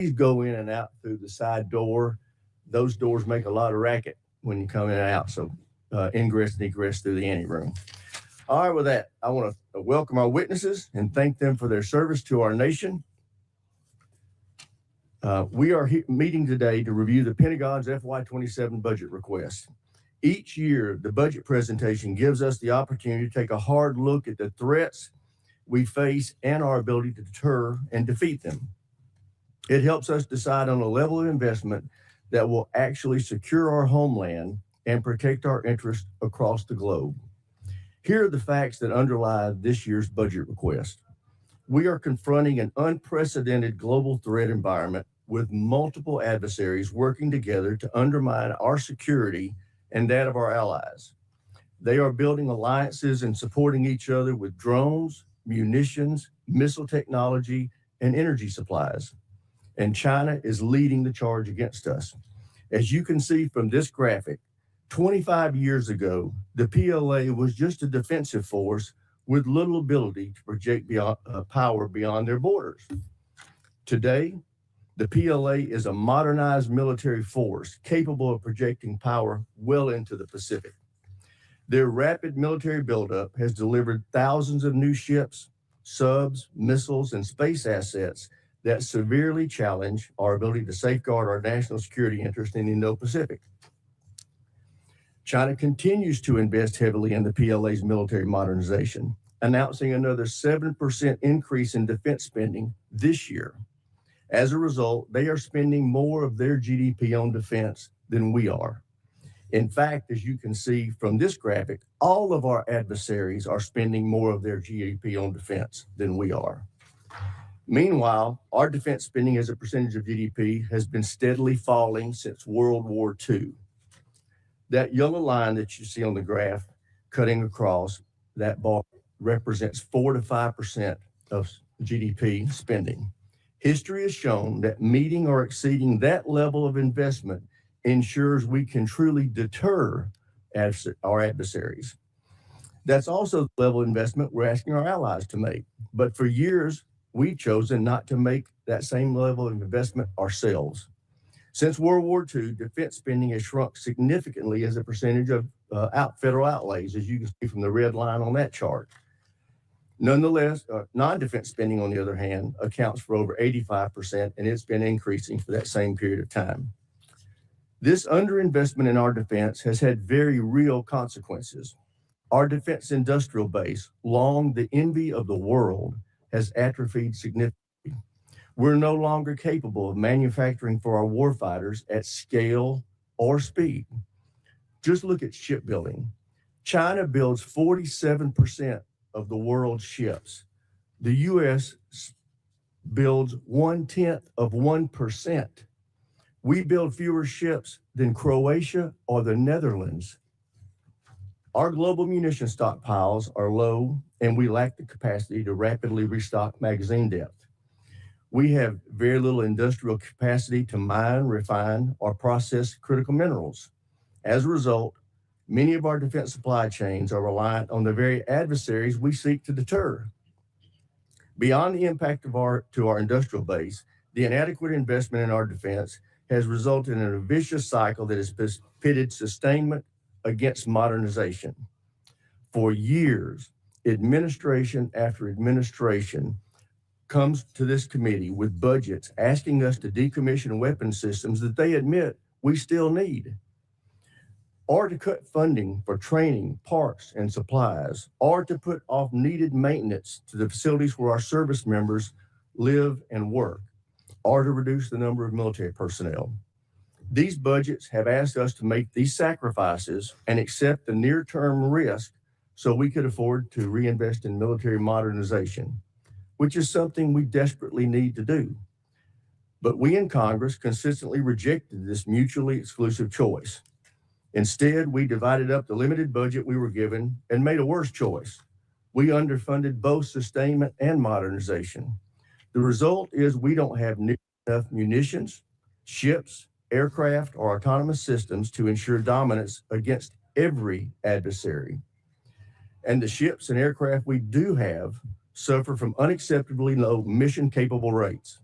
Please go in and out through the side door. Those doors make a lot of racket when you come in and out. So ingress and egress through the anteroom. All right, with that, I want to welcome our witnesses and thank them for their service to our nation. We are meeting today to review the Pentagon's FY27 budget request. Each year, the budget presentation gives us the opportunity to take a hard look at the threats we face and our ability to deter and defeat them. It helps us decide on a level of investment that will actually secure our homeland and protect our interests across the globe. Here are the facts that underlie this year's budget request. We are confronting an unprecedented global threat environment with multiple adversaries working together to undermine our security and that of our allies. They are building alliances and supporting each other with drones, munitions, missile technology, and energy supplies. And China is leading the charge against us. As you can see from this graphic, 25 years ago, the PLA was just a defensive force with little ability to project power beyond their borders. Today, the PLA is a modernized military force capable of projecting power well into the Pacific. Their rapid military buildup has delivered thousands of new ships, subs, missiles, and space assets that severely challenge our ability to safeguard our national security interest in the Indo-Pacific. China continues to invest heavily in the PLA's military modernization, announcing another 7% increase in defense spending this year. As a result, they are spending more of their GDP on defense than we are. In fact, as you can see from this graphic, all of our adversaries are spending more of their GDP on defense than we are. Meanwhile, our defense spending as a percentage of GDP has been steadily falling since World War II. That yellow line that you see on the graph cutting across that bar represents 4 to 5% of GDP spending. History has shown that meeting or exceeding that level of investment ensures we can truly deter our adversaries. That's also the level of investment we're asking our allies to make. But for years, we've chosen not to make that same level of investment ourselves. Since World War II, defense spending has shrunk significantly as a percentage of federal outlays, as you can see from the red line on that chart. Nonetheless, non-defense spending, on the other hand, accounts for over 85%, and it's been increasing for that same period of time. This underinvestment in our defense has had very real consequences. Our defense industrial base, long the envy of the world, has atrophied significantly. We're no longer capable of manufacturing for our warfighters at scale or speed. Just look at shipbuilding. China builds 47% of the world's ships. The U.S. builds 0.1%. We build fewer ships than Croatia or the Netherlands. Our global munition stockpiles are low, and we lack the capacity to rapidly restock magazine depth. We have very little industrial capacity to mine, refine, or process critical minerals. As a result, many of our defense supply chains are reliant on the very adversaries we seek to deter. Beyond the impact to our industrial base, the inadequate investment in our defense has resulted in a vicious cycle that has pitted sustainment against modernization. For years, administration after administration comes to this committee with budgets asking us to decommission weapon systems that they admit we still need, or to cut funding for training, parts, and supplies, or to put off needed maintenance to the facilities where our service members live and work, or to reduce the number of military personnel. These budgets have asked us to make these sacrifices and accept the near-term risk so we could afford to reinvest in military modernization, which is something we desperately need to do. But we in Congress consistently rejected this mutually exclusive choice. Instead, we divided up the limited budget we were given and made a worse choice. We underfunded both sustainment and modernization. The result is we don't have enough munitions, ships, aircraft, or autonomous systems to ensure dominance against every adversary. And the ships and aircraft we do have suffer from unacceptably low mission-capable rates.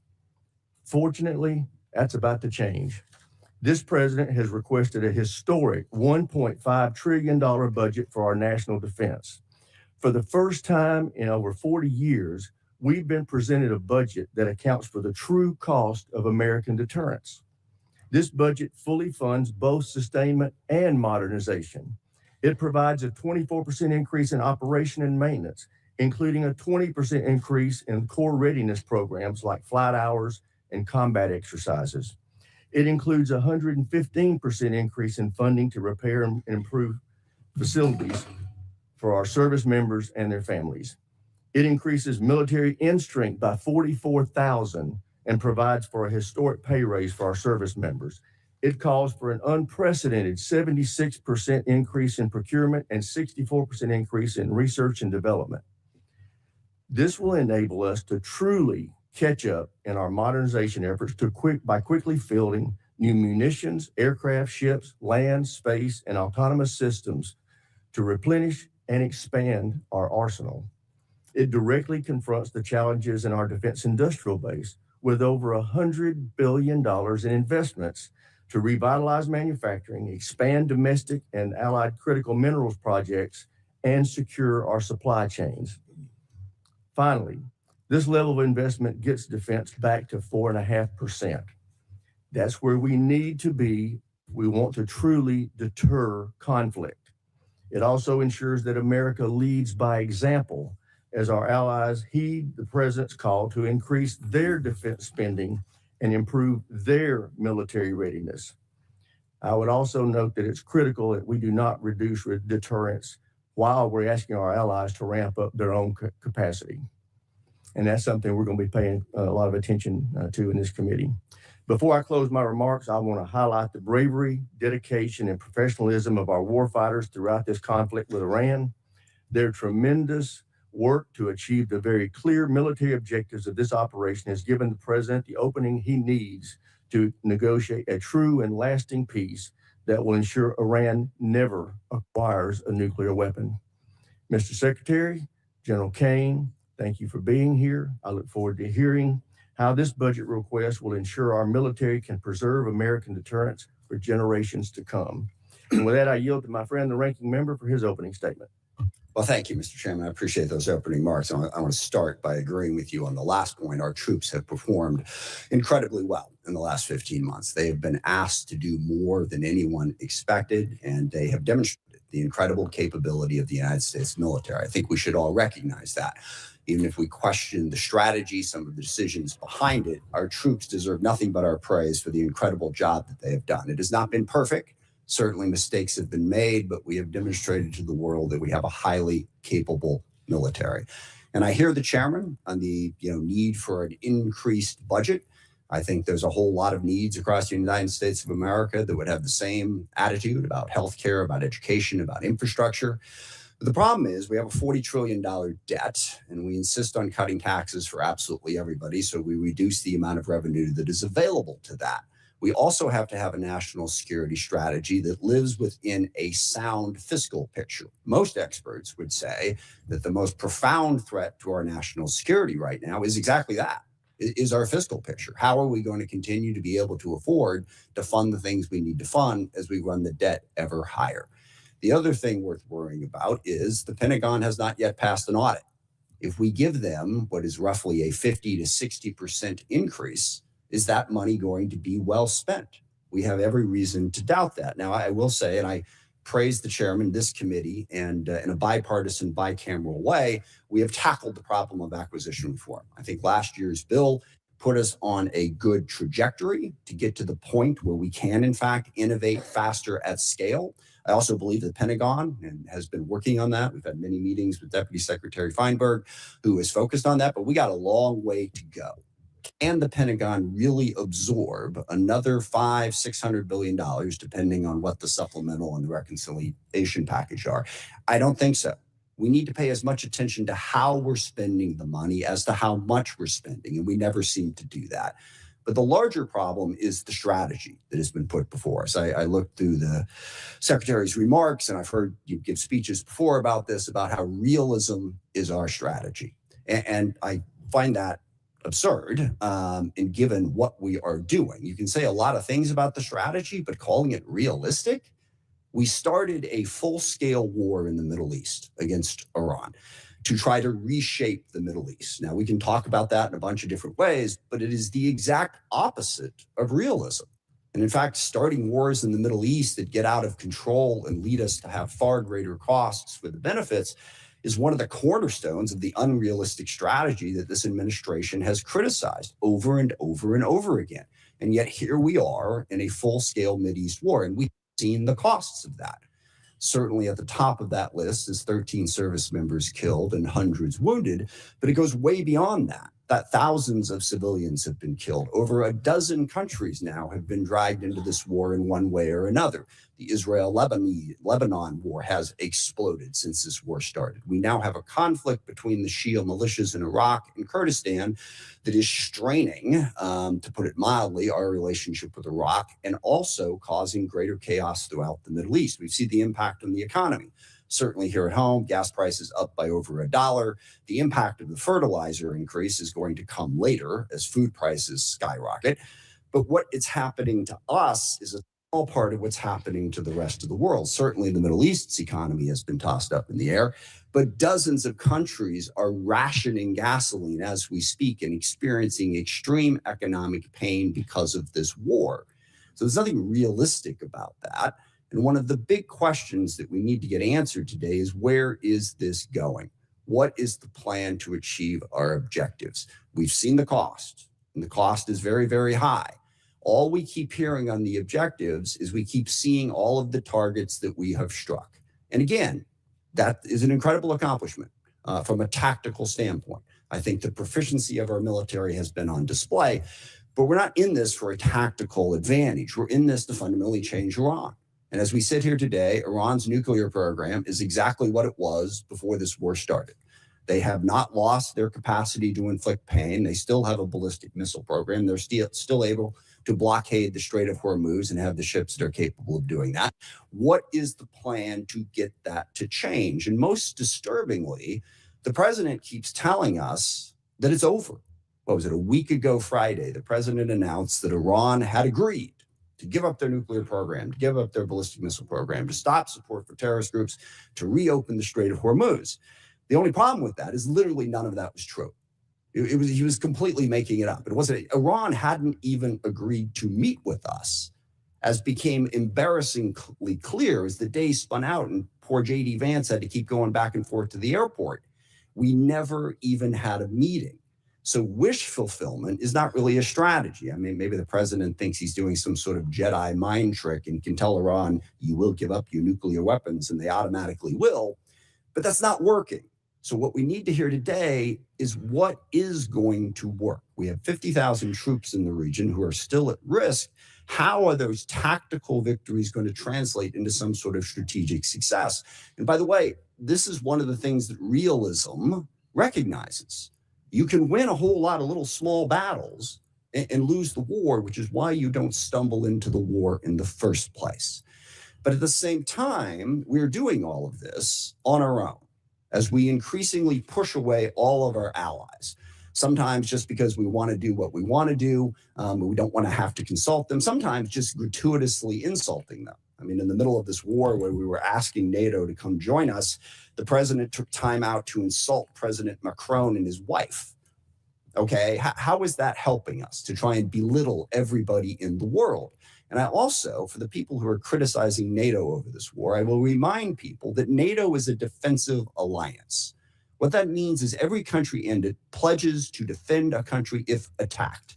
Fortunately, that's about to change. This president has requested a historic $1.5 trillion budget for our national defense. For the first time in over 40 years, we've been presented a budget that accounts for the true cost of American deterrence. This budget fully funds both sustainment and modernization. It provides a 24% increase in operation and maintenance, including a 20% increase in core readiness programs like flight hours and combat exercises. It includes a 115% increase in funding to repair and improve facilities for our service members and their families. It increases military end strength by 44,000 and provides for a historic pay raise for our service members. It calls for an unprecedented 76% increase in procurement and 64% increase in research and development. This will enable us to truly catch up in our modernization efforts by quickly fielding new munitions, aircraft, ships, land, space, and autonomous systems to replenish and expand our arsenal. It directly confronts the challenges in our defense industrial base with over $100 billion in investments to revitalize manufacturing, expand domestic and allied critical minerals projects, and secure our supply chains. Finally, this level of investment gets defense back to 4.5%. That's where we need to be. We want to truly deter conflict. It also ensures that America leads by example as our allies heed the president's call to increase their defense spending and improve their military readiness. I would also note that it's critical that we do not reduce deterrence while we're asking our allies to ramp up their own capacity. And that's something we're going to be paying a lot of attention to in this committee. Before I close my remarks, I want to highlight the bravery, dedication, and professionalism of our warfighters throughout this conflict with Iran. Their tremendous work to achieve the very clear military objectives of this operation has given the president the opening he needs to negotiate a true and lasting peace that will ensure Iran never acquires a nuclear weapon. Mr. Secretary, General Kane, thank you for being here. I look forward to hearing how this budget request will ensure our military can preserve American deterrence for generations to come. And with that, I yield to my friend, the ranking member, for his opening statement. Well, thank you, Mr. Chairman. I appreciate those opening remarks. I want to start by agreeing with you on the last point. Our troops have performed incredibly well in the last 15 months. They have been asked to do more than anyone expected, and they have demonstrated the incredible capability of the United States military. I think we should all recognize that. Even if we question the strategy, some of the decisions behind it, our troops deserve nothing but our praise for the incredible job that they have done. It has not been perfect. Certainly mistakes have been made, but we have demonstrated to the world that we have a highly capable military. And I hear the chairman on the need for an increased budget. I think there's a whole lot of needs across the United States of America that would have the same attitude about healthcare, about education, about infrastructure. But the problem is we have a $40 trillion debt, and we insist on cutting taxes for absolutely everybody, so we reduce the amount of revenue that is available to that. We also have to have a national security strategy that lives within a sound fiscal picture. Most experts would say that the most profound threat to our national security right now is exactly that, is our fiscal picture. How are we going to continue to be able to afford to fund the things we need to fund as we run the debt ever higher? The other thing worth worrying about is the Pentagon has not yet passed an audit. If we give them what is roughly a 50 to 60% increase, is that money going to be well spent? We have every reason to doubt that. Now, I will say, and I praise the chairman, this committee, and in a bipartisan, bicameral way, we have tackled the problem of acquisition reform. I think last year's bill put us on a good trajectory to get to the point where we can, in fact, innovate faster at scale. I also believe the Pentagon has been working on that. We've had many meetings with Deputy Secretary Feinberg, who is focused on that, but we got a long way to go. Can the Pentagon really absorb another $500-600 billion, depending on what the supplemental and the reconciliation package are? I don't think so. We need to pay as much attention to how we're spending the money as to how much we're spending, and we never seem to do that. But the larger problem is the strategy that has been put before us. I looked through the Secretary's remarks, and I've heard you give speeches before about this, about how realism is our strategy. And I find that absurd, and given what we are doing. You can say a lot of things about the strategy, but calling it realistic, we started a full-scale war in the Middle East against Iran to try to reshape the Middle East. Now, we can talk about that in a bunch of different ways, but it is the exact opposite of realism. And in fact, starting wars in the Middle East that get out of control and lead us to have far greater costs for the benefits is one of the cornerstones of the unrealistic strategy that this administration has criticized over and over and over again. And yet here we are in a full-scale Mideast war, and we've seen the costs of that. Certainly at the top of that list is 13 service members killed and hundreds wounded, but it goes way beyond that. That thousands of civilians have been killed. Over a dozen countries now have been dragged into this war in one way or another. The Israel-Lebanon war has exploded since this war started. We now have a conflict between the Shia militias in Iraq and Kurdistan that is straining, to put it mildly, our relationship with Iraq and also causing greater chaos throughout the Middle East. We've seen the impact on the economy. Certainly here at home, gas prices up by over $1. The impact of the fertilizer increase is going to come later as food prices skyrocket. But what is happening to us is a small part of what's happening to the rest of the world. Certainly the Middle East's economy has been tossed up in the air, but dozens of countries are rationing gasoline as we speak and experiencing extreme economic pain because of this war. So there's nothing realistic about that. And one of the big questions that we need to get answered today is, where is this going? What is the plan to achieve our objectives? We've seen the cost, and the cost is very, very high. All we keep hearing on the objectives is we keep seeing all of the targets that we have struck. And again, that is an incredible accomplishment from a tactical standpoint. I think the proficiency of our military has been on display, but we're not in this for a tactical advantage. We're in this to fundamentally change Iran. And as we sit here today, Iran's nuclear program is exactly what it was before this war started. They have not lost their capacity to inflict pain. They still have a ballistic missile program. They're still able to blockade the Strait of Hormuz and have the ships that are capable of doing that. What is the plan to get that to change? And most disturbingly, the president keeps telling us that it's over. What was it? A week ago Friday, the president announced that Iran had agreed to give up their nuclear program, to give up their ballistic missile program, to stop support for terrorist groups, to reopen the Strait of Hormuz. The only problem with that is literally none of that was true. He was completely making it up. It wasn't. Iran hadn't even agreed to meet with us, as became embarrassingly clear as the day spun out and poor J.D. Vance had to keep going back and forth to the airport. We never even had a meeting. So wish fulfillment is not really a strategy. I mean, maybe the president thinks he's doing some sort of Jedi mind trick and can tell Iran, you will give up your nuclear weapons, and they automatically will. But that's not working. So what we need to hear today is what is going to work. We have 50,000 troops in the region who are still at risk. How are those tactical victories going to translate into some sort of strategic success? And by the way, this is one of the things that realism recognizes. You can win a whole lot of little small battles and lose the war, which is why you don't stumble into the war in the first place. But at the same time, we're doing all of this on our own as we increasingly push away all of our allies. Sometimes just because we want to do what we want to do, we don't want to have to consult them. Sometimes just gratuitously insulting them. I mean, in the middle of this war where we were asking NATO to come join us, the president took time out to insult President Macron and his wife. Okay, how is that helping us to try and belittle everybody in the world? And I also, for the people who are criticizing NATO over this war, I will remind people that NATO is a defensive alliance. What that means is every country in it pledges to defend a country if attacked.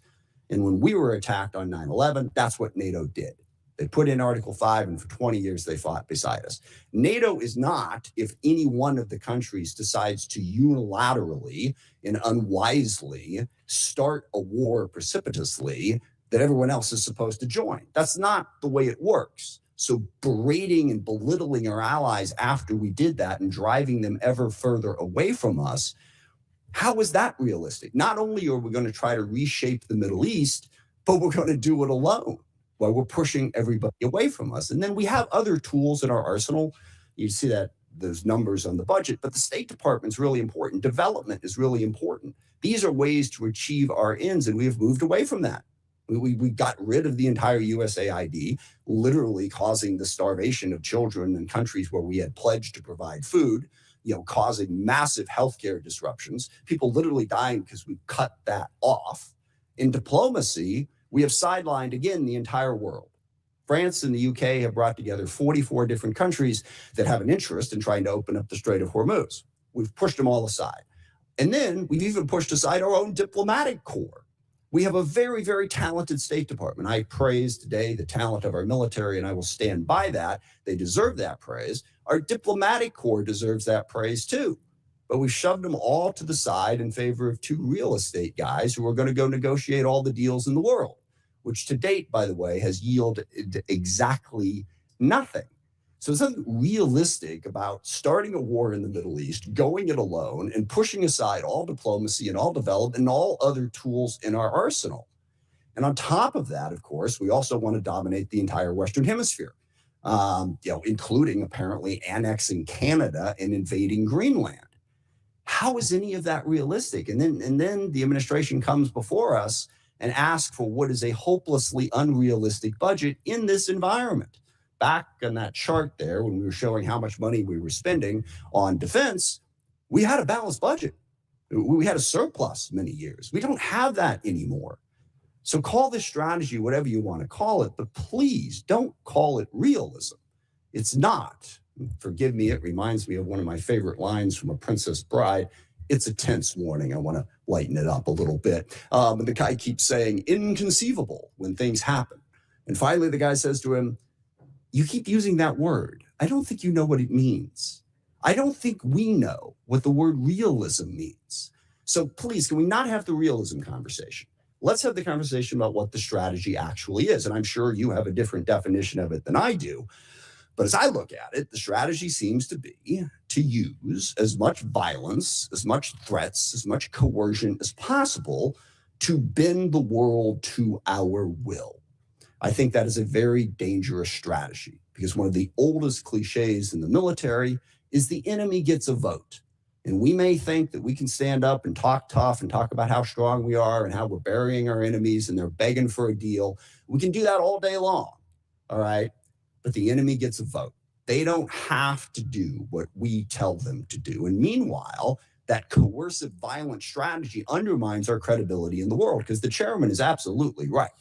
And when we were attacked on 9/11, that's what NATO did. They put in Article 5, and for 20 years they fought beside us. NATO is not if any one of the countries decides to unilaterally and unwisely start a war precipitously that everyone else is supposed to join. That's not the way it works. So berating and belittling our allies after we did that and driving them ever further away from us, how is that realistic? Not only are we going to try to reshape the Middle East, but we're going to do it alone while we're pushing everybody away from us. And then we have other tools in our arsenal. You see that those numbers on the budget, but the State Department's really important. Development is really important. These are ways to achieve our ends, and we have moved away from that. We got rid of the entire USAID, literally causing the starvation of children in countries where we had pledged to provide food, causing massive healthcare disruptions, people literally dying because we cut that off. In diplomacy, we have sidelined, again, the entire world. France and the UK have brought together 44 different countries that have an interest in trying to open up the Strait of Hormuz. We've pushed them all aside. And then we've even pushed aside our own diplomatic corps. We have a very, very talented State Department. I praise today the talent of our military, and I will stand by that. They deserve that praise. Our diplomatic corps deserves that praise too. But we've shoved them all to the side in favor of two real estate guys who are going to go negotiate all the deals in the world, which to date, by the way, has yielded exactly nothing. So there's nothing realistic about starting a war in the Middle East, going it alone, and pushing aside all diplomacy and all development and all other tools in our arsenal. And on top of that, of course, we also want to dominate the entire Western Hemisphere, including apparently annexing Canada and invading Greenland. How is any of that realistic? And then the administration comes before us and asks for what is a hopelessly unrealistic budget in this environment. Back on that chart there, when we were showing how much money we were spending on defense, we had a balanced budget. We had a surplus many years. We don't have that anymore. So call this strategy whatever you want to call it, but please don't call it realism. It's not. Forgive me, it reminds me of one of my favorite lines from A Princess Bride. It's a tense morning. I want to lighten it up a little bit. And the guy keeps saying inconceivable when things happen. And finally, the guy says to him, you keep using that word. I don't think you know what it means. I don't think we know what the word realism means. So please, can we not have the realism conversation? Let's have the conversation about what the strategy actually is. And I'm sure you have a different definition of it than I do. But as I look at it, the strategy seems to be to use as much violence, as much threats, as much coercion as possible to bend the world to our will. I think that is a very dangerous strategy because one of the oldest cliches in the military is the enemy gets a vote. And we may think that we can stand up and talk tough and talk about how strong we are and how we're burying our enemies and they're begging for a deal. We can do that all day long, all right? But the enemy gets a vote. They don't have to do what we tell them to do. And meanwhile, that coercive, violent strategy undermines our credibility in the world because the chairman is absolutely right.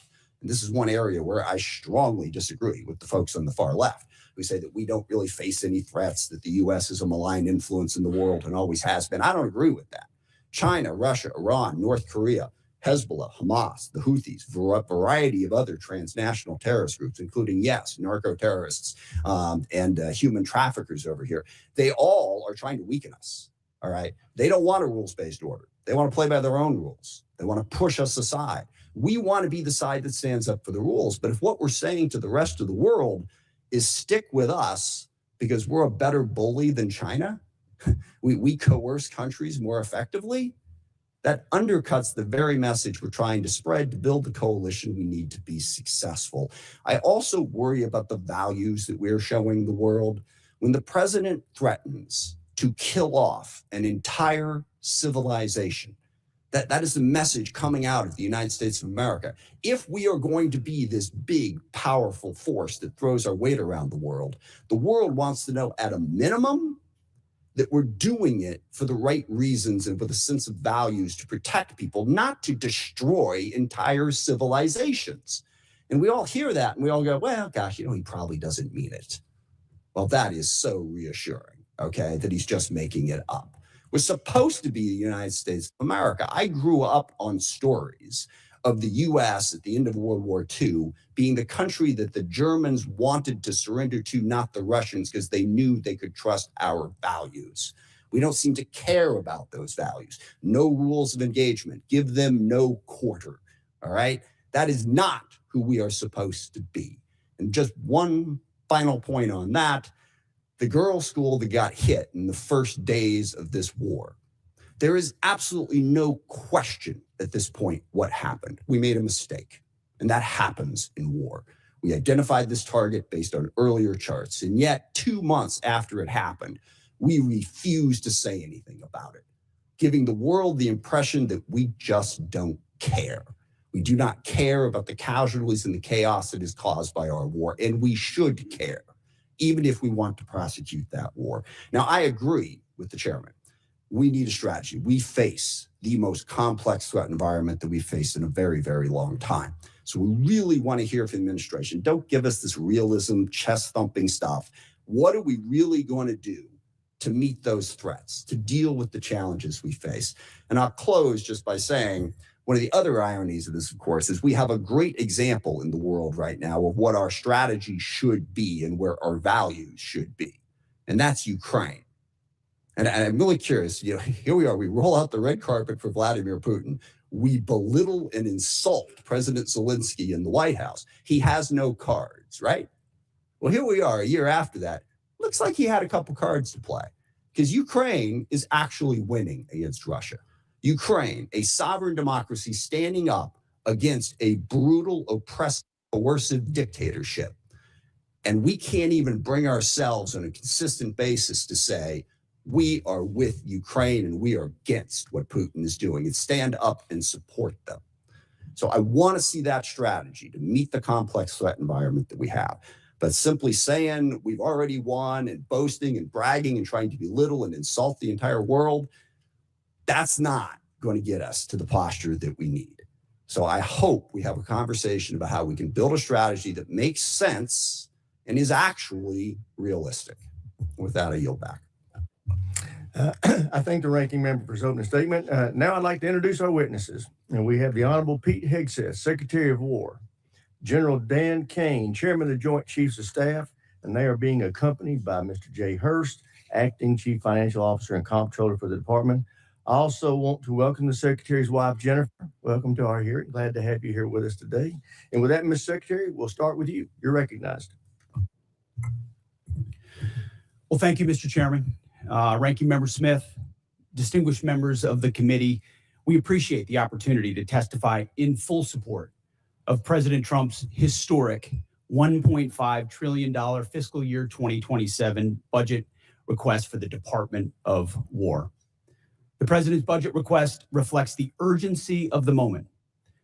And this is one area where I strongly disagree with the folks on the far left who say that we don't really face any threats, that the U.S. is a malign influence in the world and always has been. I don't agree with that. China, Russia, Iran, North Korea, Hezbollah, Hamas, the Houthis, a variety of other transnational terrorist groups, including, yes, narco-terrorists and human traffickers over here. They all are trying to weaken us, all right? They don't want a rules-based order. They want to play by their own rules. They want to push us aside. We want to be the side that stands up for the rules. But if what we're saying to the rest of the world is stick with us because we're a better bully than China, we coerce countries more effectively, that undercuts the very message we're trying to spread to build the coalition we need to be successful. I also worry about the values that we're showing the world. When the president threatens to kill off an entire civilization, that is the message coming out of the United States of America. If we are going to be this big, powerful force that throws our weight around the world wants to know at a minimum that we're doing it for the right reasons and with a sense of values to protect people, not to destroy entire civilizations. And we all hear that and we all go, well, gosh, he probably doesn't mean it. Well, that is so reassuring, okay, that he's just making it up. Was supposed to be the United States of America. I grew up on stories of the U.S. at the end of World War II being the country that the Germans wanted to surrender to, not the Russians, because they knew they could trust our values. We don't seem to care about those values. No rules of engagement. Give them no quarter, all right? That is not who we are supposed to be. And just one final point on that. The girls' school that got hit in the first days of this war, there is absolutely no question at this point what happened. We made a mistake, and that happens in war. We identified this target based on earlier charts, and yet 2 months after it happened, we refuse to say anything about it, giving the world the impression that we just don't care. We do not care about the casualties and the chaos that is caused by our war, and we should care, even if we want to prosecute that war. Now, I agree with the chairman. We need a strategy. We face the most complex threat environment that we've faced in a very, very long time. So we really want to hear from the administration. Don't give us this realism, chest-thumping stuff. What are we really going to do to meet those threats, to deal with the challenges we face? And I'll close just by saying, one of the other ironies of this, of course, is we have a great example in the world right now of what our strategy should be and where our values should be. And that's Ukraine. And I'm really curious, here we are, we roll out the red carpet for Vladimir Putin. We belittle and insult President Zelensky in the White House. He has no cards, right? Well, here we are a year after that. Looks like he had a couple cards to play, because Ukraine is actually winning against Russia. Ukraine, a sovereign democracy standing up against a brutal, oppressive, coercive dictatorship. And we can't even bring ourselves on a consistent basis to say, we are with Ukraine and we are against what Putin is doing, and stand up and support them. So I want to see that strategy to meet the complex threat environment that we have. But simply saying we've already won and boasting and bragging and trying to belittle and insult the entire world, that's not going to get us to the posture that we need. So I hope we have a conversation about how we can build a strategy that makes sense and is actually realistic. With that, I yield back. I thank the ranking member for his opening statement. Now I'd like to introduce our witnesses. And we have the Honorable Pete Hegseth, Secretary of War, General Dan Kane, Chairman of the Joint Chiefs of Staff, and they are being accompanied by Mr. Jay Hurst, Acting Chief Financial Officer and Comptroller for the Department. I also want to welcome the Secretary's wife, Jennifer. Welcome to our hearing. Glad to have you here with us today. And with that, Ms. Secretary, we'll start with you. You're recognized. Well, thank you, Mr. Chairman. Ranking Member Smith, distinguished members of the committee, we appreciate the opportunity to testify in full support of President Trump's historic $1.5 trillion fiscal year 2027 budget request for the Department of War. The president's budget request reflects the urgency of the moment,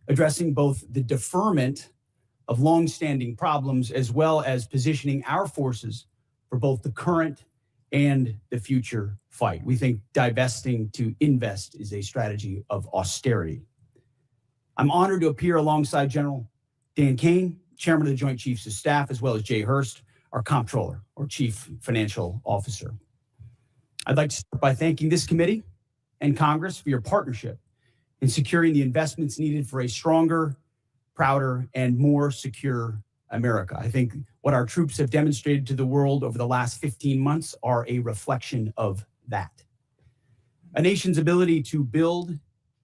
addressing both the deferment of longstanding problems as well as positioning our forces for both the current and the future fight. We think divesting to invest is a strategy of austerity. I'm honored to appear alongside General Dan Kane, Chairman of the Joint Chiefs of Staff, as well as Jay Hurst, our Comptroller or Chief Financial Officer. I'd like to start by thanking this committee and Congress for your partnership in securing the investments needed for a stronger, prouder, and more secure America. I think what our troops have demonstrated to the world over the last 15 months are a reflection of that. A nation's ability to build,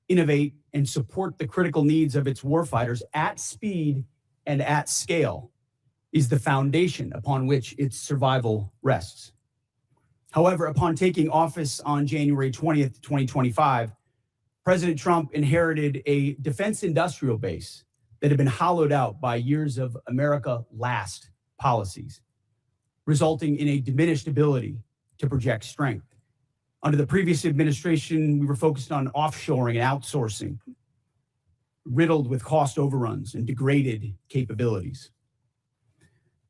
innovate, and support the critical needs of its warfighters at speed and at scale is the foundation upon which its survival rests. However, upon taking office on January 20th, 2025, President Trump inherited a defense industrial base that had been hollowed out by years of America last policies, resulting in a diminished ability to project strength. Under the previous administration, we were focused on offshoring and outsourcing, riddled with cost overruns and degraded capabilities.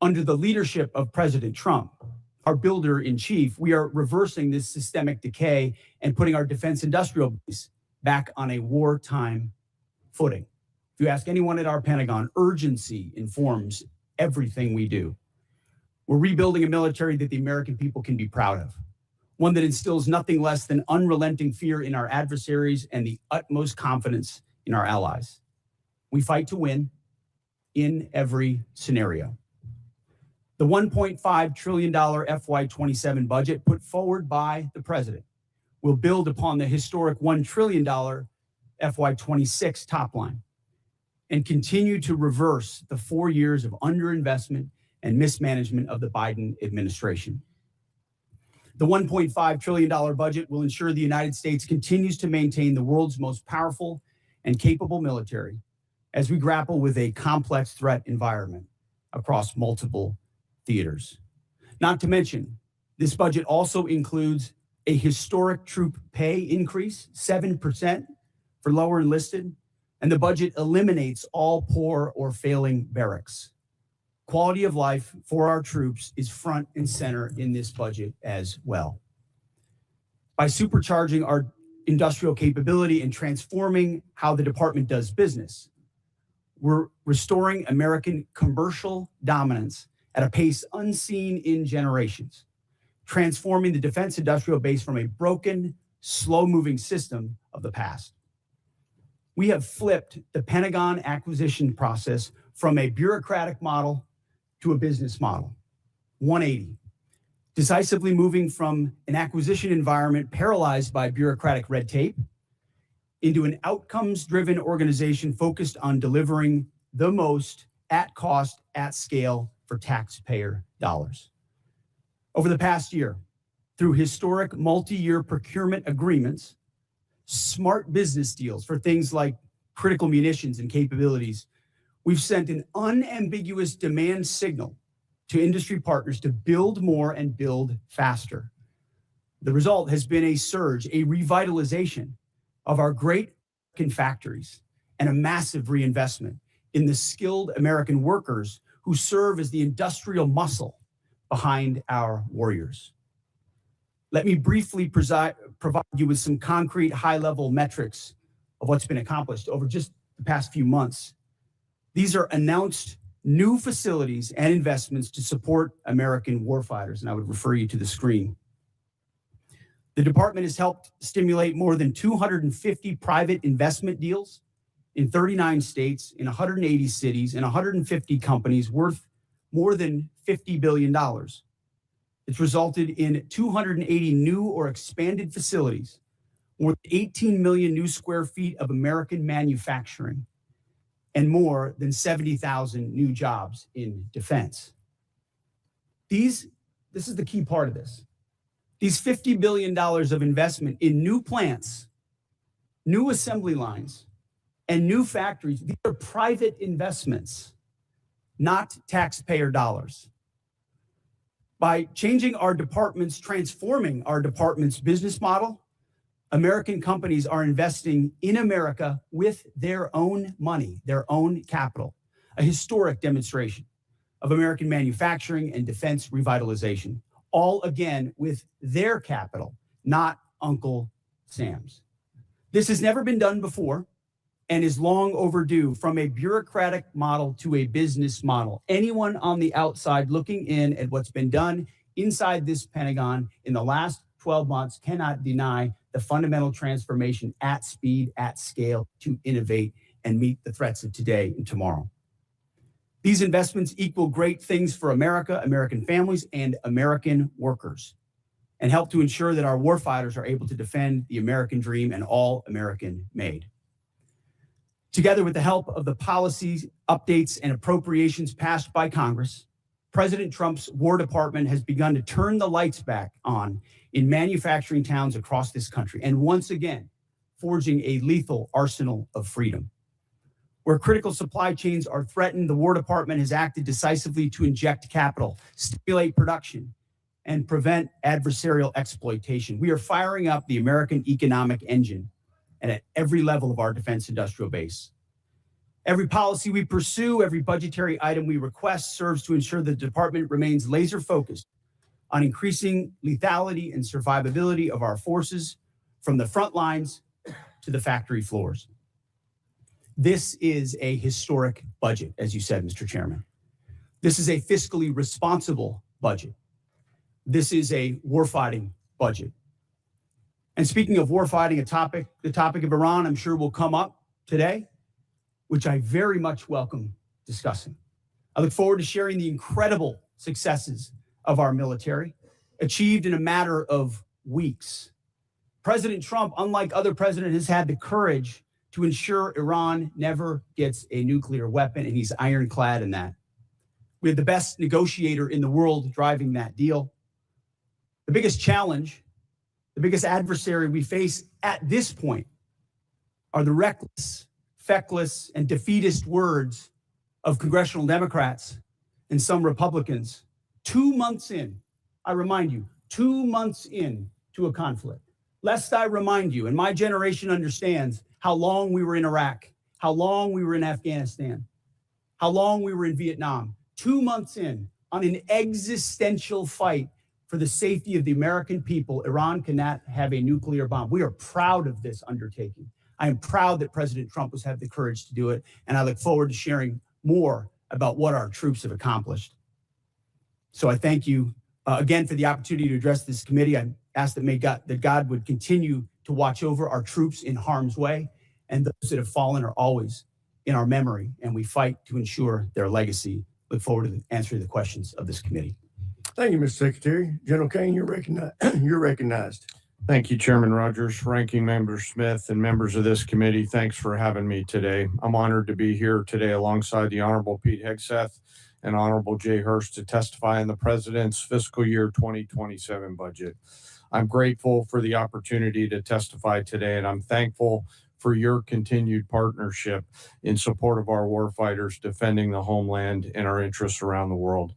Under the leadership of President Trump, our builder-in-chief, we are reversing this systemic decay and putting our defense industrial base back on a wartime footing. If you ask anyone at our Pentagon, urgency informs everything we do. We're rebuilding a military that the American people can be proud of, one that instills nothing less than unrelenting fear in our adversaries and the utmost confidence in our allies. We fight to win in every scenario. The $1.5 trillion FY27 budget put forward by the president will build upon the historic $1 trillion FY26 top line and continue to reverse the 4 years of underinvestment and mismanagement of the Biden administration. The $1.5 trillion budget will ensure the United States continues to maintain the world's most powerful and capable military as we grapple with a complex threat environment across multiple theaters. Not to mention This budget also includes a historic troop pay increase, 7% for lower enlisted, and the budget eliminates all poor or failing barracks. Quality of life for our troops is front and center in this budget as well. By supercharging our industrial capability and transforming how the department does business, we're restoring American commercial dominance at a pace unseen in generations, transforming the defense industrial base from a broken, slow-moving system of the past. We have flipped the Pentagon acquisition process from a bureaucratic model to a business model, 180, decisively moving from an acquisition environment paralyzed by bureaucratic red tape into an outcomes-driven organization focused on delivering the most at cost, at scale for taxpayer dollars. Over the past year, through historic multi-year procurement agreements, smart business deals for things like critical munitions and capabilities, we've sent an unambiguous demand signal to industry partners to build more and build faster. The result has been a surge, a revitalization of our great American factories and a massive reinvestment in the skilled American workers who serve as the industrial muscle behind our warriors. Let me briefly provide you with some concrete high-level metrics of what's been accomplished over just the past few months. These are announced new facilities and investments to support American warfighters, and I would refer you to the screen. The department has helped stimulate more than 250 private investment deals in 39 states, in 180 cities, and 150 companies worth more than $50 billion. It's resulted in 280 new or expanded facilities, more than 18 million new square feet of American manufacturing, and more than 70,000 new jobs in defense. This is the key part of this. These $50 billion of investment in new plants, new assembly lines, and new factories, these are private investments, not taxpayer dollars. By changing our departments, transforming our department's business model, American companies are investing in America with their own money, their own capital, a historic demonstration of American manufacturing and defense revitalization, all again with their capital, not Uncle Sam's. This has never been done before and is long overdue. From a bureaucratic model to a business model. Anyone on the outside looking in at what's been done inside this Pentagon in the last 12 months cannot deny the fundamental transformation at speed, at scale, to innovate and meet the threats of today and tomorrow. These investments equal great things for America, American families, and American workers, and help to ensure that our warfighters are able to defend the American dream and all American made. Together with the help of the policies, updates, and appropriations passed by Congress, President Trump's War Department has begun to turn the lights back on in manufacturing towns across this country, and once again, forging a lethal arsenal of freedom. Where critical supply chains are threatened, the War Department has acted decisively to inject capital, stimulate production, and prevent adversarial exploitation. We are firing up the American economic engine and at every level of our defense industrial base. Every policy we pursue, every budgetary item we request serves to ensure the department remains laser focused on increasing lethality and survivability of our forces from the front lines to the factory floors. This is a historic budget, as you said, Mr. Chairman. This is a fiscally responsible budget. This is a warfighting budget. And speaking of warfighting, the topic of Iran, I'm sure will come up today, which I very much welcome discussing. I look forward to sharing the incredible successes of our military, achieved in a matter of weeks. President Trump, unlike other presidents, has had the courage to ensure Iran never gets a nuclear weapon, and he's ironclad in that. We have the best negotiator in the world driving that deal. The biggest challenge, the biggest adversary we face at this point are the reckless, feckless, and defeatist words of congressional Democrats and some Republicans 2 months in. I remind you, 2 months into a conflict. Lest I remind you, and my generation understands how long we were in Iraq, how long we were in Afghanistan, how long we were in Vietnam. 2 months in on an existential fight for the safety of the American people, Iran cannot have a nuclear bomb. We are proud of this undertaking. I am proud that President Trump has had the courage to do it, and I look forward to sharing more about what our troops have accomplished. So I thank you again for the opportunity to address this committee. I ask that God would continue to watch over our troops in harm's way, and those that have fallen are always in our memory, and we fight to ensure their legacy. Look forward to answering the questions of this committee. Thank you, Mr. Secretary. General Kane, you're recognized. You're recognized. Thank you, Chairman Rogers, Ranking Member Smith, and members of this committee. Thanks for having me today. I'm honored to be here today alongside the Honorable Pete Hegseth and Honorable Jay Hurst to testify in the President's fiscal year 2027 budget. I'm grateful for the opportunity to testify today, and I'm thankful for your continued partnership in support of our warfighters defending the homeland and our interests around the world.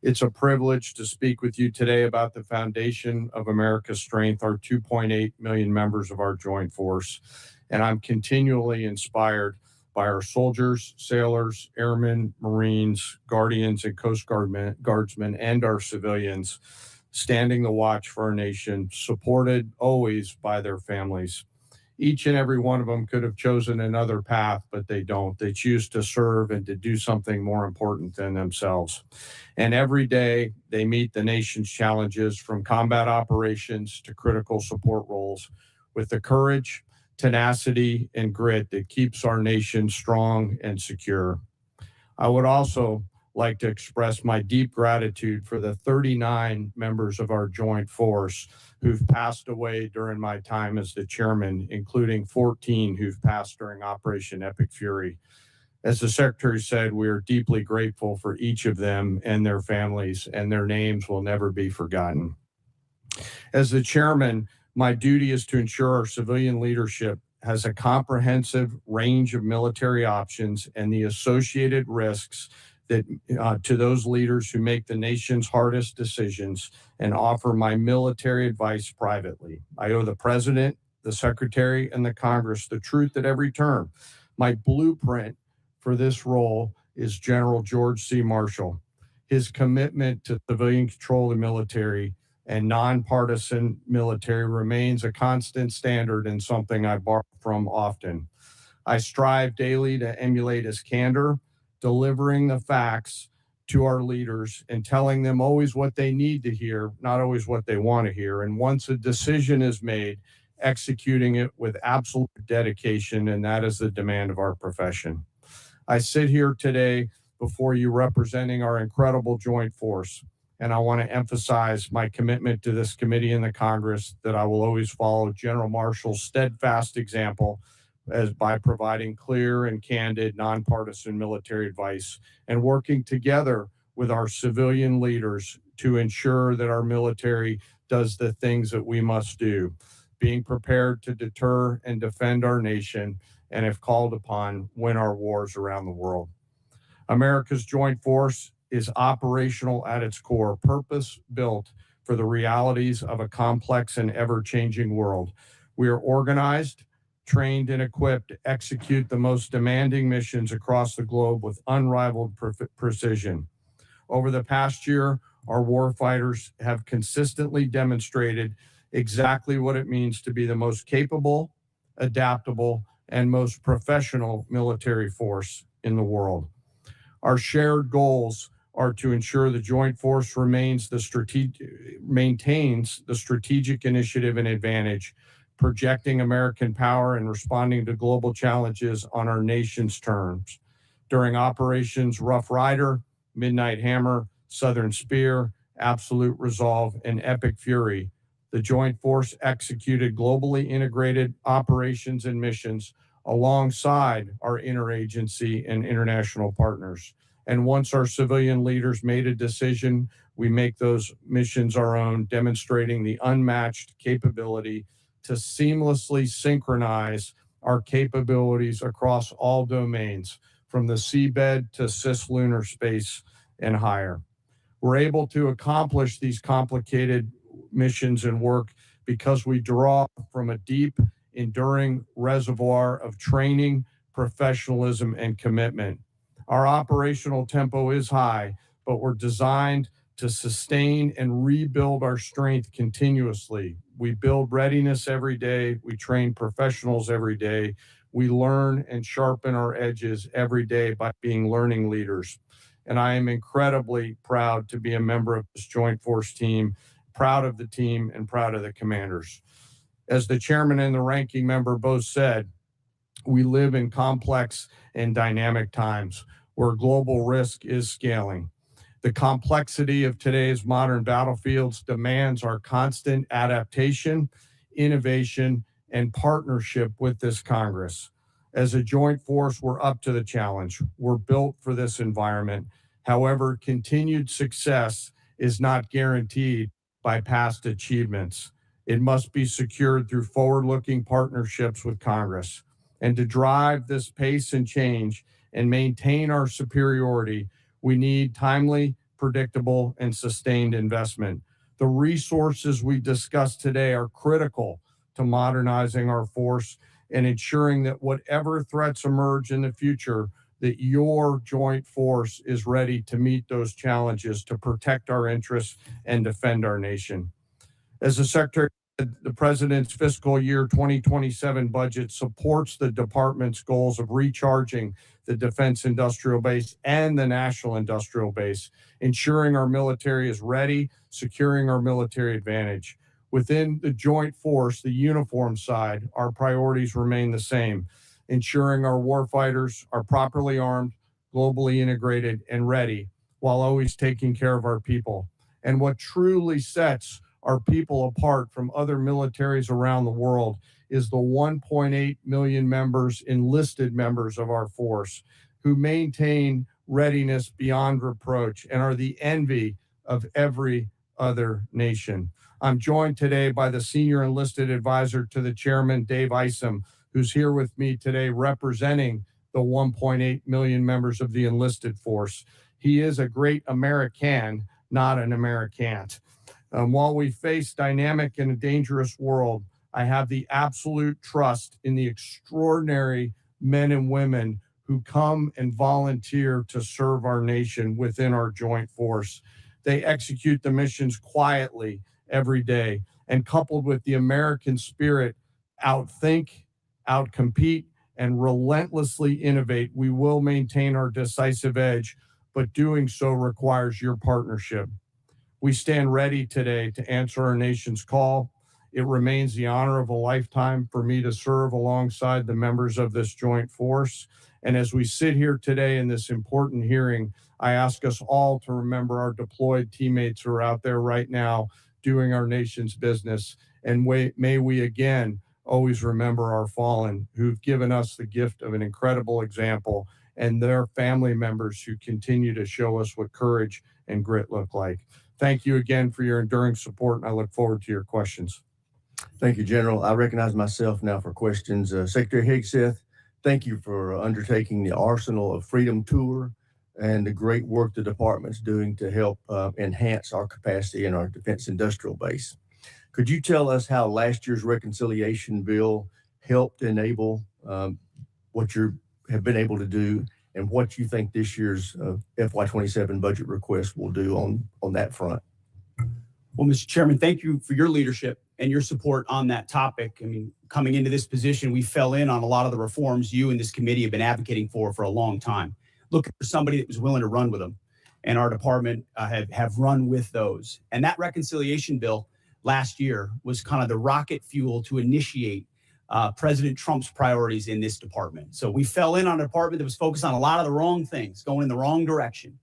It's a privilege to speak with you today about the foundation of America's strength, our 2.8 million members of our joint force. And I'm continually inspired by our soldiers, sailors, airmen, Marines, Guardians, and Coast Guardsmen, and our civilians standing the watch for our nation, supported always by their families. Each and every one of them could have chosen another path, but they don't. They choose to serve and to do something more important than themselves. And every day they meet the nation's challenges, from combat operations to critical support roles, with the courage, tenacity, and grit that keeps our nation strong and secure. I would also like to express my deep gratitude for the 39 members of our joint force who've passed away during my time as the chairman, including 14 who've passed during Operation Epic Fury. As the Secretary said, we are deeply grateful for each of them and their families, and their names will never be forgotten. As the chairman, my duty is to ensure our civilian leadership has a comprehensive range of military options and the associated risks that to those leaders who make the nation's hardest decisions, and offer my military advice privately. I owe the President, the Secretary, and the Congress the truth at every turn. My blueprint for this role is General George C. Marshall. His commitment to civilian control of the military and nonpartisan military remains a constant standard and something I borrow from often. I strive daily to emulate his candor, delivering the facts to our leaders and telling them always what they need to hear, not always what they want to hear. And once a decision is made, executing it with absolute dedication, and that is the demand of our profession. I sit here today before you representing our incredible joint force, and I want to emphasize my commitment to this committee and the Congress that I will always follow General Marshall's steadfast example as by providing clear and candid nonpartisan military advice and working together with our civilian leaders to ensure that our military does the things that we must do, being prepared to deter and defend our nation, and if called upon, win our wars around the world. America's joint force is operational at its core, purpose-built for the realities of a complex and ever-changing world. We are organized, trained, and equipped to execute the most demanding missions across the globe with unrivaled precision. Over the past year, our warfighters have consistently demonstrated exactly what it means to be the most capable, adaptable, and most professional military force in the world. Our shared goals are to ensure the joint force maintains the strategic initiative and advantage, projecting American power and responding to global challenges on our nation's terms. During operations Rough Rider, Midnight Hammer, Southern Spear, Absolute Resolve, and Epic Fury, the joint force executed globally integrated operations and missions alongside our interagency and international partners. And once our civilian leaders made a decision, we make those missions our own, demonstrating the unmatched capability to seamlessly synchronize our capabilities across all domains, from the seabed to cislunar space and higher. We're able to accomplish these complicated missions and work because we draw from a deep, enduring reservoir of training, professionalism, and commitment. Our operational tempo is high, but we're designed to sustain and rebuild our strength continuously. We build readiness every day. We train professionals every day. We learn and sharpen our edges every day by being learning leaders. And I am incredibly proud to be a member of this Joint Force team, proud of the team and proud of the commanders. As the chairman and the ranking member both said, we live in complex and dynamic times where global risk is scaling. The complexity of today's modern battlefields demands our constant adaptation, innovation, and partnership with this Congress. As a joint force, we're up to the challenge. We're built for this environment. However, continued success is not guaranteed by past achievements. It must be secured through forward-looking partnerships with Congress. And to drive this pace and change and maintain our superiority, we need timely, predictable, and sustained investment. The resources we discussed today are critical to modernizing our force and ensuring that whatever threats emerge in the future, that your joint force is ready to meet those challenges to protect our interests and defend our nation. As the Secretary said, the President's fiscal year 2027 budget supports the department's goals of recharging the defense industrial base and the national industrial base, ensuring our military is ready, securing our military advantage. Within the joint force, the uniform side, our priorities remain the same, ensuring our warfighters are properly armed, globally integrated, and ready, while always taking care of our people. And what truly sets our people apart from other militaries around the world is the 1.8 million enlisted members of our force who maintain readiness beyond reproach and are the envy of every other nation. I'm joined today by the Senior Enlisted Advisor to the Chairman, Dave Isom, who's here with me today representing the 1.8 million members of the enlisted force. He is a great American, not an Americant. While we face dynamic and a dangerous world, I have the absolute trust in the extraordinary men and women who come and volunteer to serve our nation within our joint force. They execute the missions quietly every day, and coupled with the American spirit, outthink, outcompete, and relentlessly innovate, we will maintain our decisive edge, but doing so requires your partnership. We stand ready today to answer our nation's call. It remains the honor of a lifetime for me to serve alongside the members of this joint force. And as we sit here today in this important hearing, I ask us all to remember our deployed teammates who are out there right now doing our nation's business. And may we again always remember our fallen who've given us the gift of an incredible example, and their family members who continue to show us what courage and grit look like. Thank you again for your enduring support, and I look forward to your questions. Thank you, General. I recognize myself now for questions. Secretary Hegseth, thank you for undertaking the Arsenal of Freedom tour and the great work the department's doing to help enhance our capacity in our defense industrial base. Could you tell us how last year's reconciliation bill helped enable what you have been able to do, and what you think this year's FY27 budget request will do on that front? Well, Mr. Chairman, thank you for your leadership and your support on that topic. I mean, coming into this position, we fell in on a lot of the reforms you and this committee have been advocating for a long time, looking for somebody that was willing to run with them. And our department have run with those. And that reconciliation bill last year was kind of the rocket fuel to initiate President Trump's priorities in this department. So we fell in on a department that was focused on a lot of the wrong things, going in the wrong direction.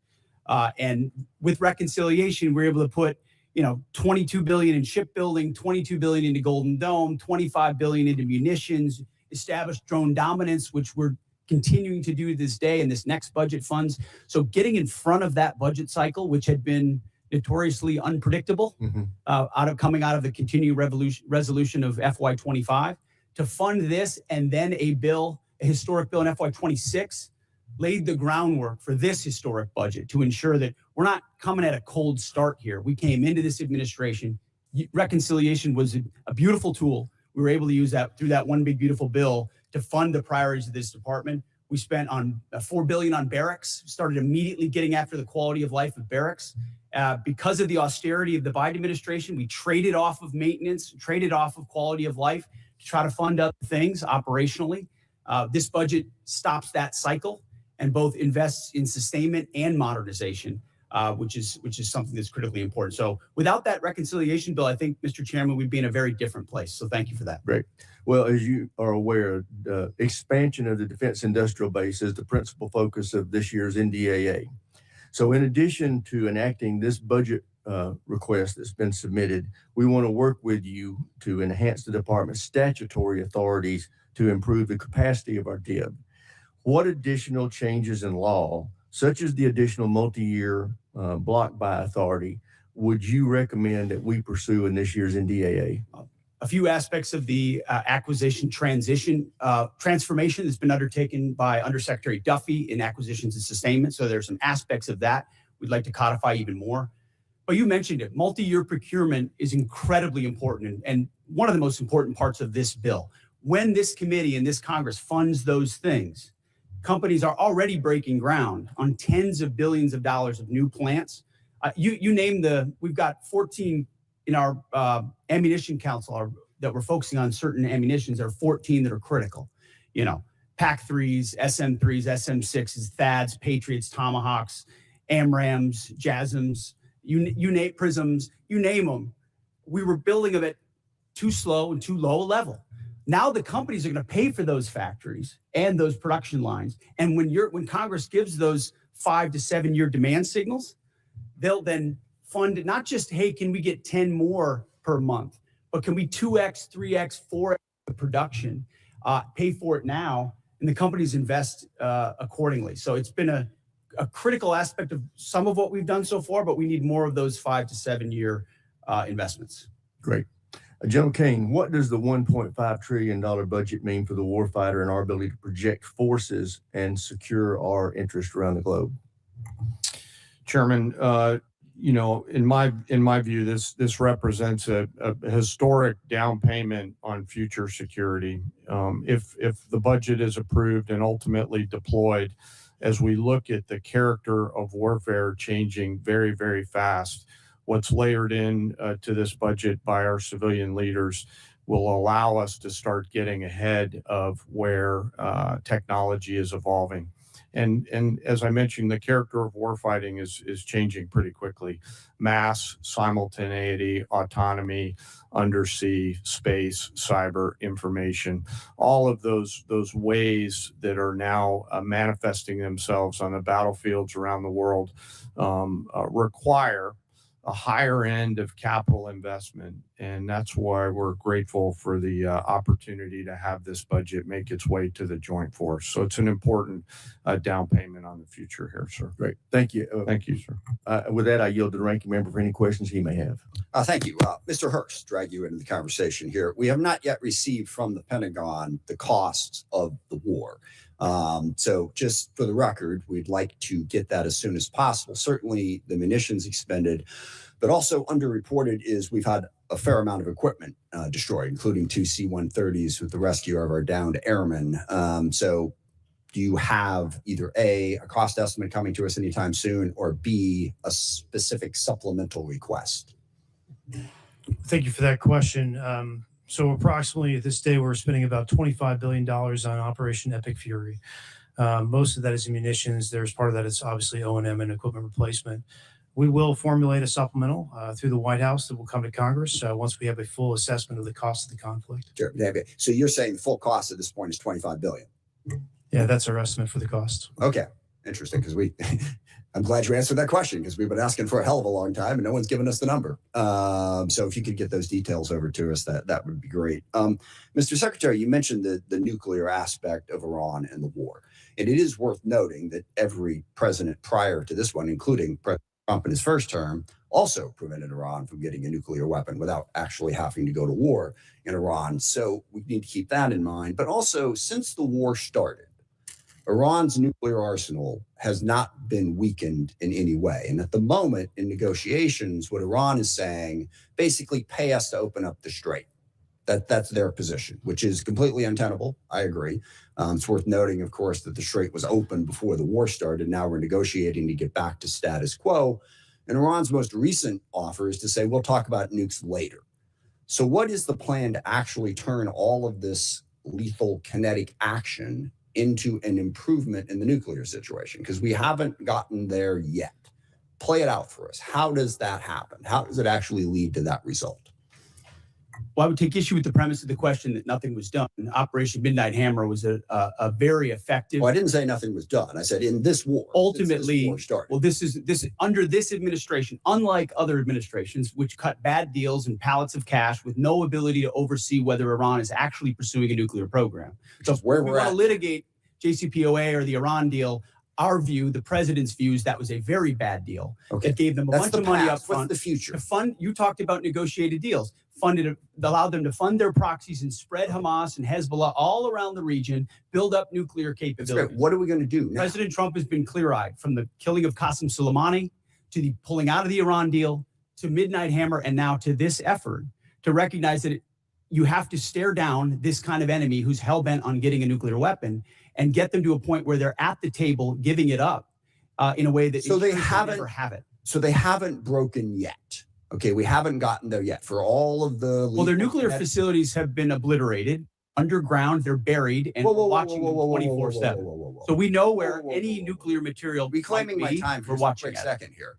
And with reconciliation, we were able to put, $22 billion in shipbuilding, $22 billion into Golden Dome, $25 billion into munitions, established drone dominance, which we're continuing to do this day in this next budget funds. So getting in front of that budget cycle, which had been notoriously unpredictable, coming out of the continuing resolution of FY25, to fund this and then a historic bill in FY26, laid the groundwork for this historic budget to ensure that we're not coming at a cold start here. We came into this administration reconciliation was a beautiful tool. We were able to use that through that one big beautiful bill to fund the priorities of this department. We spent on $4 billion on barracks, started immediately getting after the quality of life of barracks. Because of the austerity of the Biden administration, we traded off of maintenance, traded off of quality of life to try to fund other things operationally. This budget stops that cycle and both invests in sustainment and modernization, which is something that's critically important. So without that reconciliation bill, I think, Mr. Chairman, we'd be in a very different place. So thank you for that. Great. Well, as you are aware, the expansion of the defense industrial base is the principal focus of this year's NDAA. So in addition to enacting this budget request that's been submitted, we want to work with you to enhance the department's statutory authorities to improve the capacity of our DIB. What additional changes in law, such as the additional multi-year block buy authority, would you recommend that we pursue in this year's NDAA? A few aspects of the acquisition transformation that's been undertaken by Undersecretary Duffy in acquisitions and sustainment. So there's some aspects of that we'd like to codify even more. But you mentioned it, multi-year procurement is incredibly important and one of the most important parts of this bill. When this committee and this Congress funds those things, companies are already breaking ground on tens of billions of dollars of new plants. You name we've got 14 in our ammunition council that we're focusing on certain ammunitions. There are 14 that are critical. PAC-3s, SM-3s, SM-6s, THAADs, Patriots, Tomahawks, AMRAAMs, JASSMs, you name prisms, you name them. We were building them at too slow and too low a level. Now the companies are going to pay for those factories and those production lines. And when Congress gives those 5 to 7 year demand signals, they'll then fund it, not just, hey, can we get 10 more per month, but can we 2x, 3x, 4x the production, pay for it now, and the companies invest accordingly. So it's been a critical aspect of some of what we've done so far, but we need more of those 5 to 7 year investments. Great. General King, what does the $1.5 trillion budget mean for the warfighter and our ability to project forces and secure our interests around the globe? Chairman, in my view, this represents a historic down payment on future security. If the budget is approved and ultimately deployed, as we look at the character of warfare changing very, very fast, what's layered in to this budget by our civilian leaders will allow us to start getting ahead of where technology is evolving. And as I mentioned, the character of warfighting is changing pretty quickly. Mass, simultaneity, autonomy, undersea, space, cyber, information, all of those ways that are now manifesting themselves on the battlefields around the world require a higher end of capital investment. And that's why we're grateful for the opportunity to have this budget make its way to the joint force. So it's an important down payment on the future here, sir. Great. Thank you. Thank you, sir. With that, I yield to the ranking member for any questions he may have. Thank you. Mr. Hurst, drag you into the conversation here. We have not yet received from the Pentagon the costs of the war. So just for the record, we'd like to get that as soon as possible. Certainly the munitions expended, but also underreported is we've had a fair amount of equipment destroyed, including 2 C-130s with the rescue of our downed airmen. So do you have either A, a cost estimate coming to us anytime soon, or B, a specific supplemental request? Thank you for that question. So approximately at this day, we're spending about $25 billion on Operation Epic Fury. Most of that is munitions. There's part of that is obviously O&M and equipment replacement. We will formulate a supplemental through the White House that will come to Congress once we have a full assessment of the cost of the conflict. Sure. So you're saying the full cost at this point is $25 billion? Yeah, that's our estimate for the cost. Okay. Interesting, because I'm glad you answered that question, because we've been asking for a hell of a long time and no one's given us the number. So if you could get those details over to us, that would be great. Mr. Secretary, you mentioned the nuclear aspect of Iran and the war. And it is worth noting that every president prior to this one, including President Trump in his first term, also prevented Iran from getting a nuclear weapon without actually having to go to war in Iran. So we need to keep that in mind. But also, since the war started, Iran's nuclear arsenal has not been weakened in any way. And at the moment in negotiations, what Iran is saying, basically pay us to open up the strait. That's their position, which is completely untenable. I agree. It's worth noting, of course, that the strait was open before the war started. Now we're negotiating to get back to status quo. And Iran's most recent offer is to say, we'll talk about nukes later. So what is the plan to actually turn all of this lethal kinetic action into an improvement in the nuclear situation? Because we haven't gotten there yet. Play it out for us. How does that happen? How does it actually lead to that result? Well, I would take issue with the premise of the question that nothing was done. Operation Midnight Hammer was a very effective. Well, I didn't say nothing was done. I said in this war. Ultimately, this war started. well, this is under this administration, unlike other administrations, which cut bad deals and pallets of cash with no ability to oversee whether Iran is actually pursuing a nuclear program. So if we want to litigate JCPOA or the Iran deal, our view, the president's views, that was a very bad deal. Okay. That gave them a That's bunch of money up front. What's the future? To fund, you talked about negotiated deals. Allowed them to fund their proxies and spread Hamas and Hezbollah all around the region, build up nuclear capabilities. What are we going to do now? President Trump has been clear-eyed, from the killing of Qasem Soleimani to the pulling out of the Iran deal to Midnight Hammer and now to this effort to recognize that you have to stare down this kind of enemy who's hell-bent on getting a nuclear weapon and get them to a point where they're at the table giving it up in a way that so they never have it. So they haven't broken yet. Okay, we haven't gotten there yet for all of the. Well, their nuclear facilities have been obliterated, underground. They're buried, and we're watching them 24/7. So we know where any nuclear material. Reclaiming my time for a quick second here.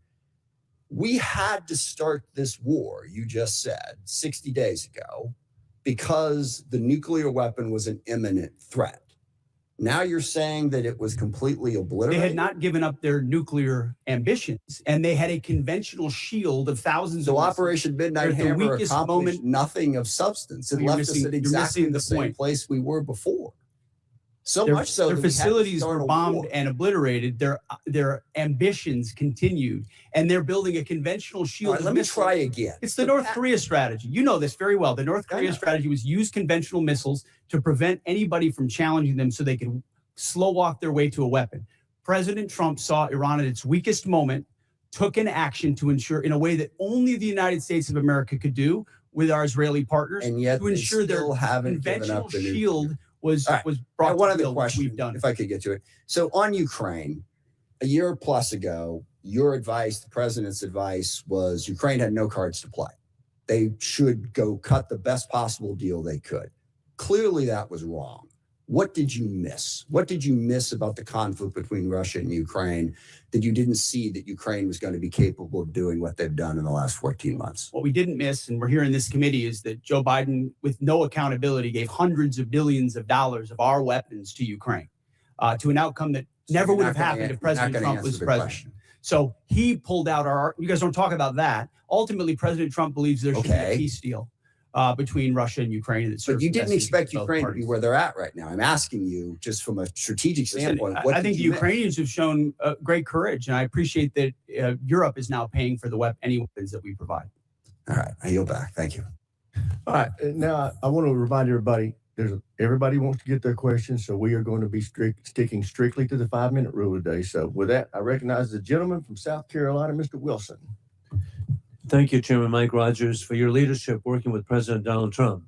We had to start this war, you just said, 60 days ago, because the nuclear weapon was an imminent threat. Now you're saying that it was completely obliterated? They had not given up their nuclear ambitions, and they had a conventional shield of thousands of missiles. So Operation Midnight Hammer accomplished nothing of substance. It left us at exactly the same place we were before. So much so their facilities were bombed and obliterated. Their ambitions continued, and they're building a conventional shield. All right, let me try again. It's the North Korea strategy. You know this very well. The North Korea strategy was use conventional missiles to prevent anybody from challenging them so they could slow walk their way to a weapon. President Trump saw Iran at its weakest moment, took an action to ensure, in a way that only the United States of America could do with our Israeli partners, and yet to ensure their conventional shield was brought one to other question, we've done. If I could get to it. So on Ukraine, a year plus ago, your advice, the president's advice, was Ukraine had no cards to play. They should go cut the best possible deal they could. Clearly that was wrong. What did you miss? What did you miss about the conflict between Russia and Ukraine that you didn't see that Ukraine was going to be capable of doing what they've done in the last 14 months? What we didn't miss, and we're here in this committee, is that Joe Biden, with no accountability, gave hundreds of billions of dollars of our weapons to Ukraine, to an outcome that never would have happened if President Trump was president. So he pulled out you guys don't talk about that. Ultimately, President Trump believes there should be a peace deal between Russia and Ukraine. But you didn't expect Ukraine to be where they're at right now. I'm asking you, just from a strategic standpoint. I think the Ukrainians have shown great courage, and I appreciate that Europe is now paying for any weapons that we provide. All right, I yield back. Thank you. All right, now I want to remind everybody, everybody wants to get their questions, so we are going to be sticking strictly to the 5-minute rule today. So with that, I recognize the gentleman from South Carolina, Mr. Wilson. Thank you, Chairman Mike Rogers, for your leadership working with President Donald Trump.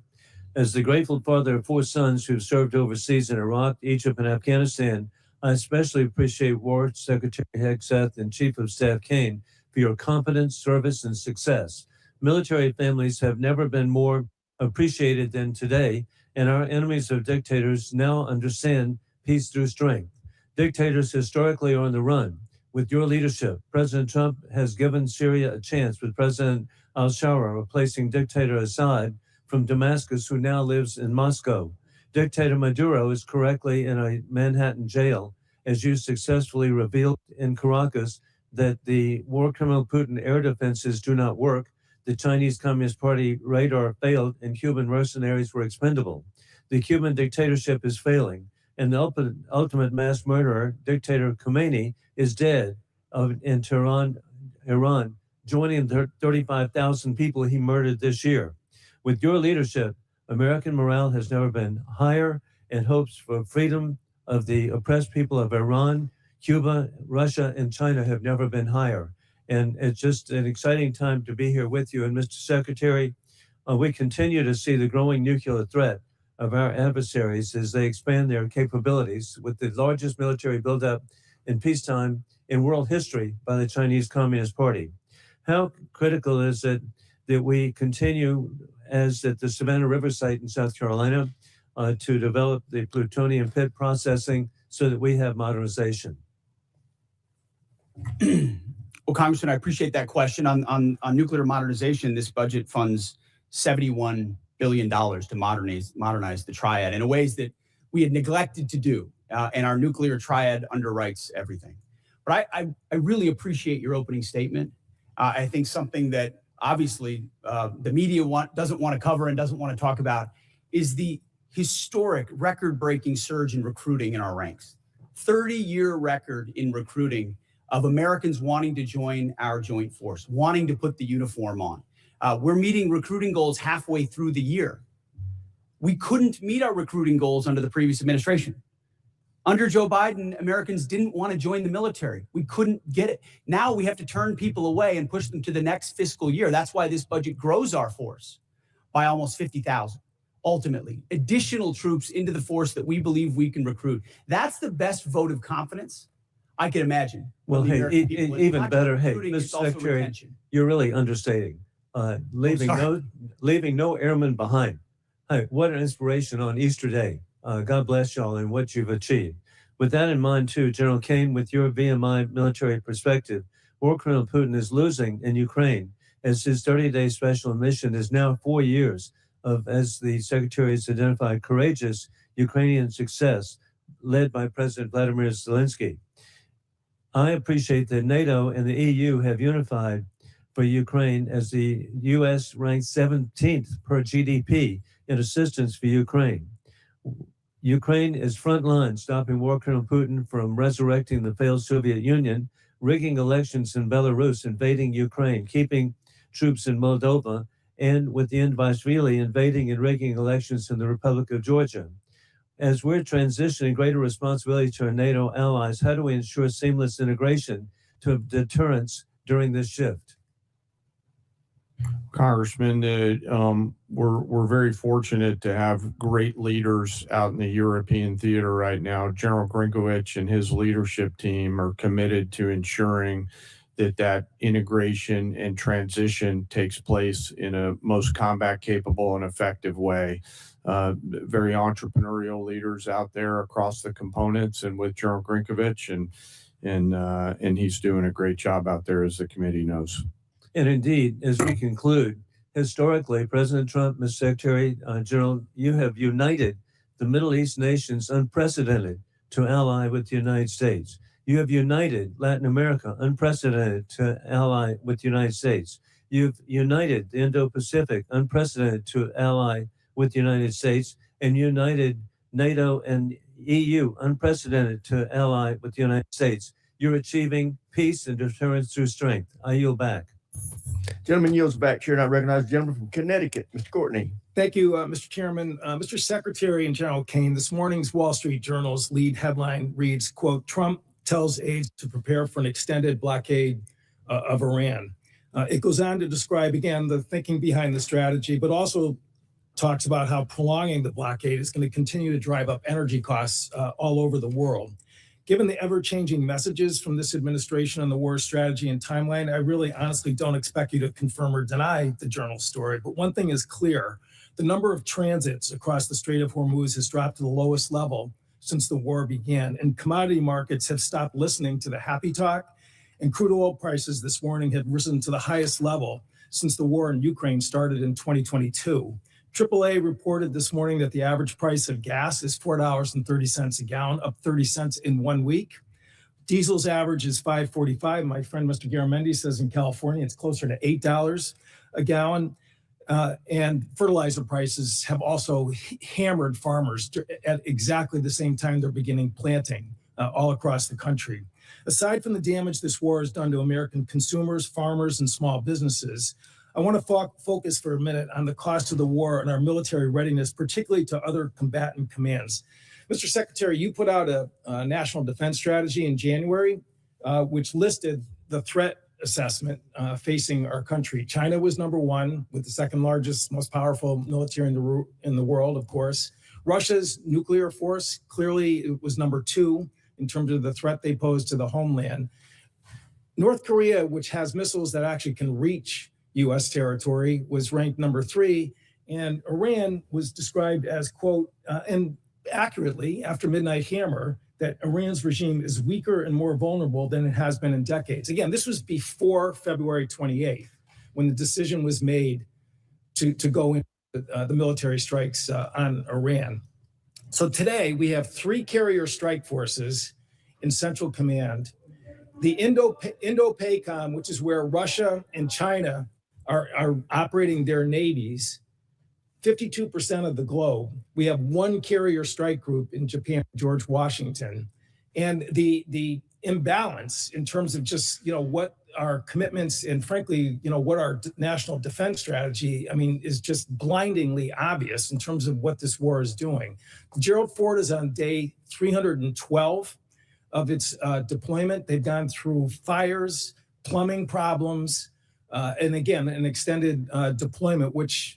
As the grateful father of 4 sons who've served overseas in Iraq, Egypt, and Afghanistan, I especially appreciate War Secretary Hegseth and Chief of Staff Kane for your competence, service, and success. Military families have never been more appreciated than today, and our enemies of dictators now understand peace through strength. Dictators historically are on the run. With your leadership, President Trump has given Syria a chance with President al-Shara replacing dictator Assad from Damascus, who now lives in Moscow. Dictator Maduro is correctly in a Manhattan jail, as you successfully revealed in Caracas that the war criminal Putin air defenses do not work, the Chinese Communist Party radar failed, and Cuban mercenaries were expendable. The Cuban dictatorship is failing, and the ultimate mass murderer, dictator Khomeini, is dead in Tehran, Iran, joining the 35,000 people he murdered this year. With your leadership, American morale has never been higher, and hopes for freedom of the oppressed people of Iran, Cuba, Russia, and China have never been higher. And it's just an exciting time to be here with you. And Mr. Secretary, we continue to see the growing nuclear threat of our adversaries as they expand their capabilities with the largest military buildup in peacetime in world history by the Chinese Communist Party. How critical is it that we continue, as at the Savannah River site in South Carolina, to develop the plutonium pit processing so that we have modernization? Well, Congressman, I appreciate that question. On nuclear modernization, this budget funds $71 billion to modernize the triad in ways that we had neglected to do. And our nuclear triad underwrites everything. But I really appreciate your opening statement. I think something that obviously the media doesn't want to cover and doesn't want to talk about is the historic record-breaking surge in recruiting in our ranks. 30-year record in recruiting of Americans wanting to join our joint force, wanting to put the uniform on. We're meeting recruiting goals halfway through the year. We couldn't meet our recruiting goals under the previous administration. Under Joe Biden, Americans didn't want to join the military. We couldn't get it. Now we have to turn people away and push them to the next fiscal year. That's why this budget grows our force by almost 50,000. Ultimately, additional troops into the force that we believe we can recruit. That's the best vote of confidence I can imagine. Well, hey, even better, hey, Mr. Secretary, you're really understating. Leaving no airmen behind. Hey, what an inspiration on Easter Day. God bless y'all and what you've achieved. With that in mind, too, General Kane, with your VMI military perspective, War Colonel Putin is losing in Ukraine as his 30-day special mission is now 4 years of, as the Secretary has identified, courageous Ukrainian success led by President Vladimir Zelensky. I appreciate that NATO and the EU have unified for Ukraine as the U.S. ranked 17th per GDP in assistance for Ukraine. Ukraine is frontline, stopping War Colonel Putin from resurrecting the failed Soviet Union, rigging elections in Belarus, invading Ukraine, keeping troops in Moldova, and with the Indivashvili invading and rigging elections in the Republic of Georgia. As we're transitioning greater responsibility to our NATO allies, how do we ensure seamless integration to deterrence during this shift? Congressman, we're very fortunate to have great leaders out in the European theater right now. General Grinkovich and his leadership team are committed to ensuring that integration and transition takes place in a most combat capable and effective way. Very entrepreneurial leaders out there across the components, and with General Grinkovich, and he's doing a great job out there, as the committee knows. And indeed, as we conclude, historically, President Trump, Mr. Secretary General, you have united the Middle East nations unprecedented to ally with the United States. You have united Latin America unprecedented to ally with the United States. You've united the Indo-Pacific unprecedented to ally with the United States, and united NATO and EU unprecedented to ally with the United States. You're achieving peace and deterrence through strength. I yield back. Gentleman yields back. Chair, and I recognize the gentleman from Connecticut, Mr. Courtney. Thank you, Mr. Chairman. Mr. Secretary and General Kane, this morning's Wall Street Journal's lead headline reads, quote, Trump tells aides to prepare for an extended blockade of Iran. It goes on to describe, again, the thinking behind the strategy, but also talks about how prolonging the blockade is going to continue to drive up energy costs all over the world. Given the ever-changing messages from this administration on the war strategy and timeline, I really honestly don't expect you to confirm or deny the Journal story. But one thing is clear. The number of transits across the Strait of Hormuz has dropped to the lowest level since the war began, and commodity markets have stopped listening to the happy talk, and crude oil prices this morning have risen to the highest level since the war in Ukraine started in 2022. AAA reported this morning that the average price of gas is $4.30 a gallon, up 30 cents in 1 week. Diesel's average is $5.45. My friend, Mr. Garamendi, says in California, it's closer to $8 a gallon. And fertilizer prices have also hammered farmers at exactly the same time they're beginning planting all across the country. Aside from the damage this war has done to American consumers, farmers, and small businesses, I want to focus for a minute on the cost of the war and our military readiness, particularly to other combatant commands. Mr. Secretary, you put out a national defense strategy in January, which listed the threat assessment facing our country. China was number one, with the second largest, most powerful military in the world, of course. Russia's nuclear force clearly was number two in terms of the threat they pose to the homeland. North Korea, which has missiles that actually can reach U.S. territory, was ranked number three. And Iran was described as, quote, and accurately after Midnight Hammer, that Iran's regime is weaker and more vulnerable than it has been in decades. Again, this was before February 28th, when the decision was made to go into the military strikes on Iran. So today we have 3 carrier strike forces in Central Command. The Indo-PACOM, which is where Russia and China are operating their navies, 52% of the globe. We have 1 carrier strike group in Japan, George Washington. And the imbalance in terms of just, what our commitments and frankly, what our national defense strategy, is just blindingly obvious in terms of what this war is doing. Gerald Ford is on day 312 of its deployment. They've gone through fires, plumbing problems, and again, an extended deployment, which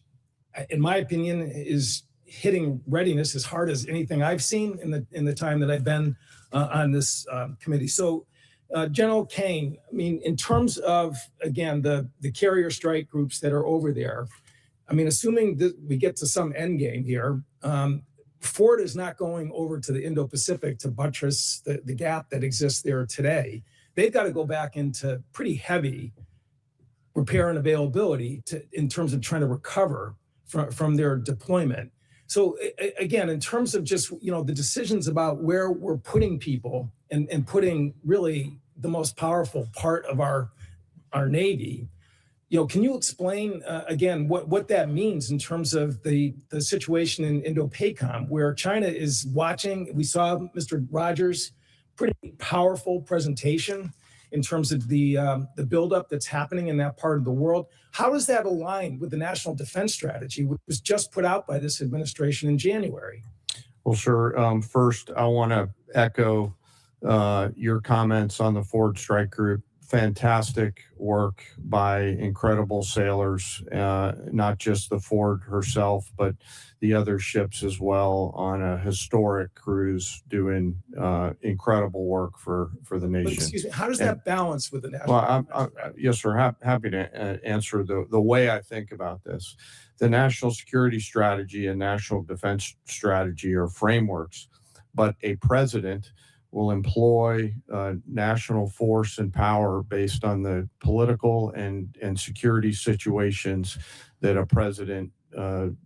in my opinion, is hitting readiness as hard as anything I've seen in the time that I've been on this committee. So, General Kane, in terms of, again, the carrier strike groups that are over there, assuming that we get to some end game here, Ford is not going over to the Indo-Pacific to buttress the gap that exists there today. They've got to go back into pretty heavy repair and availability in terms of trying to recover from their deployment. So again, in terms of just, the decisions about where we're putting people and putting really the most powerful part of our Navy, can you explain again what that means in terms of the situation in Indo-PACOM, where China is watching? We saw Mr. Rogers' pretty powerful presentation in terms of the buildup that's happening in that part of the world. How does that align with the national defense strategy, which was just put out by this administration in January? Well, sure. First, I want to echo your comments on the Ford Strike Group. Fantastic work by incredible sailors, not just the Ford herself, but the other ships as well, on a historic cruise doing incredible work for the nation. But excuse me, how does that balance with the national? Yes, sir. Happy to answer the way I think about this. The national security strategy and national defense strategy are frameworks, but a president will employ national force and power based on the political and security situations that a president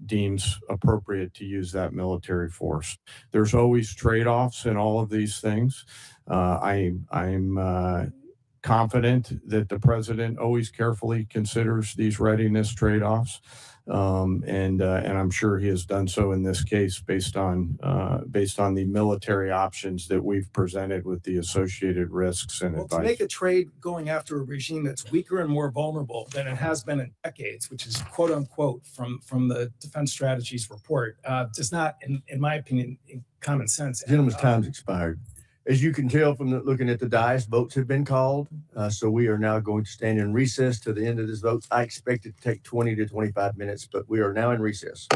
deems appropriate to use that military force. There's always trade-offs in all of these things. I'm confident that the president always carefully considers these readiness trade-offs, and I'm sure he has done so in this case based on the military options that we've presented with the associated risks and advice. To make a trade going after a regime that's weaker and more vulnerable than it has been in decades, which is quote unquote from the Defense Strategies report, does not, in my opinion, in common sense. Gentleman's time's expired. As you can tell from looking at the dais, votes have been called. So we are now going to stand in recess to the end of this vote. I expect it to take 20 to 25 minutes, but we are now in recess.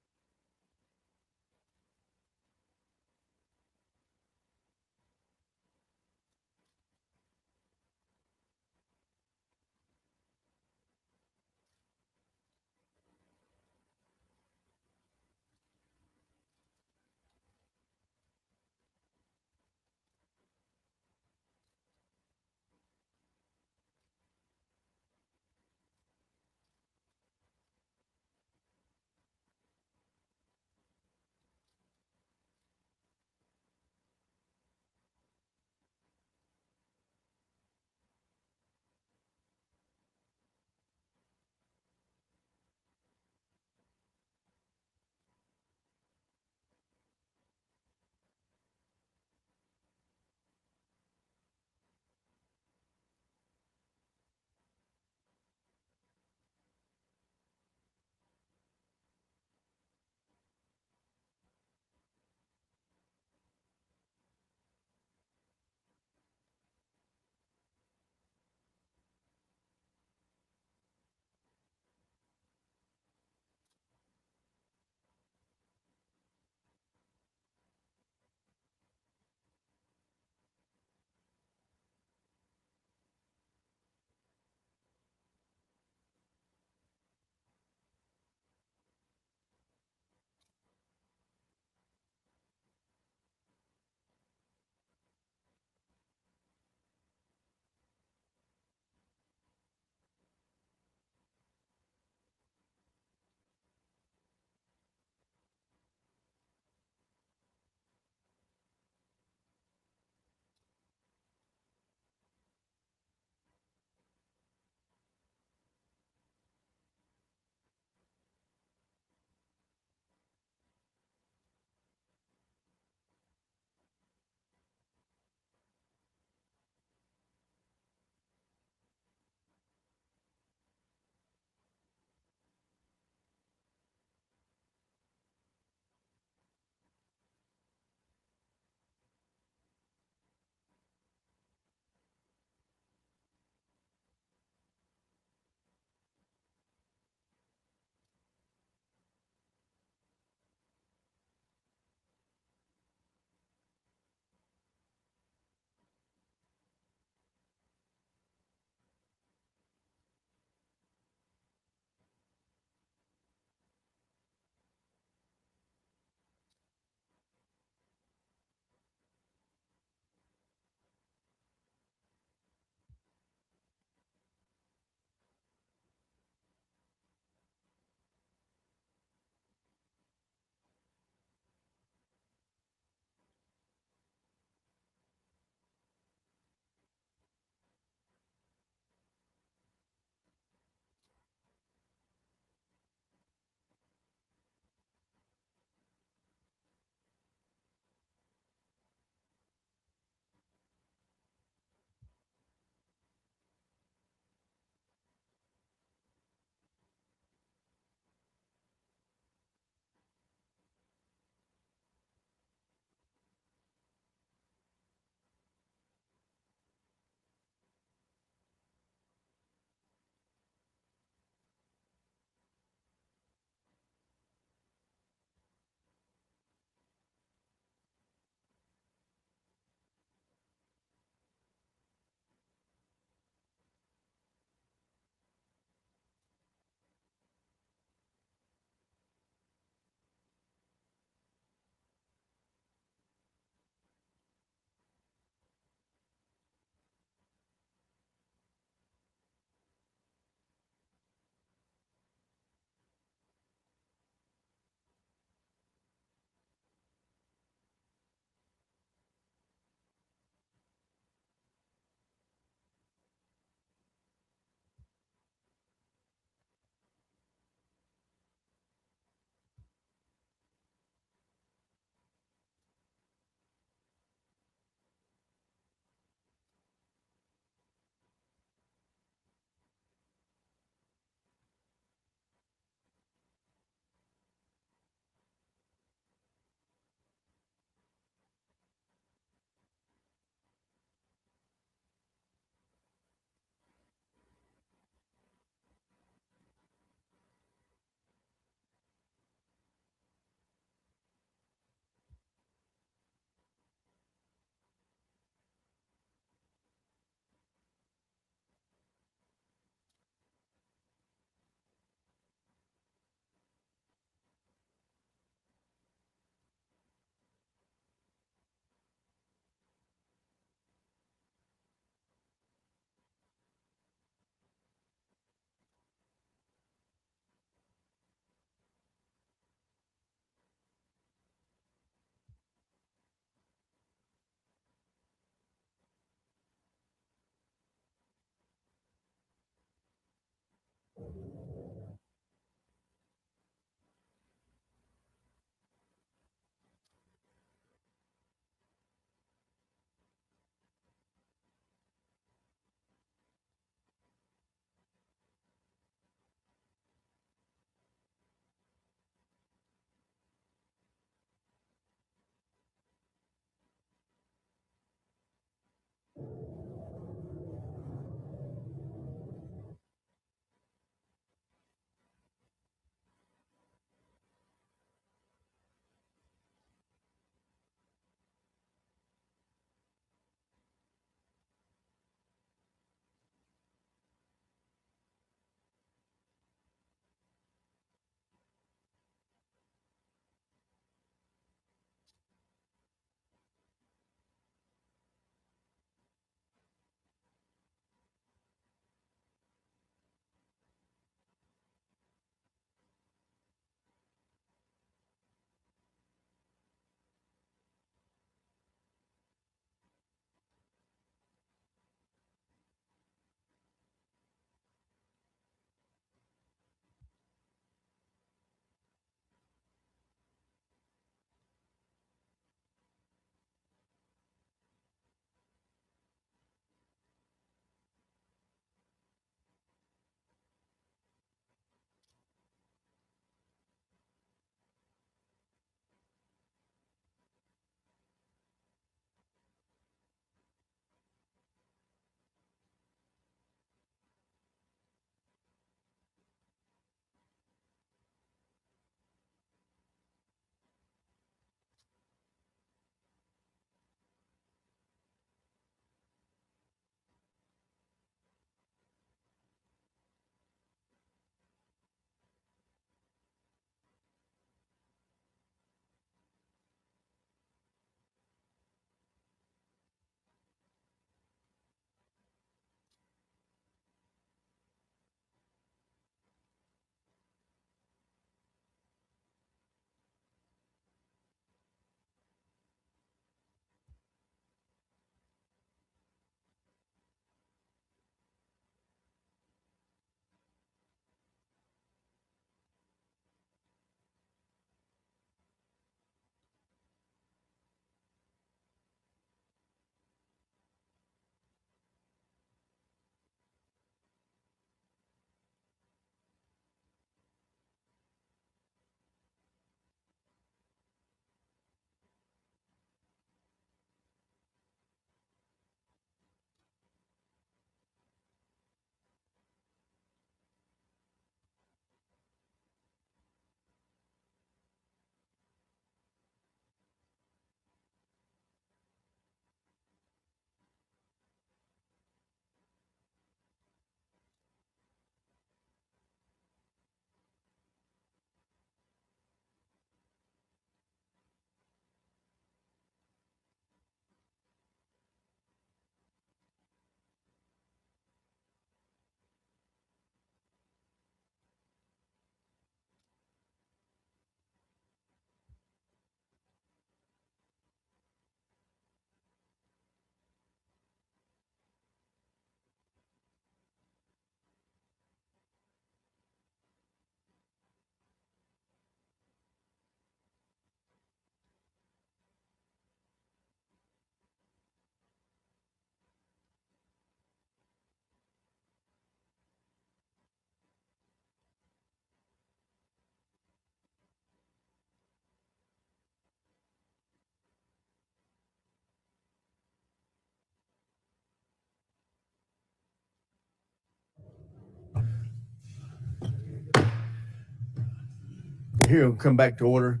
here, we'll come back to order.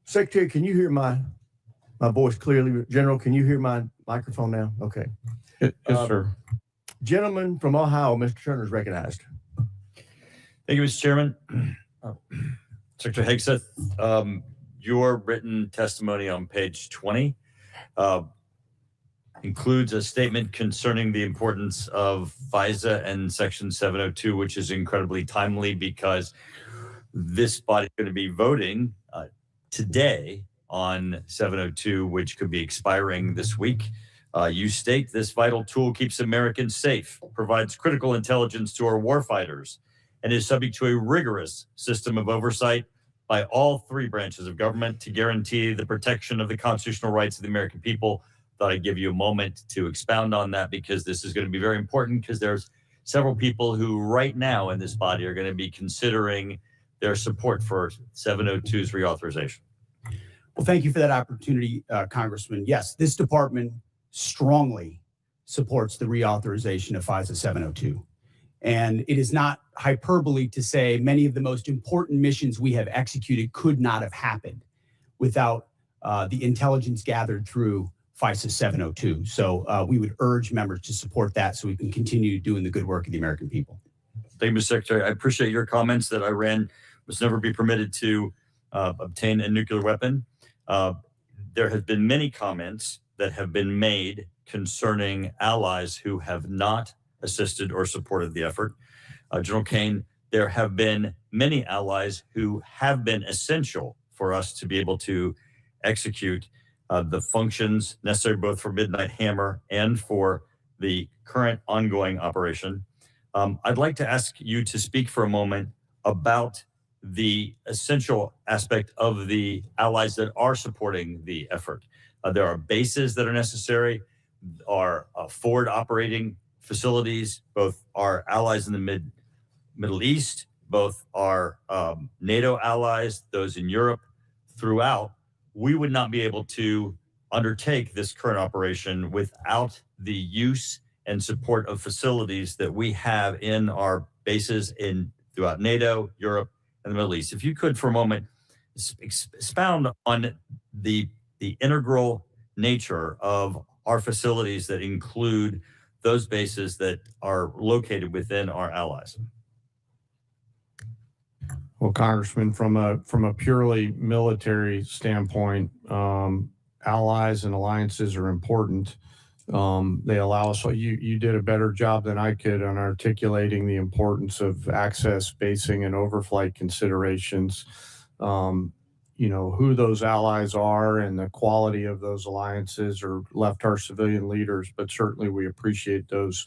Secretary, can you hear my voice clearly? General, can you hear my microphone now? Okay. Yes, sir. Gentleman from Ohio, Mr. Turner is recognized. Thank you, Mr. Chairman. Secretary Hegseth, your written testimony on page 20 includes a statement concerning the importance of FISA and Section 702, which is incredibly timely because this body is going to be voting today on 702, which could be expiring this week. You state this vital tool keeps Americans safe, provides critical intelligence to our warfighters, and is subject to a rigorous system of oversight by all three branches of government to guarantee the protection of the constitutional rights of the American people. Thought I'd give you a moment to expound on that because this is going to be very important because there's several people who right now in this body are going to be considering their support for 702's reauthorization. Well, thank you for that opportunity, Congressman. Yes, this department strongly supports the reauthorization of FISA 702. And it is not hyperbole to say many of the most important missions we have executed could not have happened without the intelligence gathered through FISA 702. So we would urge members to support that so we can continue doing the good work of the American people. Thank you, Mr. Secretary. I appreciate your comments that Iran must never be permitted to obtain a nuclear weapon. There have been many comments that have been made concerning allies who have not assisted or supported the effort. General Kane, there have been many allies who have been essential for us to be able to execute the functions necessary both for Midnight Hammer and for the current ongoing operation. I'd like to ask you to speak for a moment about the essential aspect of the allies that are supporting the effort. There are bases that are necessary, are forward operating facilities, both our allies in the Middle East, both our NATO allies, those in Europe, throughout. We would not be able to undertake this current operation without the use and support of facilities that we have in our bases throughout NATO, Europe, and the Middle East. If you could, for a moment, expound on the integral nature of our facilities that include those bases that are located within our allies. Well, Congressman, from a purely military standpoint, allies and alliances are important. They allow us. You did a better job than I could on articulating the importance of access, basing, and overflight considerations. Who those allies are and the quality of those alliances are left our civilian leaders, but certainly we appreciate those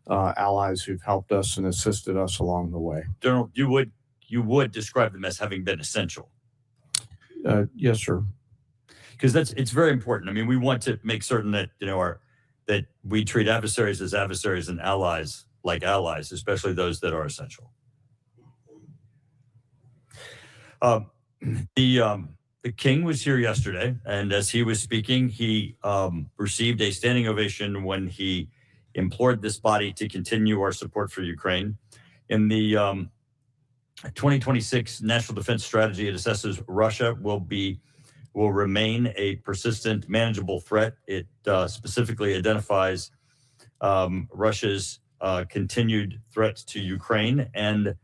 allies who've helped us and assisted us along the way. General, you would describe them as having been essential. Yes, sir. Because it's very important. I mean, we want to make certain that that we treat adversaries as adversaries and allies like allies, especially those that are essential. The king was here yesterday, and as he was speaking, he received a standing ovation when he implored this body to continue our support for Ukraine. In the 2026 National Defense Strategy, it assesses Russia will remain a persistent, manageable threat. It specifically identifies Russia's continued threats to Ukraine, and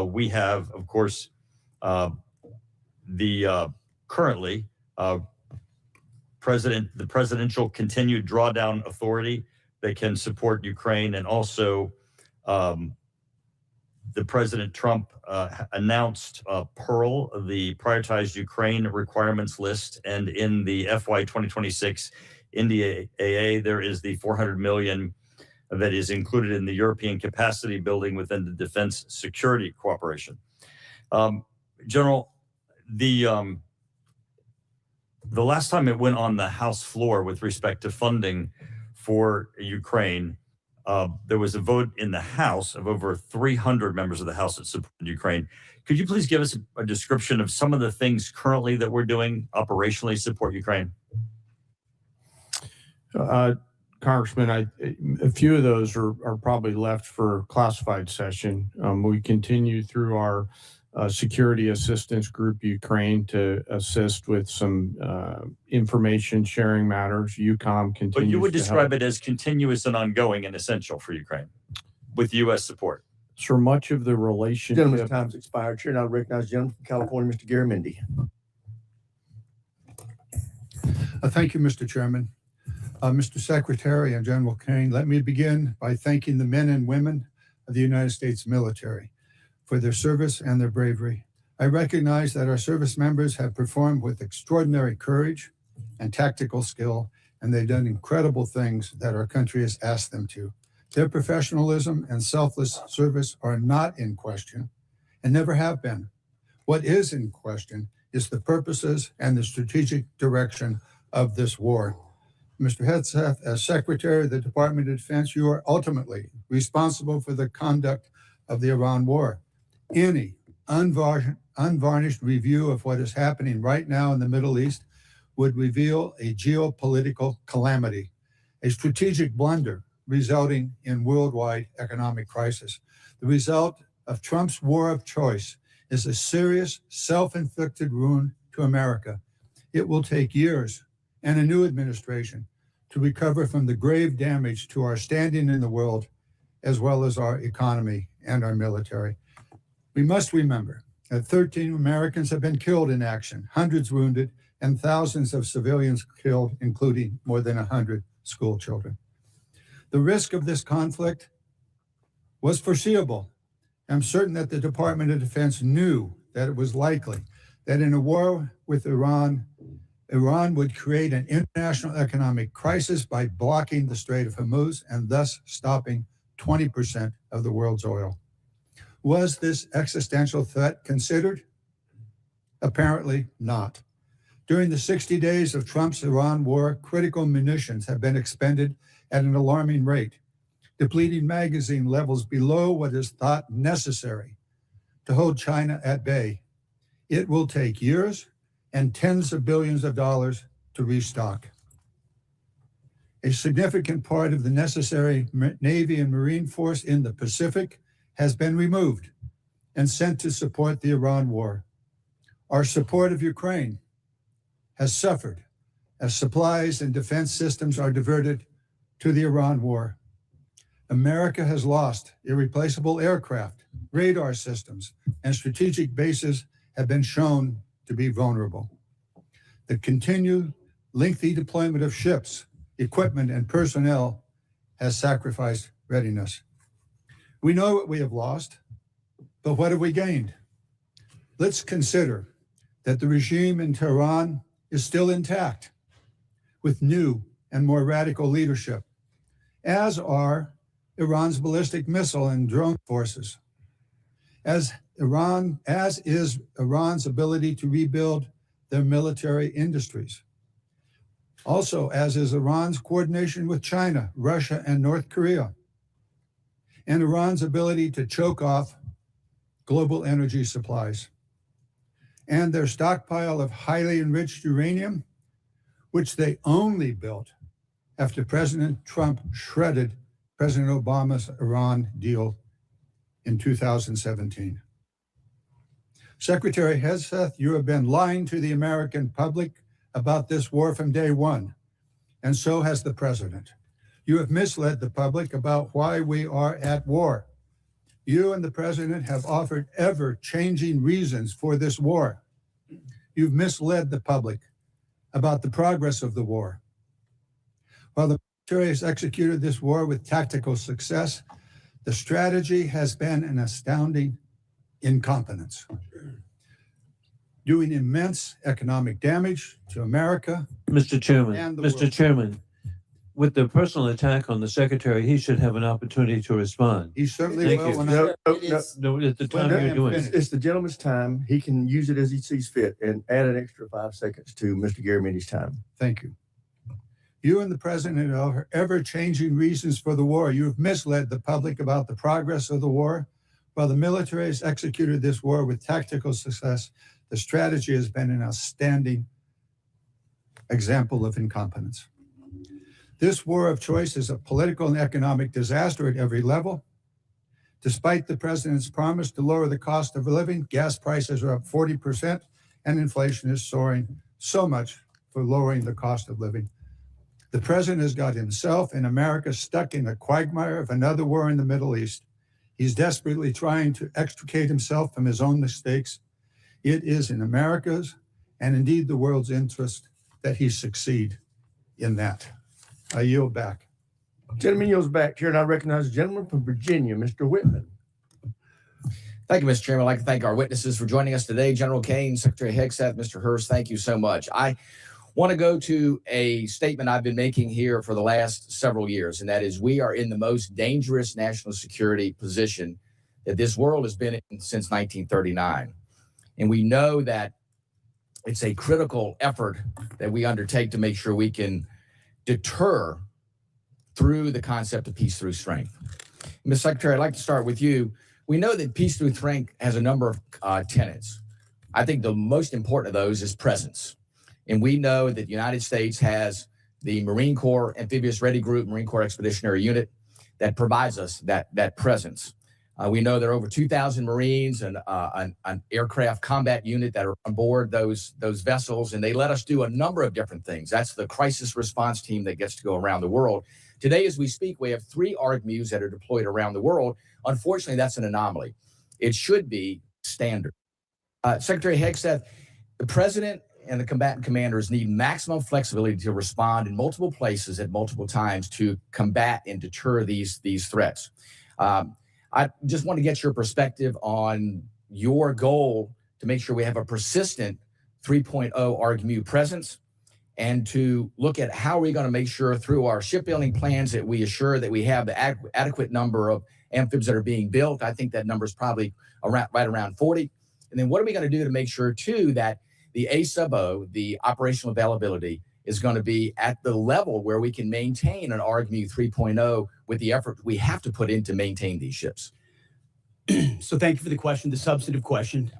we have, of course, currently the presidential continued drawdown authority that can support Ukraine, and also the President Trump announced Pearl, the prioritized Ukraine requirements list, and in the FY 2026 NDAA, there is the $400 million that is included in the European capacity building within the defense security cooperation. General, the last time it went on the House floor with respect to funding for Ukraine, there was a vote in the House of over 300 members of the House that supported Ukraine. Could you please give us a description of some of the things currently that we're doing operationally to support Ukraine? Congressman, a few of those are probably left for classified session. We continue through our security assistance group Ukraine to assist with some information sharing matters. UCOM continues. But you would to describe help. it as continuous and ongoing and essential for Ukraine with U.S. support. So much of the relationship. Gentleman's time's expired. Chair now recognizes the gentleman from California, Mr. Garamendi. Thank you, Mr. Chairman. Mr. Secretary and General Kane, let me begin by thanking the men and women of the United States military for their service and their bravery. I recognize that our service members have performed with extraordinary courage and tactical skill, and they've done incredible things that our country has asked them to. Their professionalism and selfless service are not in question and never have been. What is in question is the purposes and the strategic direction of this war. Mr. Hegseth, as Secretary of the Department of Defense, you are ultimately responsible for the conduct of the Iran war. Any unvarnished review of what is happening right now in the Middle East would reveal a geopolitical calamity, a strategic blunder resulting in worldwide economic crisis. The result of Trump's war of choice is a serious self-inflicted wound to America. It will take years and a new administration to recover from the grave damage to our standing in the world, as well as our economy and our military. We must remember that 13 Americans have been killed in action, hundreds wounded, and thousands of civilians killed, including more than 100 school children. The risk of this conflict was foreseeable. I'm certain that the Department of Defense knew that it was likely that in a war with Iran would create an international economic crisis by blocking the Strait of Hormuz and thus stopping 20% of the world's oil. Was this existential threat considered? Apparently not. During the 60 days of Trump's Iran war, critical munitions have been expended at an alarming rate, depleting magazine levels below what is thought necessary to hold China at bay. It will take years and tens of billions of dollars to restock. A significant part of the necessary Navy and Marine force in the Pacific has been removed and sent to support the Iran war. Our support of Ukraine has suffered as supplies and defense systems are diverted to the Iran war. America has lost irreplaceable aircraft, radar systems, and strategic bases have been shown to be vulnerable. The continued lengthy deployment of ships, equipment, and personnel has sacrificed readiness. We know what we have lost, but what have we gained? Let's consider that the regime in Tehran is still intact with new and more radical leadership, as are Iran's ballistic missile and drone forces, as is Iran's ability to rebuild their military industries. Also, as is Iran's coordination with China, Russia, and North Korea, and Iran's ability to choke off global energy supplies, and their stockpile of highly enriched uranium, which they only built after President Trump shredded President Obama's Iran deal in 2017. Secretary Hegseth, you have been lying to the American public about this war from day one, and so has the president. You have misled the public about why we are at war. You and the president have offered ever-changing reasons for this war. You've misled the public about the progress of the war. While the military has executed this war with tactical success, the strategy has been an astounding incompetence, doing immense economic damage to America. Mr. Chairman, And the Mr. world. Chairman, with the personal attack on the secretary, he should have an opportunity to respond. He certainly Thank will. you. When No, at the time Well, you're doing finish. it. It's the gentleman's time. He can use it as he sees fit and add an extra 5 seconds to Mr. Garamendi's time. Thank you. You and the president are ever-changing reasons for the war. You have misled the public about the progress of the war. While the military has executed this war with tactical success, the strategy has been an outstanding example of incompetence. This war of choice is a political and economic disaster at every level. Despite the president's promise to lower the cost of living, gas prices are up 40% and inflation is soaring. So much for lowering the cost of living. The president has got himself and America stuck in the quagmire of another war in the Middle East. He's desperately trying to extricate himself from his own mistakes. It is in America's and indeed the world's interest that he succeed in that. I yield back. Gentleman yields back. Chair, and I recognize the gentleman from Virginia, Mr. Whitman. Thank you, Mr. Chairman. I'd like to thank our witnesses for joining us today. General Kane, Secretary Hegseth, Mr. Hurst, thank you so much. I want to go to a statement I've been making here for the last several years, and that is we are in the most dangerous national security position that this world has been in since 1939. And we know that it's a critical effort that we undertake to make sure we can deter through the concept of peace through strength. Ms. Secretary, I'd like to start with you. We know that peace through strength has a number of tenets. I think the most important of those is presence. And we know that the United States has the Marine Corps Amphibious Ready Group, Marine Corps Expeditionary Unit that provides us that presence. We know there are over 2,000 Marines and an aircraft combat unit that are on board those vessels, and they let us do a number of different things. That's the crisis response team that gets to go around the world. Today, as we speak, we have 3 ARGMUs that are deployed around the world. Unfortunately, that's an anomaly. It should be standard. Secretary Hegseth, the president and the combatant commanders need maximum flexibility to respond in multiple places at multiple times to combat and deter these threats. I just want to get your perspective on your goal to make sure we have a persistent 3.0 ARGMU presence, and to look at how we're going to make sure through our shipbuilding plans that we assure that we have the adequate number of amphibs that are being built. I think that number is probably right around 40. And then what are we going to do to make sure, too, that the A-sub-O, the operational availability, is going to be at the level where we can maintain an ARGMU 3.0 with the effort we have to put in to maintain these ships? So thank you for the question, the substantive question.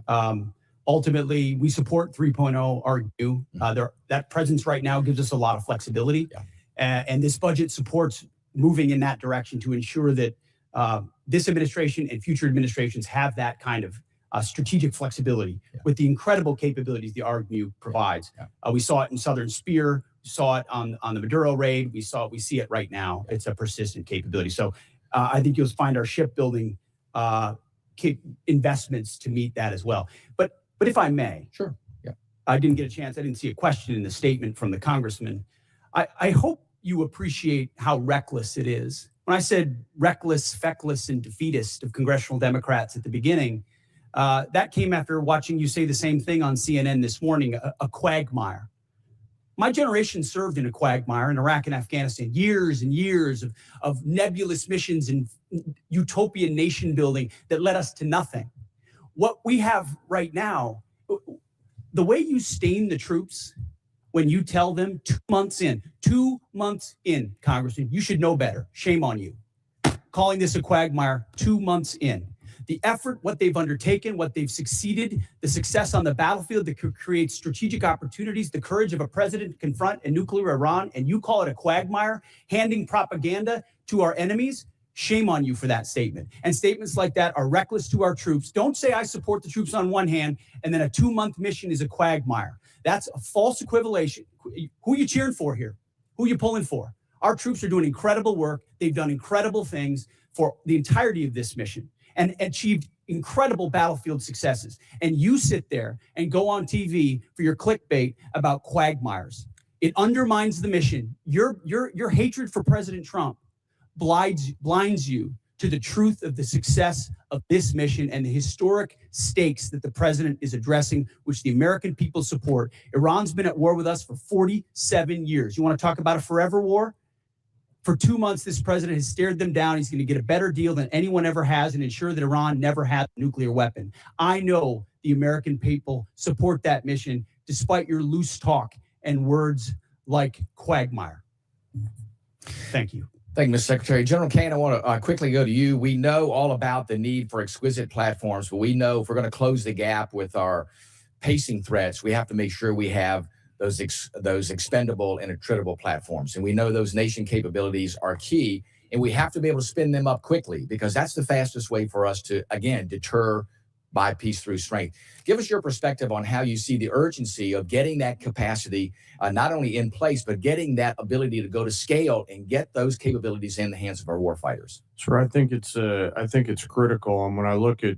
Ultimately, we support 3.0 ARGMU. That presence right now gives us a lot of flexibility. Yeah. And this budget supports moving in that direction to ensure that this administration and future administrations have that kind of strategic flexibility with the incredible capabilities the ARGMU provides. We saw it in Southern Spear. We saw it on the Maduro raid. We see it right now. It's a persistent capability. So I think you'll find our shipbuilding investments to meet that as well. But if I may, sure. Yeah. I didn't get a chance. I didn't see a question in the statement from the congressman. I hope you appreciate how reckless it is. When I said reckless, feckless, and defeatist of congressional Democrats at the beginning, that came after watching you say the same thing on CNN this morning, a quagmire. My generation served in a quagmire in Iraq and Afghanistan, years and years of nebulous missions and utopian nation building that led us to nothing. What we have right now, the way you stain the troops when you tell them 2 months in, Congressman, you should know better. Shame on you. Calling this a quagmire 2 months in. The effort, what they've undertaken, what they've succeeded, the success on the battlefield that could create strategic opportunities, the courage of a president to confront a nuclear Iran, and you call it a quagmire, handing propaganda to our enemies. Shame on you for that statement. And statements like that are reckless to our troops. Don't say I support the troops on one hand, and then a 2-month mission is a quagmire. That's a false equivalation. Who are you cheering for here? Who are you pulling for? Our troops are doing incredible work. They've done incredible things for the entirety of this mission and achieved incredible battlefield successes. And you sit there and go on TV for your clickbait about quagmires. It undermines the mission. Your hatred for President Trump blinds you to the truth of the success of this mission and the historic stakes that the president is addressing, which the American people support. Iran's been at war with us for 47 years. You want to talk about a forever war? For 2 months, this president has stared them down. He's going to get a better deal than anyone ever has and ensure that Iran never has a nuclear weapon. I know the American people support that mission, despite your loose talk and words like quagmire. Thank you. Thank you, Mr. Secretary. General Kane, I want to quickly go to you. We know all about the need for exquisite platforms, but we know if we're going to close the gap with our pacing threats, we have to make sure we have those expendable and attritable platforms. And we know those nation capabilities are key And we have to be able to spin them up quickly because that's the fastest way for us to, again, deter by peace through strength. Give us your perspective on how you see the urgency of getting that capacity not only in place, but getting that ability to go to scale and get those capabilities in the hands of our warfighters. Sir, I think it's critical. And when I look at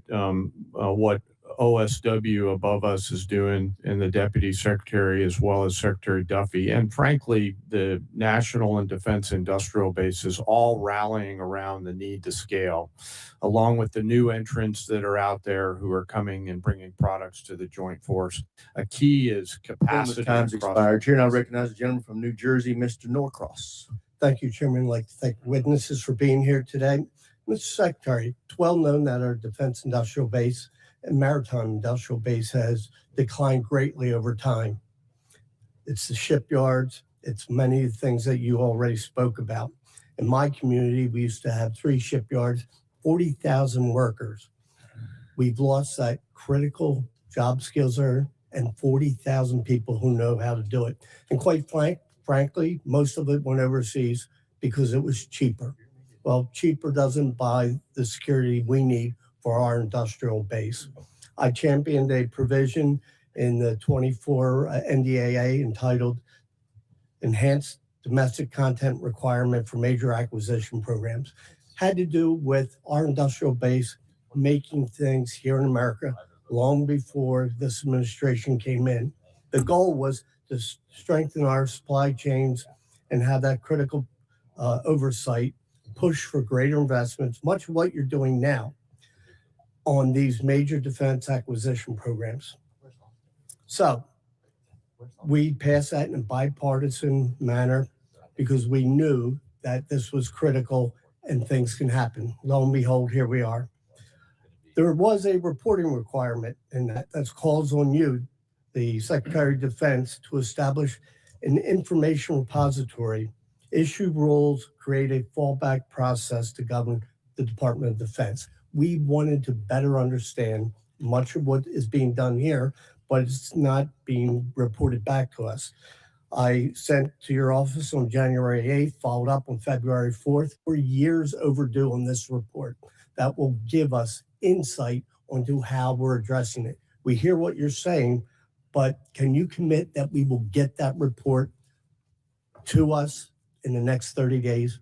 what OSW above us is doing, and the Deputy Secretary, as well as Secretary Duffy, and frankly, the National and Defense Industrial Bases, all rallying around the need to scale, along with the new entrants that are out there who are coming and bringing products to the joint force. A key is capacity. Time's expired. Chair, now recognize the gentleman from New Jersey, Mr. Norcross. Thank you, Chairman. I'd like to thank witnesses for being here today. Mr. Secretary, it's well known that our Defense Industrial Base and Maritime Industrial Base has declined greatly over time. It's the shipyards. It's many of the things that you already spoke about. In my community, we used to have 3 shipyards, 40,000 workers. We've lost that critical job skills there and 40,000 people who know how to do it. And quite frankly, most of it went overseas because it was cheaper. Well, cheaper doesn't buy the security we need for our industrial base. I championed a provision in the 24 NDAA entitled Enhanced Domestic Content Requirement for Major Acquisition Programs. Had to do with our industrial base making things here in America long before this administration came in. The goal was to strengthen our supply chains and have that critical oversight, push for greater investments, much of what you're doing now on these major defense acquisition programs. So we passed that in a bipartisan manner because we knew that this was critical and things can happen. Lo and behold, here we are. There was a reporting requirement, and that calls on you, the Secretary of Defense, to establish an information repository, issue rules, create a fallback process to govern the Department of Defense. We wanted to better understand much of what is being done here, but it's not being reported back to us. I sent to your office on January 8th, followed up on February 4th. We're years overdue on this report that will give us insight onto how we're addressing it. We hear what you're saying, but can you commit that we will get that report to us in the next 30 days?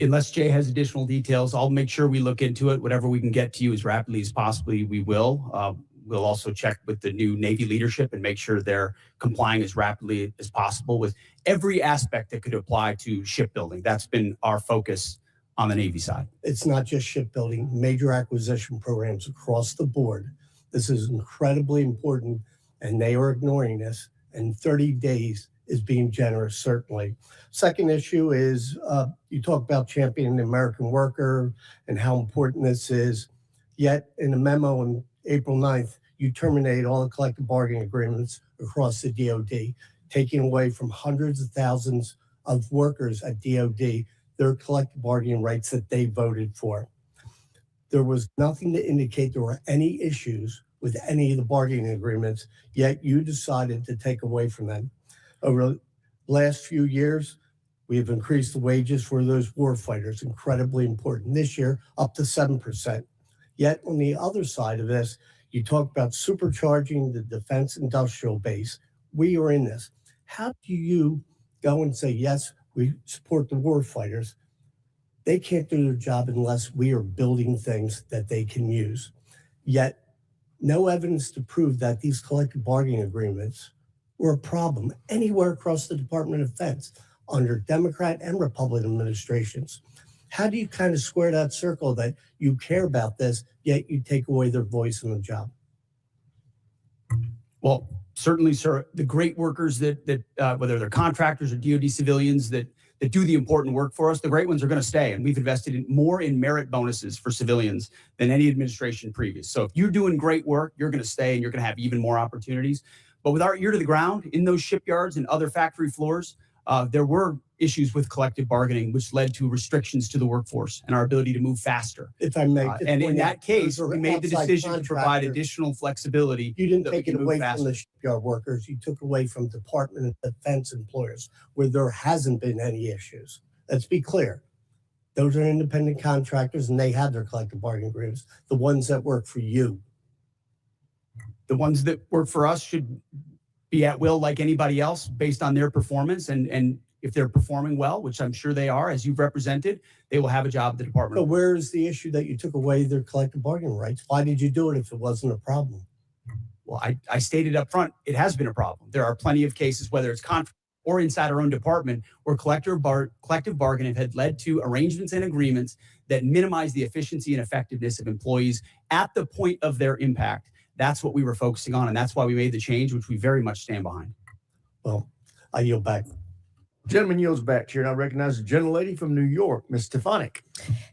Unless Jay has additional details, I'll make sure we look into it. Whatever we can get to you as rapidly as possibly, we will. We'll also check with the new Navy leadership and make sure they're complying as rapidly as possible with every aspect that could apply to shipbuilding. That's been our focus on the Navy side. It's not just shipbuilding, major acquisition programs across the board. This is incredibly important, and they are ignoring this. And 30 days is being generous, certainly. Second issue is you talk about championing the American worker and how important this is. Yet in a memo on April 9th, you terminate all the collective bargaining agreements across the DOD, taking away from hundreds of thousands of workers at DOD their collective bargaining rights that they voted for. There was nothing to indicate there were any issues with any of the bargaining agreements, yet you decided to take away from them. Over the last few years, we have increased the wages for those war fighters, incredibly important. This year, up to 7%. Yet on the other side of this, you talk about supercharging the defense industrial base. We are in this. How do you go and say, yes, we support the war fighters? They can't do their job unless we are building things that they can use. Yet, no evidence to prove that these collective bargaining agreements were a problem anywhere across the Department of Defense under Democrat and Republican administrations. How do you kind of square that circle that you care about this, yet you take away their voice in the job? Well, certainly, sir, the great workers that whether they're contractors or DoD civilians that do the important work for us, the great ones are going to stay. And we've invested more in merit bonuses for civilians than any administration previous. So if you're doing great work, you're going to stay and you're going to have even more opportunities. But with our ear to the ground in those shipyards and other factory floors, there were issues with collective bargaining, which led to restrictions to the workforce and our ability to move faster. If I may, and in that case, we made the decision to provide additional flexibility. You didn't take it away from the shipyard workers. You took away from Department of Defense employers where there hasn't been any issues. Let's be clear. Those are independent contractors and they have their collective bargaining agreements, the ones that work for you. The ones that work for us should be at will like anybody else based on their performance. And if they're performing well, which I'm sure they are, as you've represented, they will have a job at the department. So where's the issue that you took away their collective bargaining rights? Why did you do it if it wasn't a problem? Well, I stated up front, it has been a problem. There are plenty of cases, whether it's contract or inside our own department, where collective bargaining had led to arrangements and agreements that minimize the efficiency and effectiveness of employees at the point of their impact. That's what we were focusing on, and that's why we made the change, which we very much stand behind. Well, I yield back. Gentleman yields back, Chair, and I recognize the gentlelady from New York, Ms. Stefanik.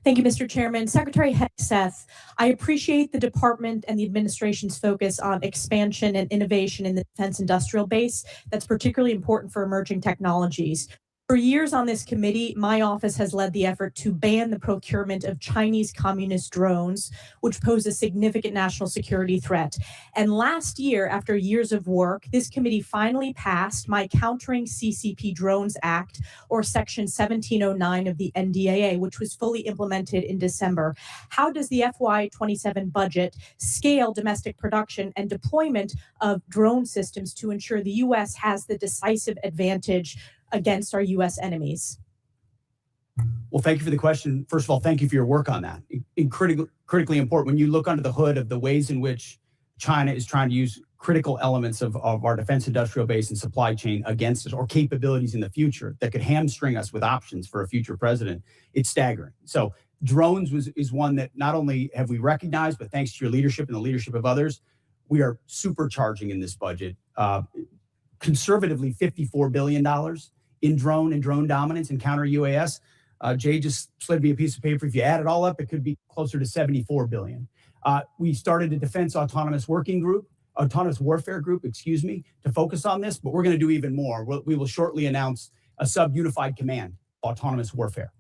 Thank you, Mr. Chairman. Secretary Hegseth, I appreciate the department and the administration's focus on expansion and innovation in the defense industrial base. That's particularly important for emerging technologies. For years on this committee, my office has led the effort to ban the procurement of Chinese communist drones, which pose a significant national security threat. And last year, after years of work, this committee finally passed my Countering CCP Drones Act, or Section 1709 of the NDAA, which was fully implemented in December. How does the FY27 budget scale domestic production and deployment of drone systems to ensure the U.S. has the decisive advantage against our U.S. enemies? Well, thank you for the question. First of all, thank you for your work on that. Critically important. When you look under the hood of the ways in which China is trying to use critical elements of our defense industrial base and supply chain against us, or capabilities in the future that could hamstring us with options for a future president, it's staggering. So drones is one that not only have we recognized, but thanks to your leadership and the leadership of others, we are supercharging in this budget. Conservatively, $54 billion in drone and drone dominance and counter UAS. Jay just slid me a piece of paper. If you add it all up, it could be closer to $74 billion. We started a defense autonomous warfare group, to focus on this, but we're going to do even more. We will shortly announce a sub-unified command, autonomous warfare.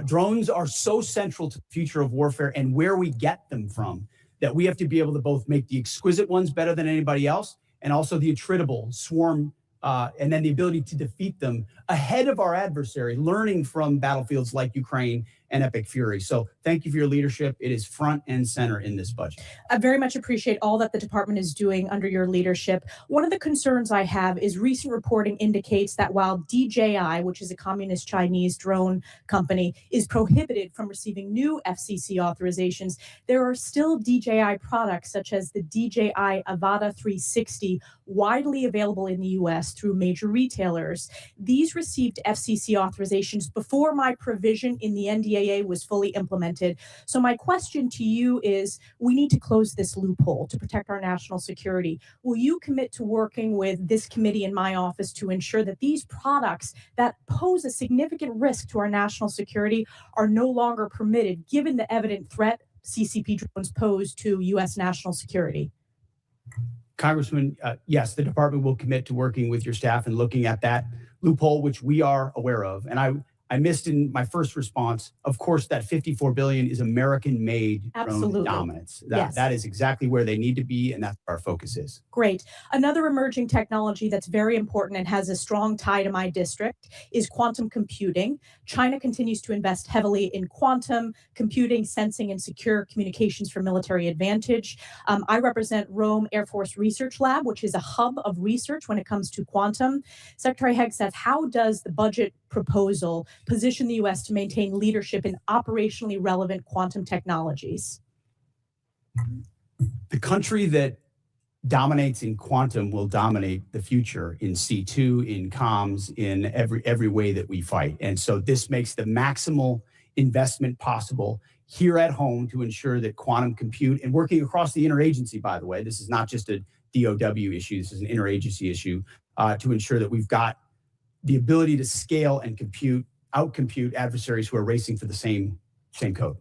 Drones are so central to the future of warfare and where we get them from that we have to be able to both make the exquisite ones better than anybody else and also the attritable swarm, and then the ability to defeat them ahead of our adversary, learning from battlefields like Ukraine and Epic Fury. So thank you for your leadership. It is front and center in this budget. I very much appreciate all that the department is doing under your leadership. One of the concerns I have is recent reporting indicates that while DJI, which is a communist Chinese drone company, is prohibited from receiving new FCC authorizations, there are still DJI products such as the DJI Avata 360 widely available in the U.S. through major retailers. These received FCC authorizations before my provision in the NDAA was fully implemented. So my question to you is, we need to close this loophole to protect our national security. Will you commit to working with this committee in my office to ensure that these products that pose a significant risk to our national security are no longer permitted, given the evident threat CCP drones pose to U.S. national security? Congressman, yes, the department will commit to working with your staff and looking at that loophole, which we are aware of. And I missed in my first response, of course, that $54 billion is American-made drone dominance. That is exactly where they need to be, and that's where our focus is. Great. Another emerging technology that's very important and has a strong tie to my district is quantum computing. China continues to invest heavily in quantum computing, sensing, and secure communications for military advantage. I represent Rome Air Force Research Lab, which is a hub of research when it comes to quantum. Secretary Hegseth, how does the budget proposal position the U.S. to maintain leadership in operationally relevant quantum technologies? The country that dominates in quantum will dominate the future in C2, in comms, in every way that we fight. And so this makes the maximal investment possible here at home to ensure that quantum compute, and working across the interagency, by the way, this is not just a DOW issue, this is an interagency issue, to ensure that we've got the ability to scale and outcompute adversaries who are racing for the same code.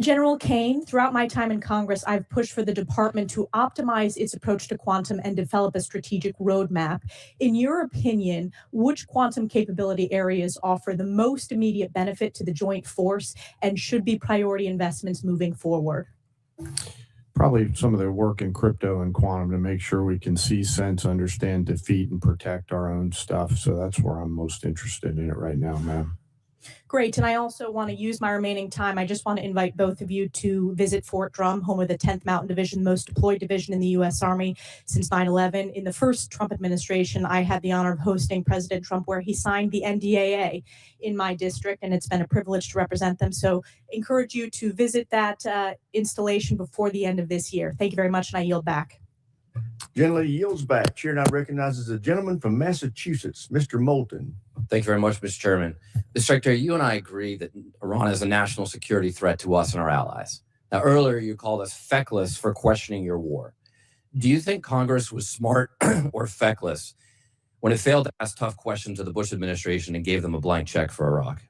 General Kane, throughout my time in Congress, I've pushed for the department to optimize its approach to quantum and develop a strategic roadmap. In your opinion, which quantum capability areas offer the most immediate benefit to the joint force and should be priority investments moving forward? Probably some of the work in crypto and quantum to make sure we can see, sense, understand, defeat, and protect our own stuff. So that's where I'm most interested in it right now, ma'am. Great. And I also want to use my remaining time. I just want to invite both of you to visit Fort Drum, home of the 10th Mountain Division, most deployed division in the U.S. Army since 9/11. In the first Trump administration, I had the honor of hosting President Trump, where he signed the NDAA in my district, and it's been a privilege to represent them. So encourage you to visit that installation before the end of this year. Thank you very much, and I yield back. Gentlelady yields back. Chair now recognizes the gentleman from Massachusetts, Mr. Moulton. Thank you very much, Mr. Chairman. Mr. Secretary, you and I agree that Iran is a national security threat to us and our allies. Now, earlier you called us feckless for questioning your war. Do you think Congress was smart or feckless when it failed to ask tough questions of the Bush administration and gave them a blank check for Iraq?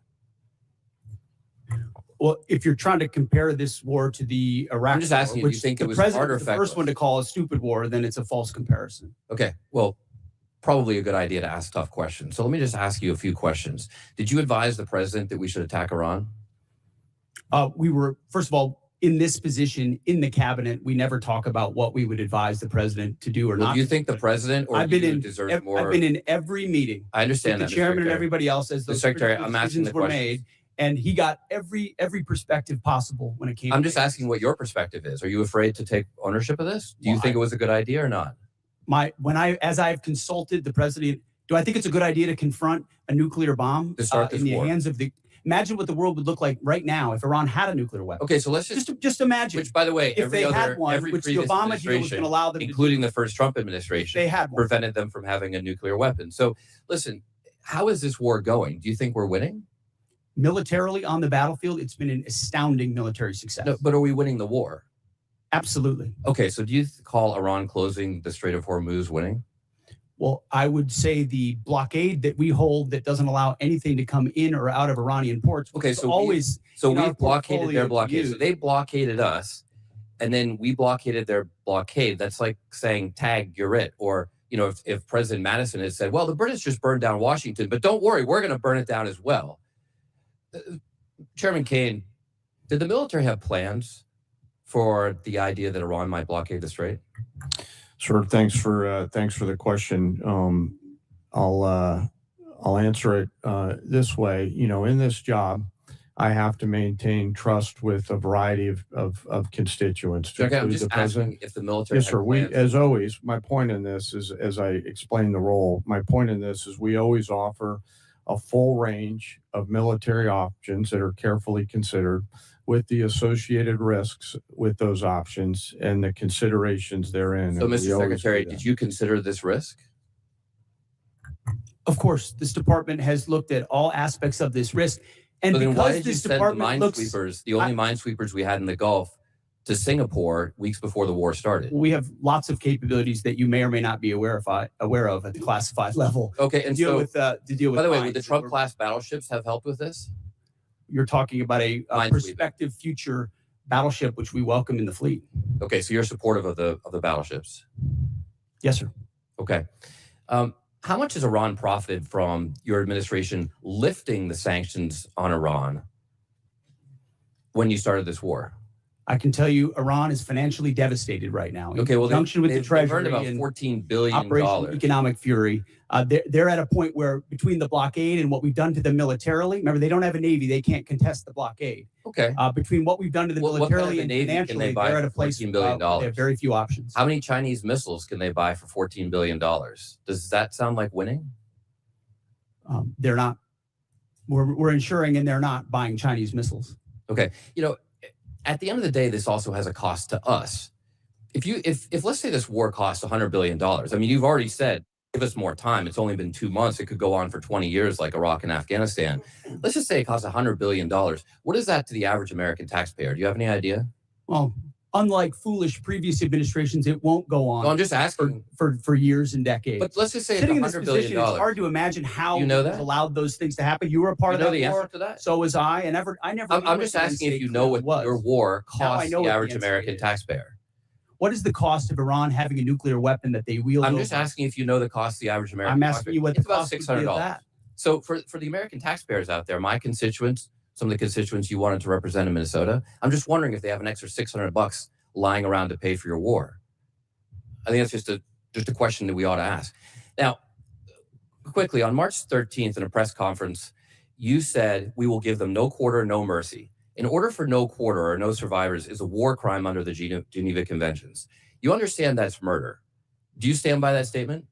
Well, if you're trying to compare this war to the Iraq I'm just asking war, you, do you think it was president smart or was the first feckless? one to call a stupid war, then it's a false comparison. Okay, well, probably a good idea to ask tough questions. So let me just ask you a few questions. Did you advise the president that we should attack Iran? We were, first of all, in this position in the cabinet, we never talk about what we would advise the president to do or Well, not. do you think the president or I've been you in deserve more? I've been in every meeting. I understand with that, the Mr. chairman and Secretary. everybody else as Mr. those Secretary, critical I'm asking decisions the were question. made, and he got every perspective possible when it came. I'm to just asking what your perspective is. Are you afraid to take ownership of this? Do you Well, think it was a good idea or not? As I've consulted the president, do I think it's a good idea to confront a nuclear bomb To start this in the war. hands of the? Imagine what the world would look like right now if Iran had a nuclear weapon. Okay, so let's Just imagine. which, by the way, if every they other, had one, every which the previous Obama deal was administration, going to allow them, including the first Trump administration, they had one. prevented them from having a nuclear weapon. So, listen, how is this war going? Do you think we're winning? Militarily on the battlefield, it's been an astounding military success. No, but are we winning the war? Absolutely. Okay, so do you call Iran closing the Strait of Hormuz winning? Well, I would say the blockade that we hold that doesn't allow anything to come in or out of Iranian ports. Okay, was so always So in our we blockaded portfolio their to blockade. So use. they blockaded us, and then we blockaded their blockade. That's like saying, tag, you're it. Or, if President Madison had said, well, the British just burned down Washington, but don't worry, we're going to burn it down as well. Chairman Kane, did the military have plans for the idea that Iran might blockade the strait? Sure. Thanks for the question. I'll answer it this way. In this job, I have to maintain trust with a variety of constituents. To Okay, I'm include just the president. asking if the military Yes, had sir. We, plans. as always, my point in this is, as I explain the role, my point in this is we always offer a full range of military options that are carefully considered with the associated risks with those options and the considerations therein. So, And we Mr. always Secretary, do that. did you consider this risk? Of course, this department has looked at all aspects of this risk. And So then why because did you this send the department looks, minesweepers, the only minesweepers we had in the Gulf, to Singapore weeks before the war started? we have lots of capabilities that you may or may not be aware of at the classified level. Okay, To and deal so, with, by the way, would mines. the Trump-class battleships have helped with this? You're talking about a Minesweeper. prospective future battleship, which we welcome in the fleet. Okay, so you're supportive of the battleships. Yes, sir. Okay. How much has Iran profited from your administration lifting the sanctions on Iran when you started this war? I can tell you Iran is financially devastated right now. In Okay, well, conjunction with the they've earned Treasury about and $14 billion. Operation Economic Fury. They're at a point where between the blockade and what we've done to them militarily, remember, they don't have a Navy. They can't contest the blockade. Okay. Between what we've done to them What kind of militarily a and Navy can financially, they buy they're at a for place $14 billion? they have very few options. How many Chinese missiles can they buy for $14 billion? Does that sound like winning? They're not. We're ensuring, and they're not buying Chinese missiles. Okay. At the end of the day, this also has a cost to us. If let's say this war costs $100 billion, I mean, you've already said, give us more time. It's only been 2 months. It could go on for 20 years like Iraq and Afghanistan. Let's just say it costs $100 billion. What is that to the average American taxpayer? Do you have any idea? Well, unlike foolish previous administrations, it won't go on. No, I'm just asking. for years and decades. But let's just say it's Sitting in this $100 position, billion. it's hard to imagine how You know that? we've allowed those things to happen. You were a part You of know that the war. answer to that? So was I. And I never. I'm knew just what the asking if end you state know what was. your war Now I costs know the what the average end state American is. taxpayer. What is the cost of Iran having a nuclear weapon that they wield? I'm just over? asking if you know the cost of the average American I'm asking taxpayer. you what It's the about cost would be of $600. that. So for the American taxpayers out there, my constituents, some of the constituents you wanted to represent in Minnesota, I'm just wondering if they have an extra $600 lying around to pay for your war. I think that's just a question that we ought to ask. Now, quickly, on March 13th in a press conference, you said we will give them no quarter, no mercy. In order for no quarter or no survivors is a war crime under the Geneva Conventions. You understand that's murder. Do you stand by that statement?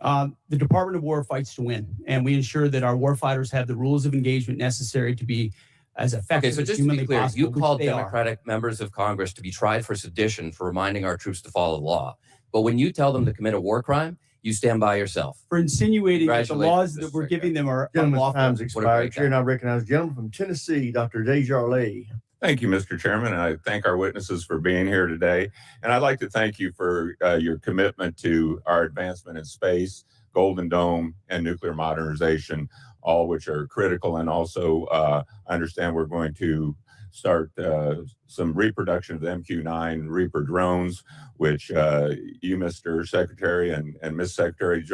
The Department of War fights to win, and we ensure that our warfighters have the rules of engagement necessary to be as effective Okay, so as just to humanly be clear, possible. you which called they are. Democratic members of Congress to be tried for sedition for reminding our troops to follow the law. But when you tell them to commit a war crime, you stand by yourself. For insinuating that the laws Congratulations, that we're Mr. giving them are Gentleman's unlawful. time's What a expired. great Chair, and I recognize the gentleman from Tennessee, Dr. Desjardins. Thank you, Mr. Chairman, and I thank our witnesses for being here today. And I'd like to thank you for your commitment to our advancement in space, Golden Dome, and nuclear modernization, all which are critical. And also, I understand we're going to start some reproduction of the MQ-9 Reaper drones, which you, Mr. Secretary, and Ms. Secretary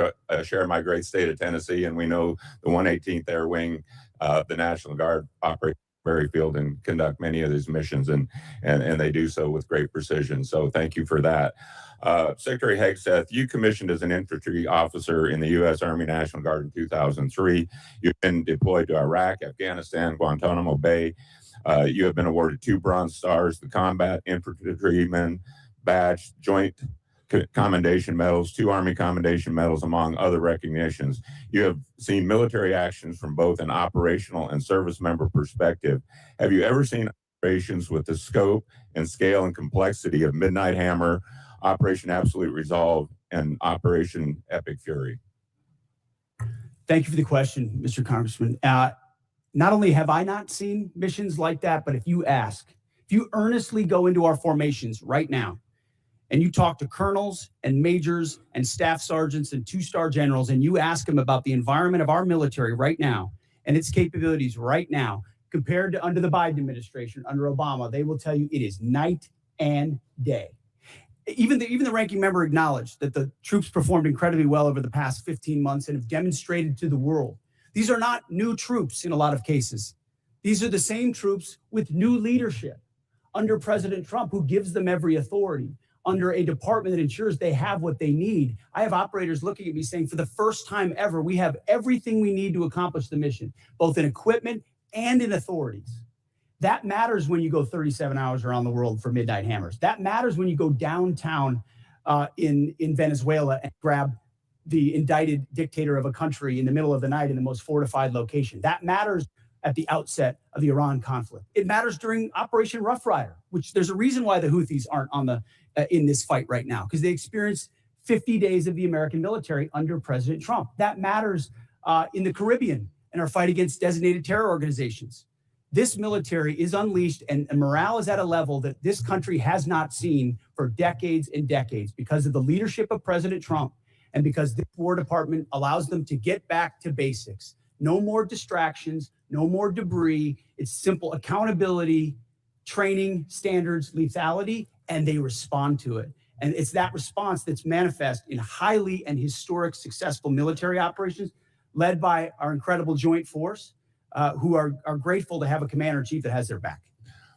share my great state of Tennessee, and we know the 118th Air Wing, the National Guard operates Berry Field and conduct many of these missions, and they do so with great precision. So thank you for that. Secretary Hegseth, you commissioned as an infantry officer in the U.S. Army National Guard in 2003. You've been deployed to Iraq, Afghanistan, Guantanamo Bay. You have been awarded 2 Bronze Stars, the Combat Infantryman Badge, Joint Commendation Medals, 2 Army Commendation Medals, among other recognitions. You have seen military actions from both an operational and service member perspective. Have you ever seen operations with the scope and scale and complexity of Midnight Hammer, Operation Absolute Resolve, and Operation Epic Fury? Thank you for the question, Mr. Congressman. Not only have I not seen missions like that, but if you earnestly go into our formations right now, and you talk to colonels and majors and staff sergeants and 2-star generals, and you ask them about the environment of our military right now and its capabilities right now, compared to under the Biden administration, under Obama, they will tell you it is night and day. Even the ranking member acknowledged that the troops performed incredibly well over the past 15 months and have demonstrated to the world. These are not new troops in a lot of cases. These are the same troops with new leadership under President Trump, who gives them every authority, under a department that ensures they have what they need. I have operators looking at me saying, for the first time ever, we have everything we need to accomplish the mission, both in equipment and in authorities. That matters when you go 37 hours around the world for Midnight Hammers. That matters when you go downtown in Venezuela and grab the indicted dictator of a country in the middle of the night in the most fortified location. That matters at the outset of the Iran conflict. It matters during Operation Rough Rider, which there's a reason why the Houthis aren't on the in this fight right now, because they experienced 50 days of the American military under President Trump. That matters in the Caribbean and our fight against designated terror organizations. This military is unleashed, and morale is at a level that this country has not seen for decades and decades because of the leadership of President Trump and because the War Department allows them to get back to basics. No more distractions, no more debris. It's simple accountability, training, standards, lethality, and they respond to it. And it's that response that's manifest in highly and historic successful military operations led by our incredible joint force, who are grateful to have a commander-in-chief that has their back.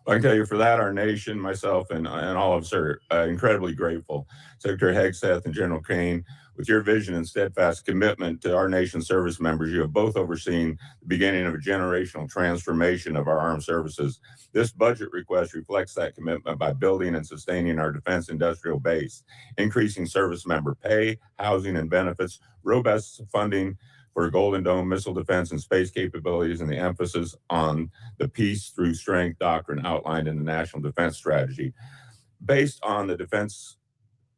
Well, I can tell you for that, our nation, myself, and all of us are incredibly grateful. Secretary Hegseth and General Kane, with your vision and steadfast commitment to our nation's service members, you have both overseen the beginning of a generational transformation of our armed services. This budget request reflects that commitment by building and sustaining our defense industrial base, increasing service member pay, housing, and benefits, robust funding for Golden Dome missile defense and space capabilities, and the emphasis on the peace through strength doctrine outlined in the National Defense Strategy. Based on the Defense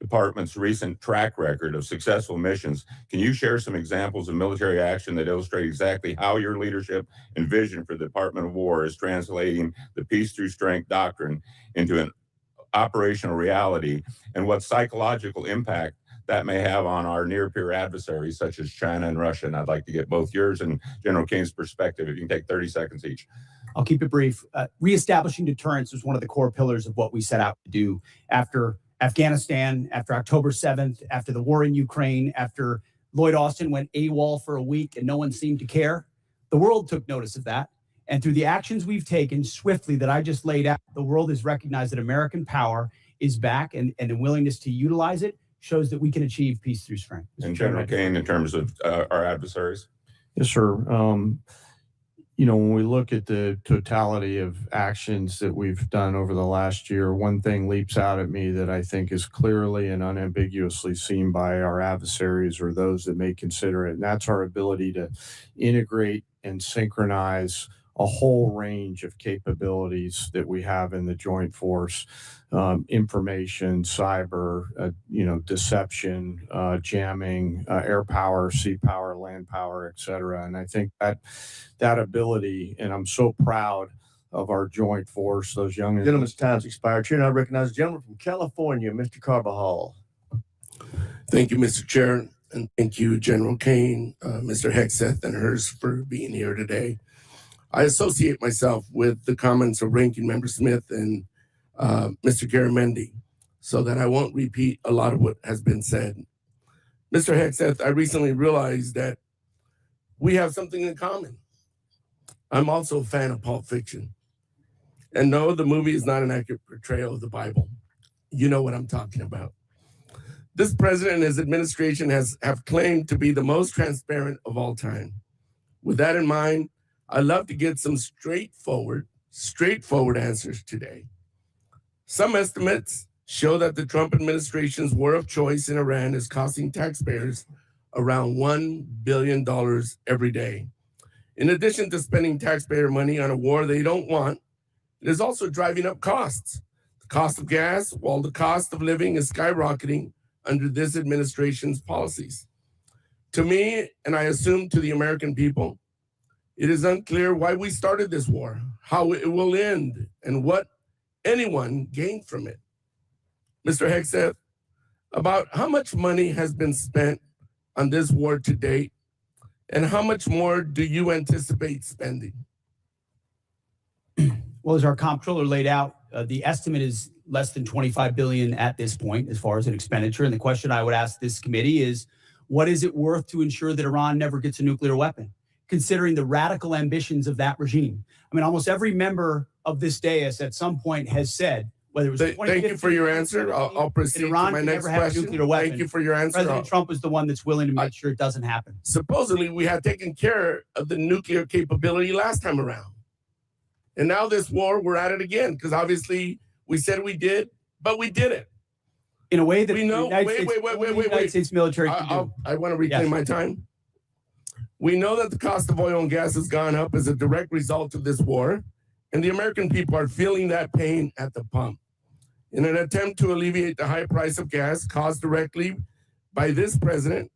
Department's recent track record of successful missions, can you share some examples of military action that illustrate exactly how your leadership and vision for the Department of War is translating the peace through strength doctrine into an operational reality, and what psychological impact that may have on our near-peer adversaries such as China and Russia? And I'd like to get both yours and General Kane's perspective. If you can take 30 seconds each. I'll keep it brief. Reestablishing deterrence was one of the core pillars of what we set out to do after Afghanistan, after October 7th, after the war in Ukraine, after Lloyd Austin went AWOL for a week and no one seemed to care. The world took notice of that. And through the actions we've taken swiftly that I just laid out, the world has recognized that American power is back, and the willingness to utilize it shows that we can achieve peace through strength. And General Kane, in terms of our adversaries? Yes, sir. When we look at the totality of actions that we've done over the last year, one thing leaps out at me that I think is clearly and unambiguously seen by our adversaries or those that may consider it, and that's our ability to integrate and synchronize a whole range of capabilities that we have in the joint force, information, cyber, deception, jamming, air power, sea power, land power, et cetera. And I think that ability, and I'm so proud of our joint force, those young. Gentleman's time's expired. Chair, I recognize the gentleman from California, Mr. Carbajal. Thank you, Mr. Chair, and thank you, General Kane, Mr. Hegseth, and hers for being here today. I associate myself with the comments of Ranking Member Smith and Mr. Garamendi, so that I won't repeat a lot of what has been said. Mr. Hegseth, I recently realized that we have something in common. I'm also a fan of Pulp Fiction. And no, the movie is not an accurate portrayal of the Bible. You know what I'm talking about. This president and his administration have claimed to be the most transparent of all time. With that in mind, I'd love to get some straightforward answers today. Some estimates show that the Trump administration's war of choice in Iran is costing taxpayers around $1 billion every day. In addition to spending taxpayer money on a war they don't want, it is also driving up costs. The cost of gas, while the cost of living is skyrocketing under this administration's policies. To me, and I assume to the American people, it is unclear why we started this war, how it will end, and what anyone gained from it. Mr. Hegseth, about how much money has been spent on this war to date, and how much more do you anticipate spending? Well, as our comptroller laid out, the estimate is less than $25 billion at this point as far as an expenditure. And the question I would ask this committee is, what is it worth to ensure that Iran never gets a nuclear weapon, considering the radical ambitions of that regime? I mean, almost every member of this dais at some point has said, whether it was thank you for your answer. I'll proceed to my next question. Thank you for your answer. President Trump is the one that's willing to make sure it doesn't happen. Supposedly, we had taken care of the nuclear capability last time around. And now this war, we're at it again, because obviously we said we did, but we did it. In a way that we know. The United States military can do. I want to reclaim my time. We know that the cost of oil and gas has gone up as a direct result of this war, and the American people are feeling that pain at the pump. In an attempt to alleviate the high price of gas caused directly by this president,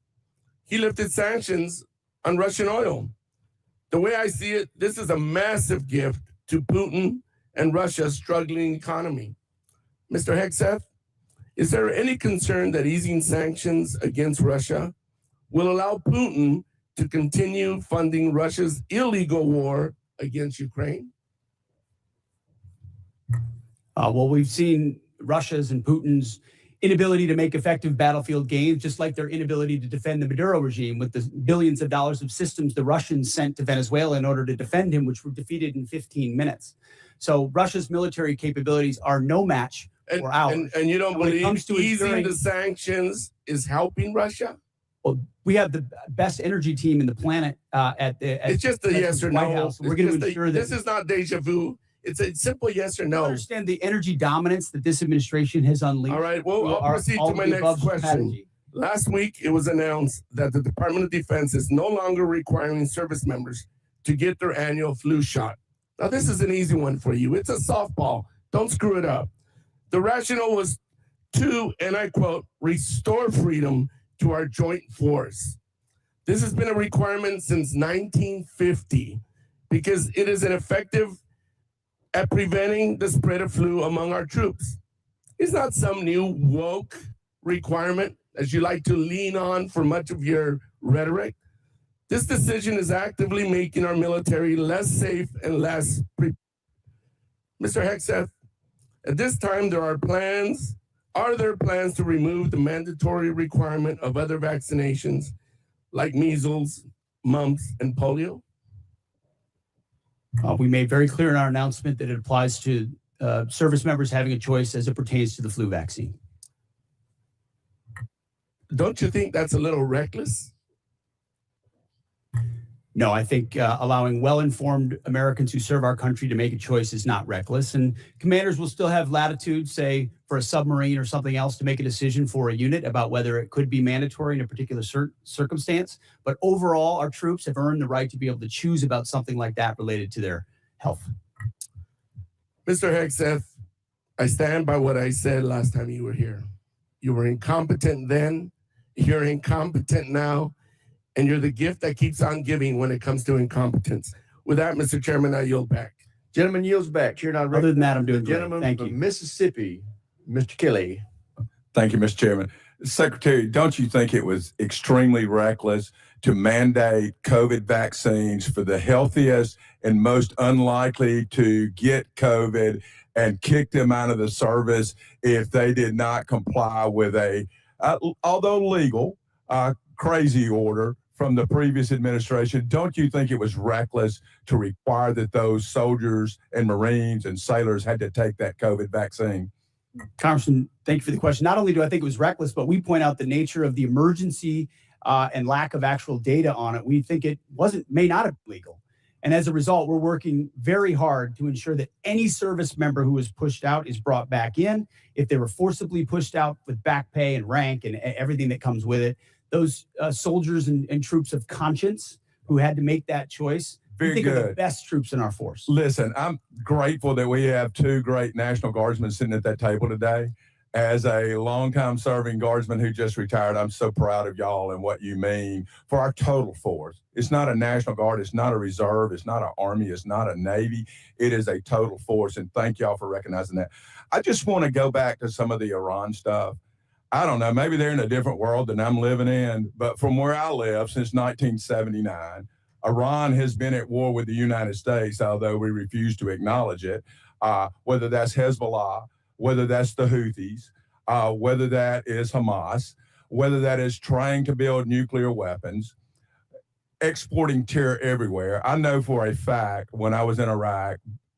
he lifted sanctions on Russian oil. The way I see it, this is a massive gift to Putin and Russia's struggling economy. Mr. Hegseth, is there any concern that easing sanctions against Russia will allow Putin to continue funding Russia's illegal war against Ukraine? Well, we've seen Russia's and Putin's inability to make effective battlefield gains, just like their inability to defend the Maduro regime with the billions of dollars of systems the Russians sent to Venezuela in order to defend him, which were defeated in 15 minutes. So Russia's military capabilities are no match for ours. And you don't believe easing the sanctions is helping Russia? Well, we have the best energy team in the planet it's just a yes or no. House. We're going to ensure that this is not deja vu. It's a simple yes or no. I understand the energy dominance that this administration has unleashed. All right, well, I'll proceed to my next question. Strategy. Last week, it was announced that the Department of Defense is no longer requiring service members to get their annual flu shot. Now, this is an easy one for you. It's a softball. Don't screw it up. The rationale was to, and I quote, restore freedom to our joint force. This has been a requirement since 1950 because it is ineffective at preventing the spread of flu among our troops. It's not some new woke requirement, as you like to lean on for much of your rhetoric. This decision is actively making our military less safe and less prepared. Mr. Hegseth, at this time, are there plans to remove the mandatory requirement of other vaccinations like measles, mumps, and polio? We made very clear in our announcement that it applies to service members having a choice as it pertains to the flu vaccine. Don't you think that's a little reckless? No, I think allowing well-informed Americans who serve our country to make a choice is not reckless. And commanders will still have latitude, say, for a submarine or something else to make a decision for a unit about whether it could be mandatory in a particular circumstance. But overall, our troops have earned the right to be able to choose about something like that related to their health. Mr. Hegseth, I stand by what I said last time you were here. You were incompetent then, you're incompetent now, and you're the gift that keeps on giving when it comes to incompetence. With that, Mr. Chairman, I yield back. Gentleman yields back. Chair, not Other than that, I'm doing great. gentleman Thank from you. Mississippi, Mr. Kelly. Thank you, Mr. Chairman. Secretary, don't you think it was extremely reckless to mandate COVID vaccines for the healthiest and most unlikely to get COVID and kick them out of the service if they did not comply with a, although legal, crazy order from the previous administration? Don't you think it was reckless to require that those soldiers and Marines and sailors had to take that COVID vaccine? Congressman, thank you for the question. Not only do I think it was reckless, but we point out the nature of the emergency and lack of actual data on it. We think it may not have been legal. And as a result, we're working very hard to ensure that any service member who was pushed out is brought back in. If they were forcibly pushed out with back pay and rank and everything that comes with it, those soldiers and troops of conscience who had to make that choice, Very we think good. are the best troops in our force. Listen, I'm grateful that we have two great National Guardsmen sitting at that table today. As a longtime serving Guardsman who just retired, I'm so proud of y'all and what you mean for our total force. It's not a National Guard. It's not a reserve. It's not an Army. It's not a Navy. It is a total force. And thank y'all for recognizing that. I just want to go back to some of the Iran stuff. I don't know, maybe they're in a different world than I'm living in, but from where I live since 1979, Iran has been at war with the United States, although we refuse to acknowledge it, whether that's Hezbollah, whether that's the Houthis, whether that is Hamas, whether that is trying to build nuclear weapons, exporting terror everywhere. I know for a fact when I was in Iraq,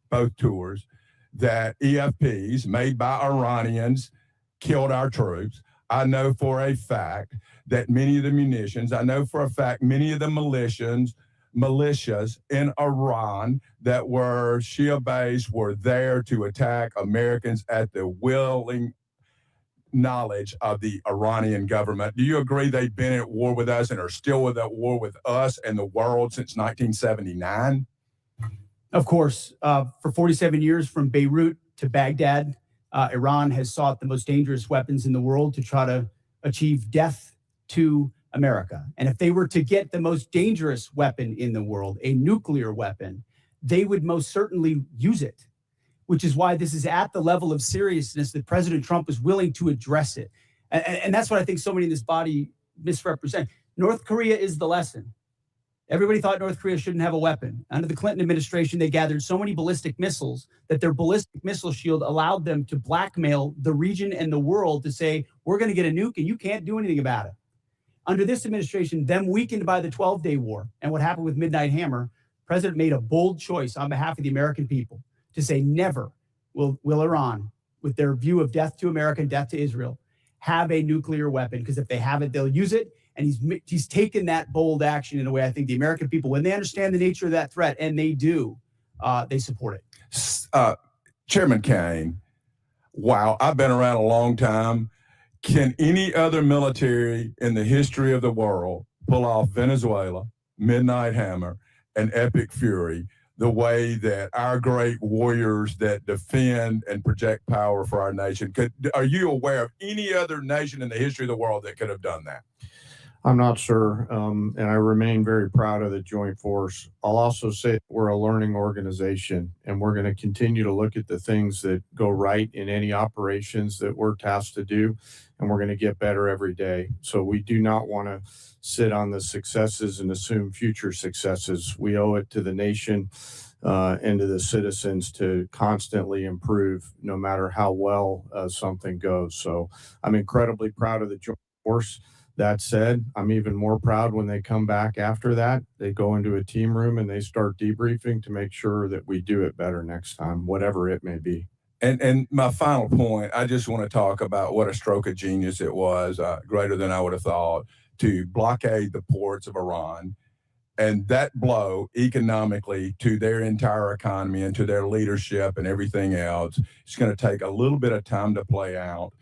both tours, that EFPs made by Iranians killed our troops. I know for a fact that many of the munitions, I know for a fact many of the militias in Iran that were Shia-based were there to attack Americans at the willing knowledge of the Iranian government. Do you agree they've been at war with us and are still at war with us and the world since 1979? Of course, for 47 years from Beirut to Baghdad, Iran has sought the most dangerous weapons in the world to try to achieve death to America. And if they were to get the most dangerous weapon in the world, a nuclear weapon, they would most certainly use it, which is why this is at the level of seriousness that President Trump is willing to address it. And that's what I think so many in this body misrepresent. North Korea is the lesson. Everybody thought North Korea shouldn't have a weapon. Under the Clinton administration, they gathered so many ballistic missiles that their ballistic missile shield allowed them to blackmail the region and the world to say, we're going to get a nuke and you can't do anything about it. Under this administration, them weakened by the 12-day war and what happened with Midnight Hammer, the president made a bold choice on behalf of the American people to say never will Iran, with their view of death to America and death to Israel, have a nuclear weapon, because if they have it, they'll use it. And he's taken that bold action in a way I think the American people, when they understand the nature of that threat, and they do, they support it. Chairman Kane, wow, I've been around a long time. Can any other military in the history of the world pull off Venezuela, Midnight Hammer, and Epic Fury the way that our great warriors that defend and project power for our nation? Are you aware of any other nation in the history of the world that could have done that? I'm not sure, and I remain very proud of the Joint Force. I'll also say we're a learning organization, and we're going to continue to look at the things that go right in any operations that we're tasked to do, and we're going to get better every day. So we do not want to sit on the successes and assume future successes. We owe it to the nation and to the citizens to constantly improve, no matter how well something goes. So I'm incredibly proud of the Joint Force. That said, I'm even more proud when they come back after that. They go into a team room and they start debriefing to make sure that we do it better next time, whatever it may be. And my final point, I just want to talk about what a stroke of genius it was, greater than I would have thought, to blockade the ports of Iran And that blow economically to their entire economy and to their leadership and everything else, it's going to take a little bit of time to play out.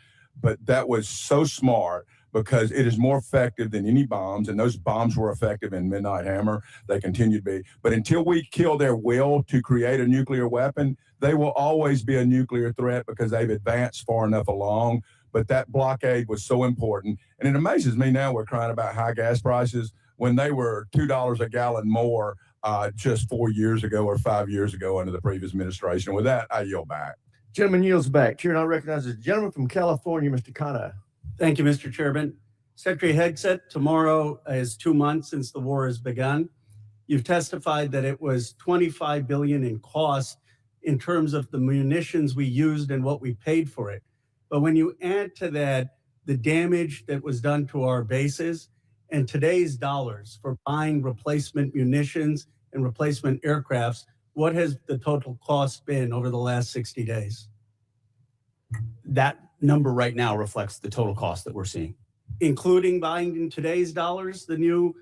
But that was so smart because it is more effective than any bombs. And those bombs were effective in Midnight Hammer. They continue to be. But until we kill their will to create a nuclear weapon, they will always be a nuclear threat because they've advanced far enough along. But that blockade was so important. And it amazes me now we're crying about high gas prices when they were $2 a gallon more just 4 years ago or 5 years ago under the previous administration. With that, I yield back. Gentleman yields back. Chair now recognizes the gentleman from California, Mr. Kana. Thank you, Mr. Chairman. Secretary Hegseth, tomorrow is 2 months since the war has begun. You've testified that it was $25 billion in cost in terms of the munitions we used and what we paid for it. But when you add to that the damage that was done to our bases and today's dollars for buying replacement munitions and replacement aircrafts, what has the total cost been over the last 60 days? That number right now reflects the total cost that we're seeing. Including buying in today's dollars, the new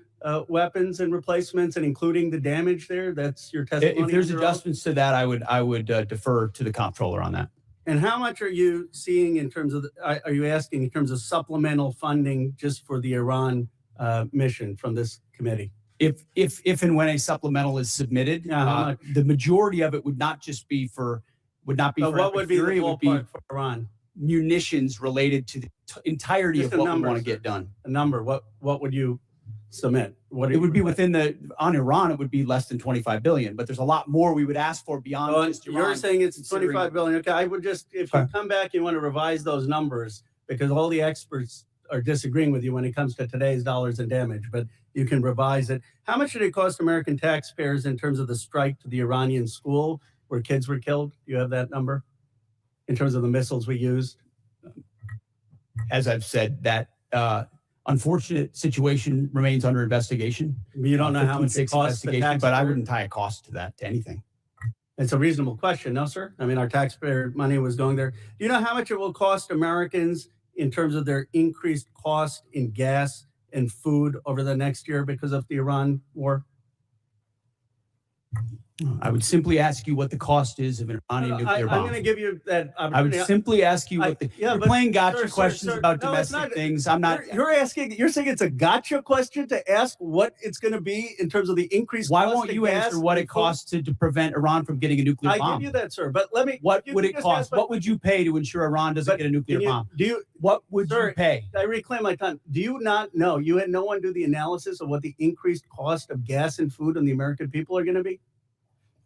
weapons and replacements, and including the damage there? That's your testimony? If there's adjustments to that, I would defer to the comptroller on that. And how much are you seeing in terms of, are you asking in terms of supplemental funding just for the Iran mission from this committee? If and when a supplemental is submitted, the majority of it would not just be for, But what would be the ballpark for Iran? Munitions related to the entirety Just of a what number, we want to sir. get done. A number, what would you submit? It would be within on Iran, it would be less than 25 billion, but there's a lot more we would ask for beyond Well, just Iran. you're saying it's considering- 25 billion. Okay, I would just, if you come back, you want to revise those numbers because all the experts are disagreeing with you when it comes to today's dollars and damage, but you can revise it. How much did it cost American taxpayers in terms of the strike to the Iranian school where kids were killed? Do you have that number in terms of the missiles we used? As I've said, that unfortunate situation remains under investigation. You don't know how much it costs the taxpayer? but I wouldn't tie a cost to that, to anything. It's a reasonable question, no, sir? I mean, our taxpayer money was going there. Do you know how much it will cost Americans in terms of their increased cost in gas and food over the next year because of the Iran war? I would simply ask you what the cost is of an Iranian nuclear bomb. I'm going to give you that I would opportunity. simply ask you what you're playing gotcha questions about No, it's domestic not. things. I'm not. You're saying it's a gotcha question to ask what it's going to be in terms of the increased Why cost won't of you gas answer what and it costs to prevent Iran from getting a nuclear food? bomb? I give you that, sir. But let me. What you would can it just cost? ask my- What would you pay to ensure Iran doesn't get a nuclear bomb? What would you pay? I reclaim my time. Do you not know? You had no one do the analysis of what the increased cost of gas and food on the American people are going to be?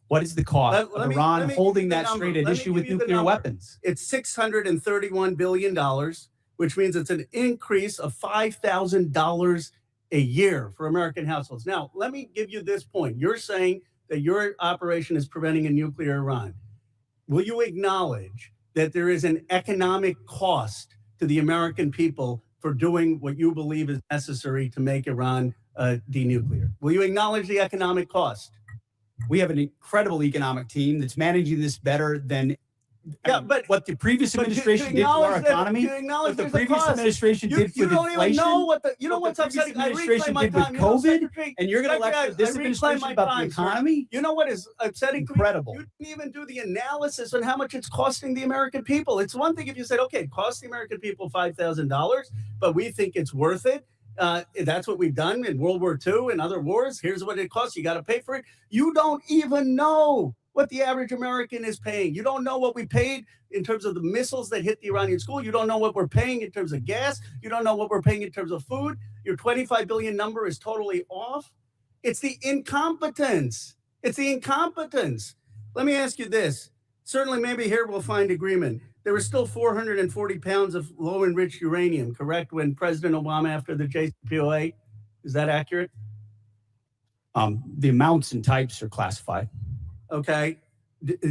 What is the cost of Iran let me holding give you the that number. straight at Let me issue give with you the nuclear number. weapons? It's $631 billion, which means it's an increase of $5,000 a year for American households. Now, let me give you this point. You're saying that your operation is preventing a nuclear Iran. Will you acknowledge that there is an economic cost to the American people for doing what you believe is necessary to make Iran denuclear? Will you acknowledge the economic cost? We have an incredible economic team that's managing this better than what the previous administration did for our economy, what the previous administration did with inflation, what what's upsetting? administration did with COVID, and you're going to lecture this administration about the economy? You know what is upsetting? Incredible. You didn't even do the analysis on how much it's costing the American people. It's one thing if you said, okay, it costs the American people $5,000, but we think it's worth it. That's what we've done in World War II and other wars. Here's what it costs. You got to pay for it. You don't even know what the average American is paying. You don't know what we paid in terms of the missiles that hit the Iranian school. You don't know what we're paying in terms of gas. You don't know what we're paying in terms of food. Your 25 billion number is totally off. It's the incompetence. It's the incompetence. Let me ask you this. Certainly, maybe here we'll find agreement. There was still 440 pounds of low enriched uranium, correct, when President Obama, after the JCPOA, is that accurate? The amounts and types are classified. Okay.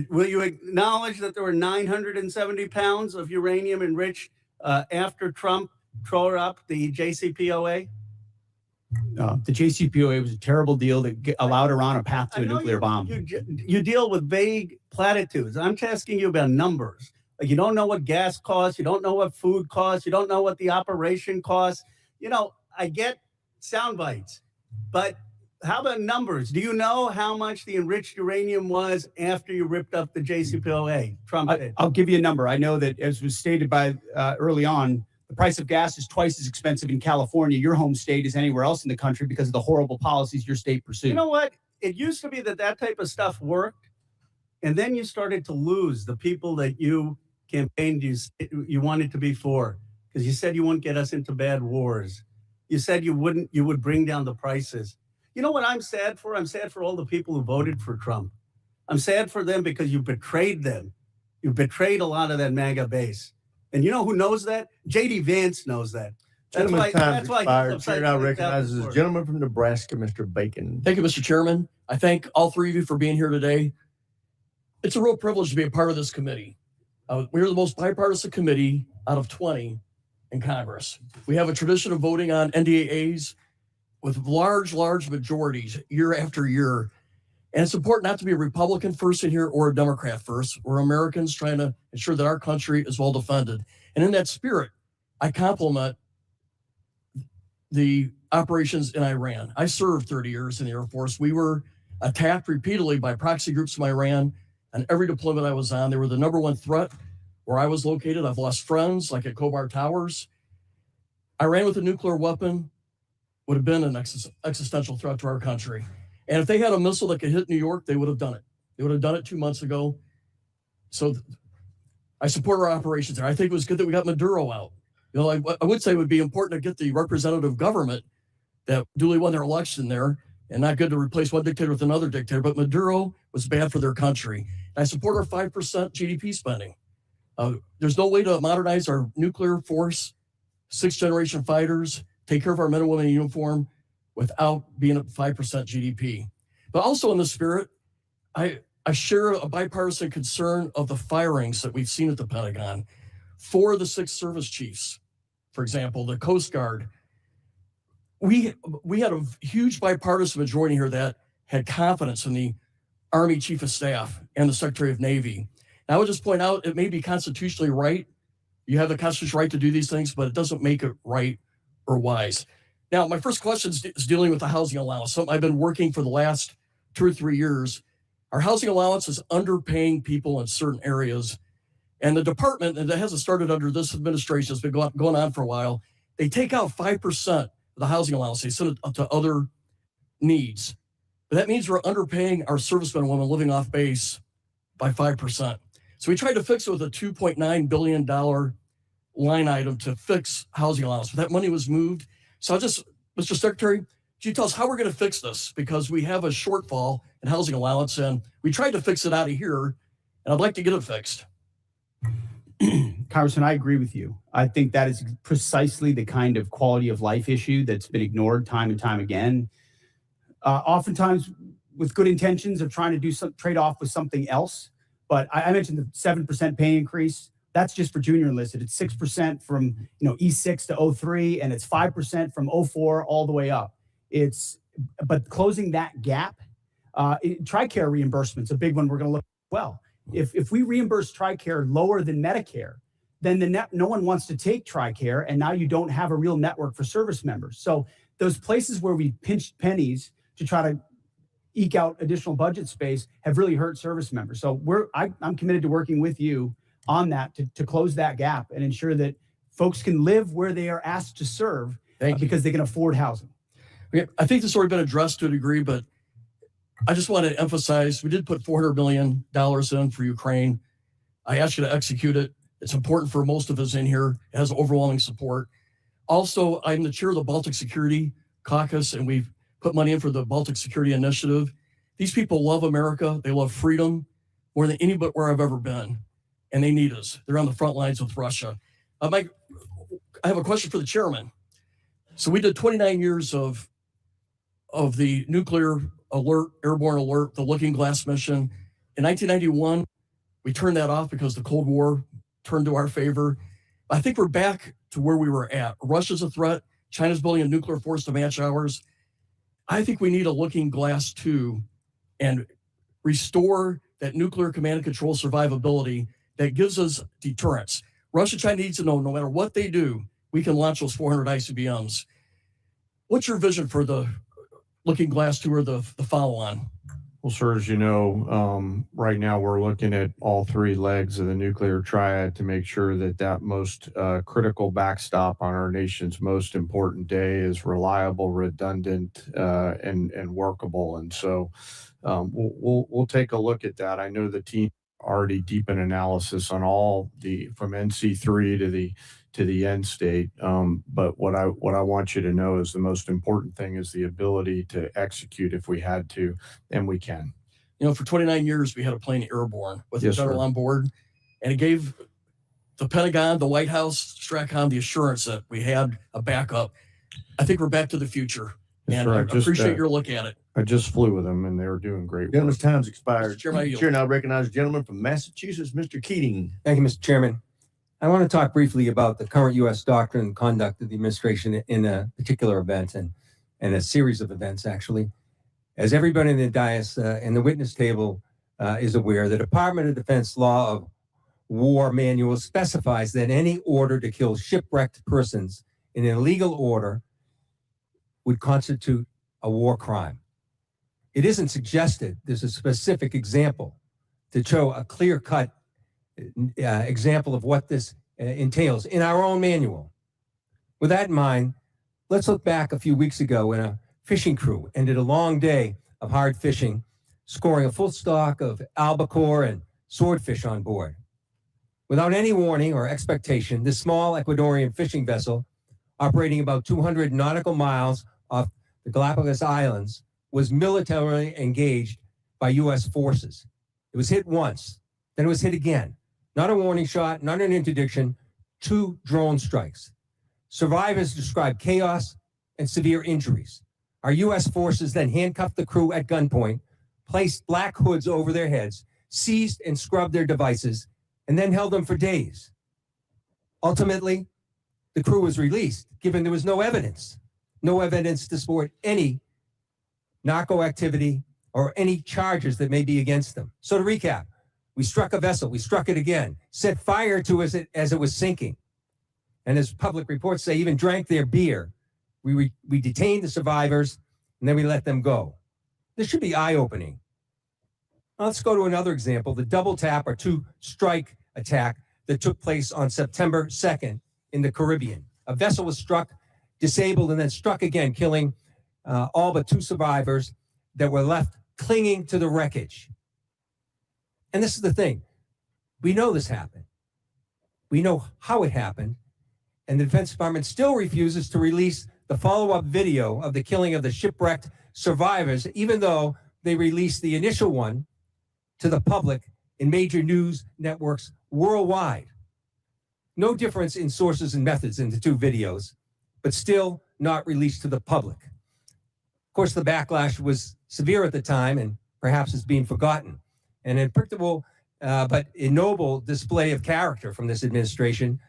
Will you acknowledge that there were 970 pounds of uranium enriched after Trump tore up the JCPOA? The JCPOA was a terrible deal that allowed Iran a path to a nuclear bomb. You deal with vague platitudes. I'm asking you about numbers. Like you don't know what gas costs. You don't know what food costs. You don't know what the operation costs. You know, I get sound bites, but how about numbers? Do you know how much the enriched uranium was after you ripped up the JCPOA? Trump did. I'll give you a number. I know that, as was stated by early on, the price of gas is twice as expensive in California, your home state, as anywhere else in the country because of the horrible policies your state pursued. You know what? It used to be that type of stuff worked, and then you started to lose the people that you campaigned you wanted to be for, because you said you wouldn't get us into bad wars. You said you would bring down the prices. You know what I'm sad for? I'm sad for all the people who voted for Trump. I'm sad for them because you betrayed them. You betrayed a lot of that MAGA base. And you know who knows that? J.D. Vance knows that. That's Gentleman's time's why expired. he's Chair upset now with recognizes the gentleman from Nebraska, Mr. Bacon. Thank you, Mr. Chairman. I thank all three of you for being here today. It's a real privilege to be a part of this committee. We're the most bipartisan committee out of 20 in Congress. We have a tradition of voting on NDAAs with large majorities year after year. And it's important not to be a Republican first in here or a Democrat first. We're Americans trying to ensure that our country is well defended. And in that spirit, I compliment the operations in Iran. I served 30 years in the Air Force. We were attacked repeatedly by proxy groups from Iran on every deployment I was on. They were the number one threat where I was located. I've lost friends, like at Khobar Towers. Iran with a nuclear weapon would have been an existential threat to our country. And if they had a missile that could hit New York, they would have done it. They would have done it 2 months ago. So I support our operations there. I think it was good that we got Maduro out. You know, I would say it would be important to get the representative government that duly won their election there, and not good to replace one dictator with another dictator, but Maduro was bad for their country. And I support our 5% GDP spending. There's no way to modernize our nuclear force, 6th-generation fighters, take care of our men and women in uniform without being at 5% GDP. But also in the spirit, I share a bipartisan concern of the firings that we've seen at the Pentagon. 4 of the 6 service chiefs, for example, the Coast Guard. We had a huge bipartisan majority here that had confidence in the Army Chief of Staff and the Secretary of Navy. And I would just point out, it may be constitutionally right. You have the constitutional right to do these things, but it doesn't make it right or wise. Now, my first question is dealing with the housing allowance, something I've been working for the last 2 or 3 years. Our housing allowance is underpaying people in certain areas. And the department, and it hasn't started under this administration, it's been going on for a while, they take out 5% of the housing allowance. They send it to other needs. But that means we're underpaying our servicemen and women living off base by 5%. So we tried to fix it with a $2.9 billion line item to fix housing allowance. But that money was moved. So Mr. Secretary, could you tell us how we're going to fix this? Because we have a shortfall in housing allowance, and we tried to fix it out of here, and I'd like to get it fixed. Congressman, I agree with you. I think that is precisely the kind of quality of life issue that's been ignored time and time again. Oftentimes with good intentions of trying to do some trade-off with something else. But I mentioned the 7% pay increase. That's just for junior enlisted. It's 6% from E6 to 03, and it's 5% from 04 all the way up. But closing that gap, TRICARE reimbursement's a big one we're going to look at well. If we reimburse TRICARE lower than Medicare, then no one wants to take TRICARE, and now you don't have a real network for service members. So those places where we pinched pennies to try to eke out additional budget space have really hurt service members. So I'm committed to working with you on that to close that gap and ensure that folks can live where they are asked to serve because they can afford housing. I think this has already been addressed to a degree, but I just want to emphasize, we did put $400 million in for Ukraine. I asked you to execute it. It's important for most of us in here. It has overwhelming support. Also, I'm the chair of the Baltic Security Caucus, and we've put money in for the Baltic Security Initiative. These people love America. They love freedom more than anywhere I've ever been, and they need us. They're on the front lines with Russia. Mike, I have a question for the chairman. So we did 29 years of the nuclear alert, airborne alert, the Looking Glass mission. In 1991, we turned that off because the Cold War turned to our favor. I think we're back to where we were at. Russia's a threat. China's building a nuclear force to match ours. I think we need a Looking Glass 2 and restore that nuclear command and control survivability that gives us deterrence. Russia, China needs to know no matter what they do, we can launch those 400 ICBMs. What's your vision for the looking glass tour the follow-on? Well, sir, as you know, right now we're looking at all three legs of the nuclear triad to make sure that that most critical backstop on our nation's most important day is reliable, redundant, and workable. And so we'll take a look at that. I know the team already deep in analysis on all the from NC3 to the end state. But what I want you to know is the most important thing is the ability to execute if we had to, and we can. You know, for 29 years, we had a plane airborne with a Yes, general sir. on board, and it gave the Pentagon, the White House, STRATCOM the assurance that we had a backup. I think we're back to the future, Yes, and sir. I I just, appreciate your look at it. I just flew with them, and they were doing great work. Gentleman's time's expired. Mr. Chairman, I yield. Chair now recognize the gentleman from Massachusetts, Mr. Keating. Thank you, Mr. Chairman. I want to talk briefly about the current U.S. doctrine and conduct of the administration in a particular event and a series of events, actually. As everybody in the dais and the witness table is aware, the Department of Defense Law of War Manual specifies that any order to kill shipwrecked persons in an illegal order would constitute a war crime. It isn't suggested there's a specific example to show a clear-cut example of what this entails in our own manual. With that in mind, let's look back a few weeks ago when a fishing crew ended a long day of hard fishing, scoring a full stock of albacore and swordfish on board. Without any warning or expectation, this small Ecuadorian fishing vessel, operating about 200 nautical miles off the Galapagos Islands, was militarily engaged by U.S. forces. It was hit once, then it was hit again. Not a warning shot, not an interdiction, 2 drone strikes. Survivors described chaos and severe injuries. Our U.S. forces then handcuffed the crew at gunpoint, placed black hoods over their heads, seized and scrubbed their devices, and then held them for days. Ultimately, the crew was released, given there was no evidence to support any narco activity or any charges that may be against them. So to recap, we struck a vessel, we struck it again, set fire to it as it was sinking. And as public reports say, even drank their beer. We detained the survivors, and then we let them go. This should be eye-opening. Now let's go to another example, the double tap or 2-strike attack that took place on September 2nd in the Caribbean. A vessel was struck, disabled, and then struck again, killing all but 2 survivors that were left clinging to the wreckage. And this is the thing. We know this happened. We know how it happened. And the Defense Department still refuses to release the follow-up video of the killing of the shipwrecked survivors, even though they released the initial one to the public in major news networks worldwide. No difference in sources and methods in the 2 videos, but still not released to the public. Of course, the backlash was severe at the time and perhaps is being forgotten. An unpredictable but ignoble display of character from this administration.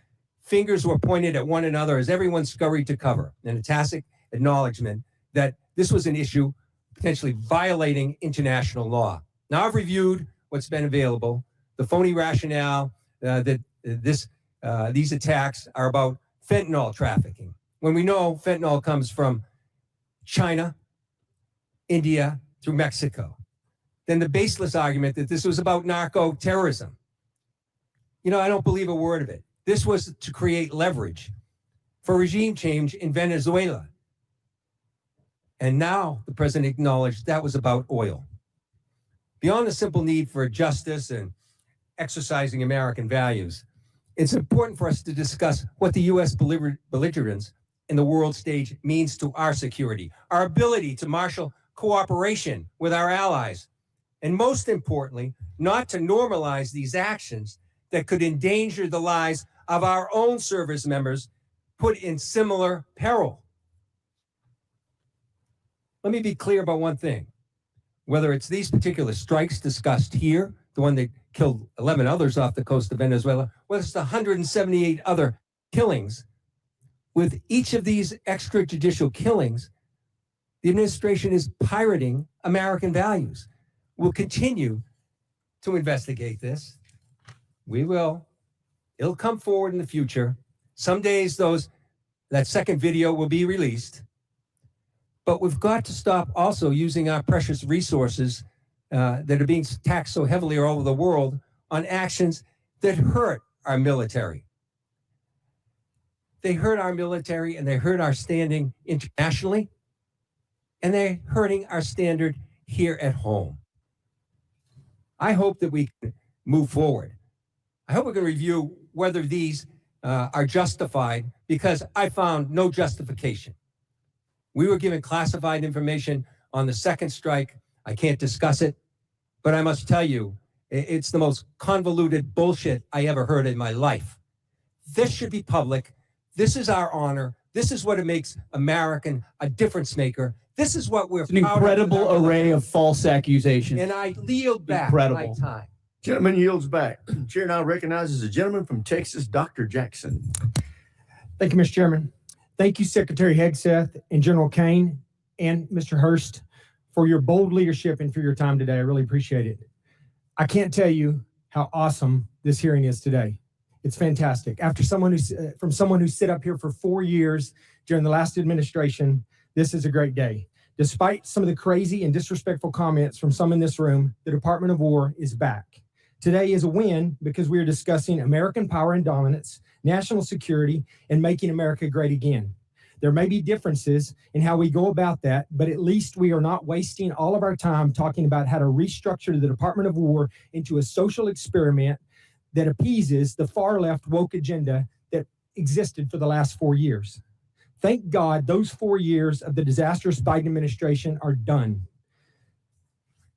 Fingers were pointed at one another as everyone scurried to cover, and a tacit acknowledgement that this was an issue potentially violating international law. Now I've reviewed what's been available, the phony rationale that these attacks are about fentanyl trafficking, when we know fentanyl comes from China, India, through Mexico. Then the baseless argument that this was about narco-terrorism. You know, I don't believe a word of it. This was to create leverage for regime change in Venezuela. And now the president acknowledged that was about oil. Beyond the simple need for justice and exercising American values, it's important for us to discuss what the U.S. belligerence in the world stage means to our security, our ability to marshal cooperation with our allies, and most importantly, not to normalize these actions that could endanger the lives of our own service members put in similar peril. Let me be clear about one thing. Whether it's these particular strikes discussed here, the one that killed 11 others off the coast of Venezuela, whether it's the 178 other killings, with each of these extrajudicial killings, the administration is pirating American values. We'll continue to investigate this. We will. It'll come forward in the future. Some days that second video will be released. But we've got to stop also using our precious resources that are being taxed so heavily all over the world on actions that hurt our military. They hurt our military and they hurt our standing internationally, and they're hurting our standard here at home. I hope that we can move forward. I hope we can review whether these are justified, because I found no justification. We were given classified information on the second strike. I can't discuss it, but I must tell you, it's the most convoluted bullshit I ever heard in my life. This should be public. This is our honor. This is what it makes American a difference maker. This is what we're It's an incredible array of false accusations. And I yield back Incredible. my time. Gentleman yields back. Chair now recognizes the gentleman from Texas, Dr. Jackson. Thank you, Mr. Chairman. Thank you, Secretary Hegseth and General Kane and Mr. Hurst, for your bold leadership and for your time today. I really appreciate it. I can't tell you how awesome this hearing is today. It's fantastic. After someone who sit up here for 4 years during the last administration, this is a great day. Despite some of the crazy and disrespectful comments from some in this room, the Department of War is back. Today is a win because we are discussing American power and dominance, national security, and making America great again. There may be differences in how we go about that, but at least we are not wasting all of our time talking about how to restructure the Department of War into a social experiment that appeases the far left woke agenda that existed for the last 4 years. Thank God those 4 years of the disastrous Biden administration are done.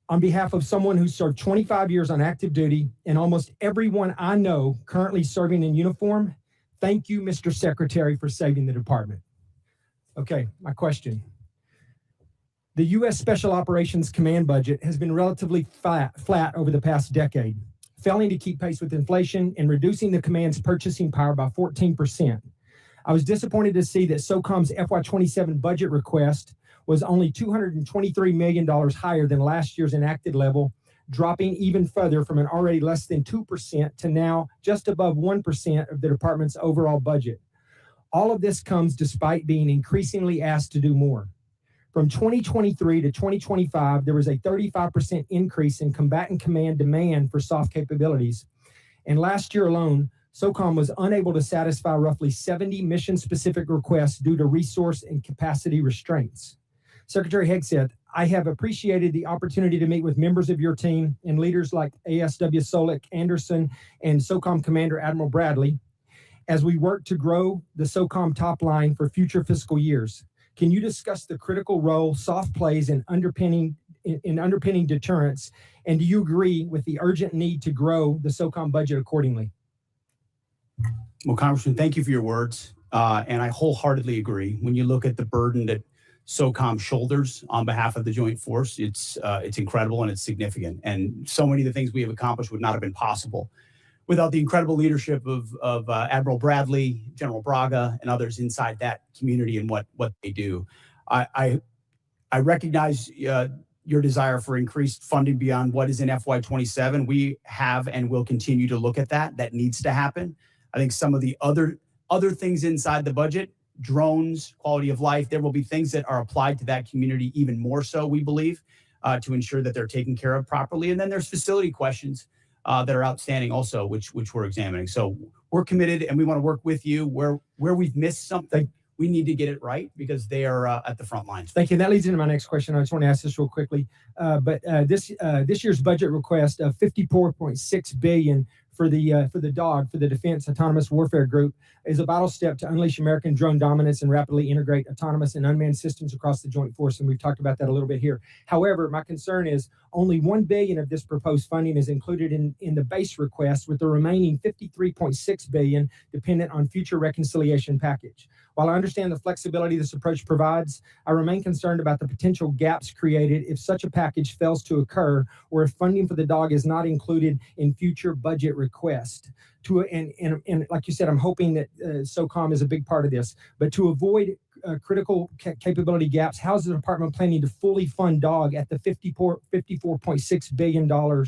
On behalf of someone who served 25 years on active duty and almost everyone I know currently serving in uniform, thank you, Mr. Secretary, for saving the department. Okay, my question. The U.S. Special Operations Command budget has been relatively flat over the past decade, failing to keep pace with inflation and reducing the command's purchasing power by 14%. I was disappointed to see that SOCOM's FY27 budget request was only $223 million higher than last year's enacted level, dropping even further from an already less than 2% to now just above 1% of the department's overall budget. All of this comes despite being increasingly asked to do more. From 2023 to 2025, there was a 35% increase in combatant command demand for soft capabilities. And last year alone, SOCOM was unable to satisfy roughly 70 mission-specific requests due to resource and capacity restraints. Secretary Hegseth, I have appreciated the opportunity to meet with members of your team and leaders like ASW Solik Anderson and SOCOM Commander Admiral Bradley as we work to grow the SOCOM top line for future fiscal years. Can you discuss the critical role soft plays in underpinning deterrence? And do you agree with the urgent need to grow the SOCOM budget accordingly? Well, Congressman, thank you for your words. And I wholeheartedly agree. When you look at the burden that SOCOM shoulders on behalf of the joint force, it's incredible and it's significant. And so many of the things we have accomplished would not have been possible without the incredible leadership of Admiral Bradley, General Braga, and others inside that community and what they do. I recognize your desire for increased funding beyond what is in FY27. We have and will continue to look at that. That needs to happen. I think some of the other things inside the budget, drones, quality of life, there will be things that are applied to that community even more so, we believe, to ensure that they're taken care of properly. And then there's facility questions that are outstanding also, which we're examining. So we're committed and we want to work with you. Where we've missed something, we need to get it right because they are at the front lines. Thank you. And that leads into my next question. I just want to ask this real quickly. This year's budget request of $54.6 billion for the DAWG, for the Defense Autonomous Warfare Group, is a vital step to unleash American drone dominance and rapidly integrate autonomous and unmanned systems across the joint force. And we've talked about that a little bit here. However, my concern is only $1 billion of this proposed funding is included in the base request, with the remaining $53.6 billion dependent on future reconciliation package. While I understand the flexibility this approach provides, I remain concerned about the potential gaps created if such a package fails to occur, or if funding for the DAWG is not included in future budget requests. And like you said, I'm hoping that SOCOM is a big part of this. But to avoid critical capability gaps, how is the department planning to fully fund DAWG at the $54.6 billion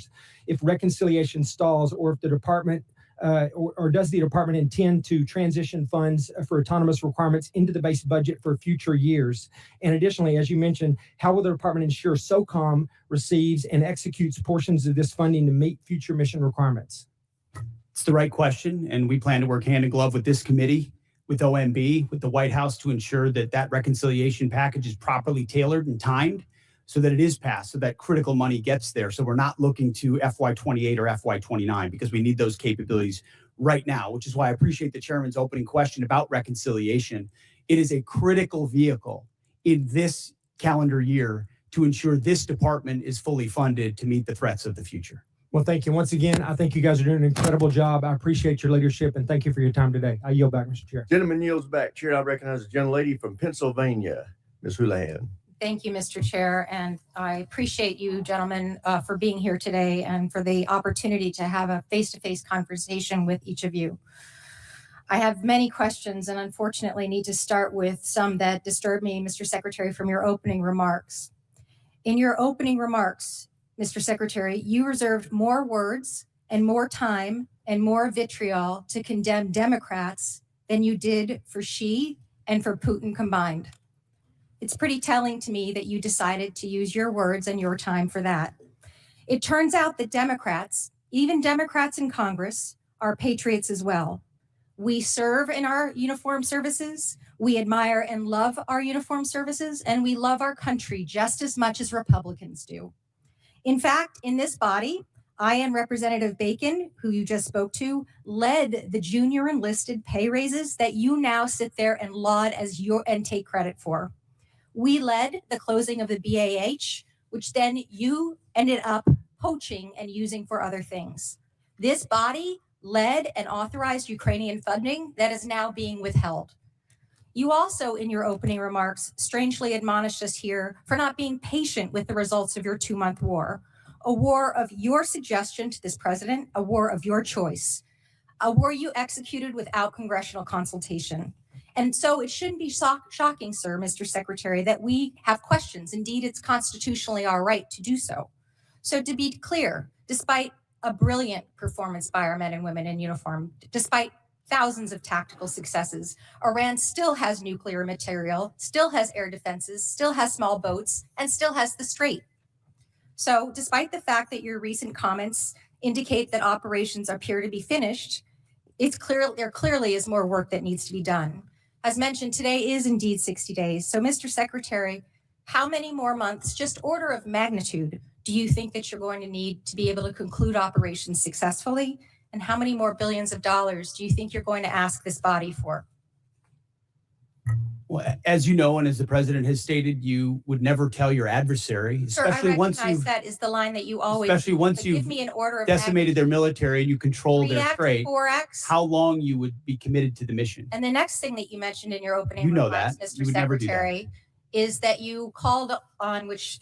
if reconciliation stalls, or if the department or does the department intend to transition funds for autonomous requirements into the base budget for future years? And additionally, as you mentioned, how will the department ensure SOCOM receives and executes portions of this funding to meet future mission requirements? It's the right question, and we plan to work hand in glove with this committee, with OMB, with the White House to ensure that that reconciliation package is properly tailored and timed so that it is passed, so that critical money gets there. So we're not looking to FY28 or FY29 because we need those capabilities right now, which is why I appreciate the chairman's opening question about reconciliation. It is a critical vehicle in this calendar year to ensure this department is fully funded to meet the threats of the future. Well, thank you. Once again, I think you guys are doing an incredible job. I appreciate your leadership and thank you for your time today. I yield back, Mr. Chair. Gentleman yields back. Chair, I recognize the gentlelady from Pennsylvania, Ms. Houlihan. Thank you, Mr. Chair, and I appreciate you gentlemen for being here today and for the opportunity to have a face-to-face conversation with each of you. I have many questions and unfortunately need to start with some that disturbed me, Mr. Secretary, from your opening remarks. In your opening remarks, Mr. Secretary, you reserved more words and more time and more vitriol to condemn Democrats than you did for Xi and for Putin combined. It's pretty telling to me that you decided to use your words and your time for that. It turns out that Democrats, even Democrats in Congress, are patriots as well. We serve in our uniformed services, we admire and love our uniformed services, and we love our country just as much as Republicans do. In fact, in this body, I and Representative Bacon, who you just spoke to, led the junior enlisted pay raises that you now sit there and laud as your and take credit for. We led the closing of the BAH, which then you ended up poaching and using for other things. This body led and authorized Ukrainian funding that is now being withheld. You also, in your opening remarks, strangely admonished us here for not being patient with the results of your 2-month war, a war of your suggestion to this president, a war of your choice, a war you executed without congressional consultation. And so it shouldn't be shocking, sir, Mr. Secretary, that we have questions. Indeed, it's constitutionally our right to do so. So to be clear, despite a brilliant performance by our men and women in uniform, despite thousands of tactical successes, Iran still has nuclear material, still has air defenses, still has small boats, and still has the Strait. So despite the fact that your recent comments indicate that operations appear to be finished, it's clear there clearly is more work that needs to be done. As mentioned, today is indeed 60 days. So Mr. Secretary, how many more months, just order of magnitude, do you think that you're going to need to be able to conclude operations successfully? And how many more billions of dollars do you think you're going to ask this body for? Well, as you know, and as the president has stated, you would never tell your adversary, especially once you've that is the line that you always especially once you've give me an order of decimated their military and you control their 3x, strait, 4x. how long you would be committed to the mission. And the next thing that you mentioned in your opening You know remarks, that. Mr. You would never do that. Secretary, is that you called on, which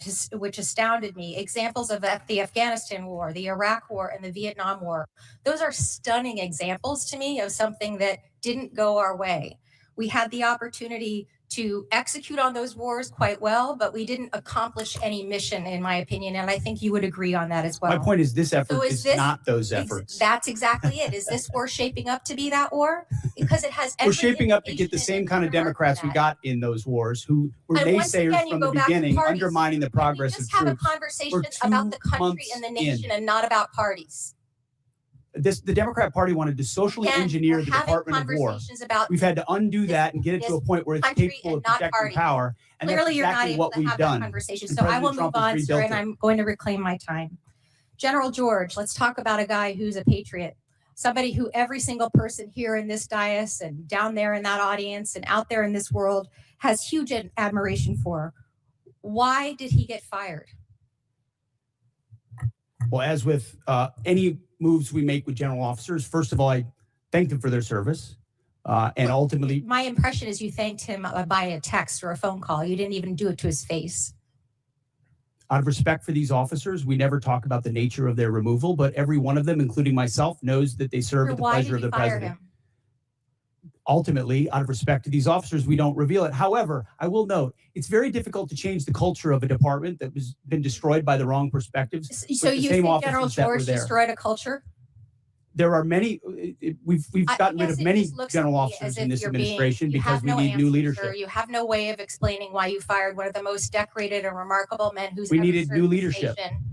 astounded me, examples of the Afghanistan war, the Iraq war, and the Vietnam war. Those are stunning examples to me of something that didn't go our way. We had the opportunity to execute on those wars quite well, but we didn't accomplish any mission, in my opinion, and I think you would agree on that as well. My point is this effort So is not those efforts. That's exactly it. Is this war shaping up to be that war? Because it has We're shaping up to get the same kind of Democrats we got in those wars who were And once again, naysayers you from the go back to beginning, parties. undermining the progress of Just have a troops. conversation We're about the 2 country months and the nation in. and not about parties. The Democrat Party wanted to socially Again, engineer we're the having Department of War. conversations about We've had to undo that and get it to a point where it's country capable of and not protecting party. power. And Clearly, that's you're not exactly able what to we've have done. that conversation. And So I will President Trump move has on, sir, rebuilt and it. I'm going to reclaim my time. General George, let's talk about a guy who's a patriot. Somebody who every single person here in this dais and down there in that audience and out there in this world has huge admiration for. Why did he get fired? Well, as with any moves we make with general officers, first of all, I thank them for their service. And ultimately, My impression is you thanked him by a text or a phone call. You didn't even do it to his face. out of respect for these officers, we never talk about the nature of their removal, but every one of them, including myself, knows that they serve at the Why pleasure did of you the fire president. him? Ultimately, out of respect to these officers, we don't reveal it. However, I will note, it's very difficult to change the culture of a department that was been destroyed by the wrong perspectives. So with the you same think officers General that were George there. destroyed a culture? There are many. We've gotten rid Yes, of it many just looks general to me officers as in if this you're being- administration you because have we no need new answer, leadership. sir. You have no way of explaining why you fired one of the most decorated and remarkable men who's We ever needed served new this leadership. nation.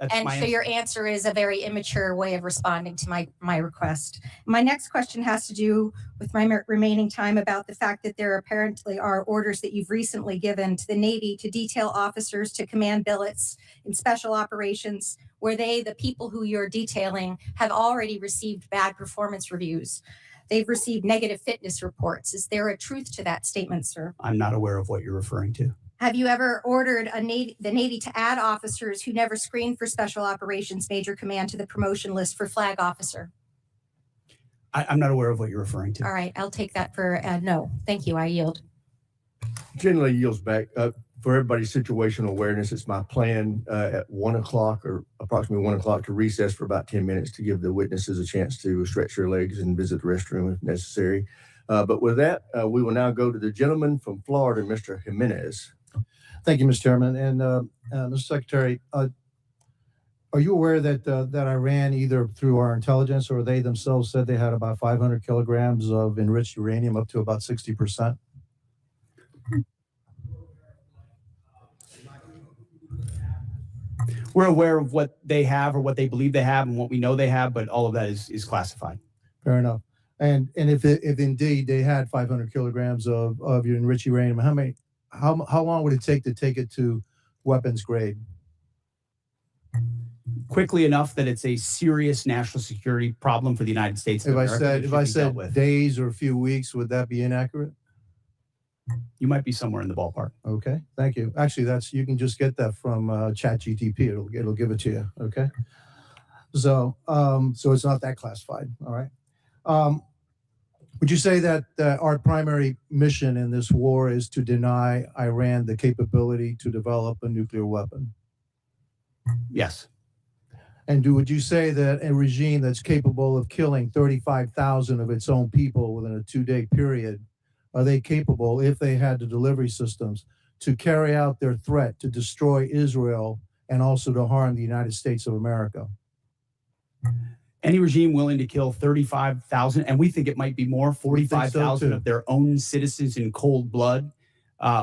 That's And my so answer. your answer is a very immature way of responding to my request. My next question has to do with my remaining time about the fact that there apparently are orders that you've recently given to the Navy to detail officers to command billets in special operations where the people who you're detailing, have already received bad performance reviews. They've received negative fitness reports. Is there a truth to that statement, sir? I'm not aware of what you're referring to. Have you ever ordered the Navy to add officers who never screened for Special Operations Major Command to the promotion list for flag officer? I'm not aware of what you're referring to. All right, I'll take that for no. Thank you. I yield. Generally yields back. For everybody's situational awareness, it's my plan at 1 o'clock or approximately 1 o'clock to recess for about 10 minutes to give the witnesses a chance to stretch their legs and visit the restroom if necessary. But with that, we will now go to the gentleman from Florida, Mr. Jimenez. Thank you, Mr. Chairman. And Mr. Secretary, are you aware that that Iran, either through our intelligence or they themselves, said they had about 500 kilograms of enriched uranium, up to about 60%? We're aware of what they have or what they believe they have and what we know they have, but all of that is classified. Fair enough. And if indeed they had 500 kilograms of your enriched uranium, how long would it take it to weapons grade? Quickly enough that it's a serious national security problem for the United States of America. If I said days or a few weeks, would that be inaccurate? You might be somewhere in the ballpark. Okay, thank you. Actually, you can just get that from ChatGTP. It'll give it to you. Okay. So it's not that classified. All right. Would you say that our primary mission in this war is to deny Iran the capability to develop a nuclear weapon? Yes. And would you say that a regime that's capable of killing 35,000 of its own people within a 2-day period, are they capable, if they had the delivery systems, to carry out their threat to destroy Israel and also to harm the United States of America? Any regime willing to kill 35,000, and we think it might be more, 45,000 of their own citizens in cold blood,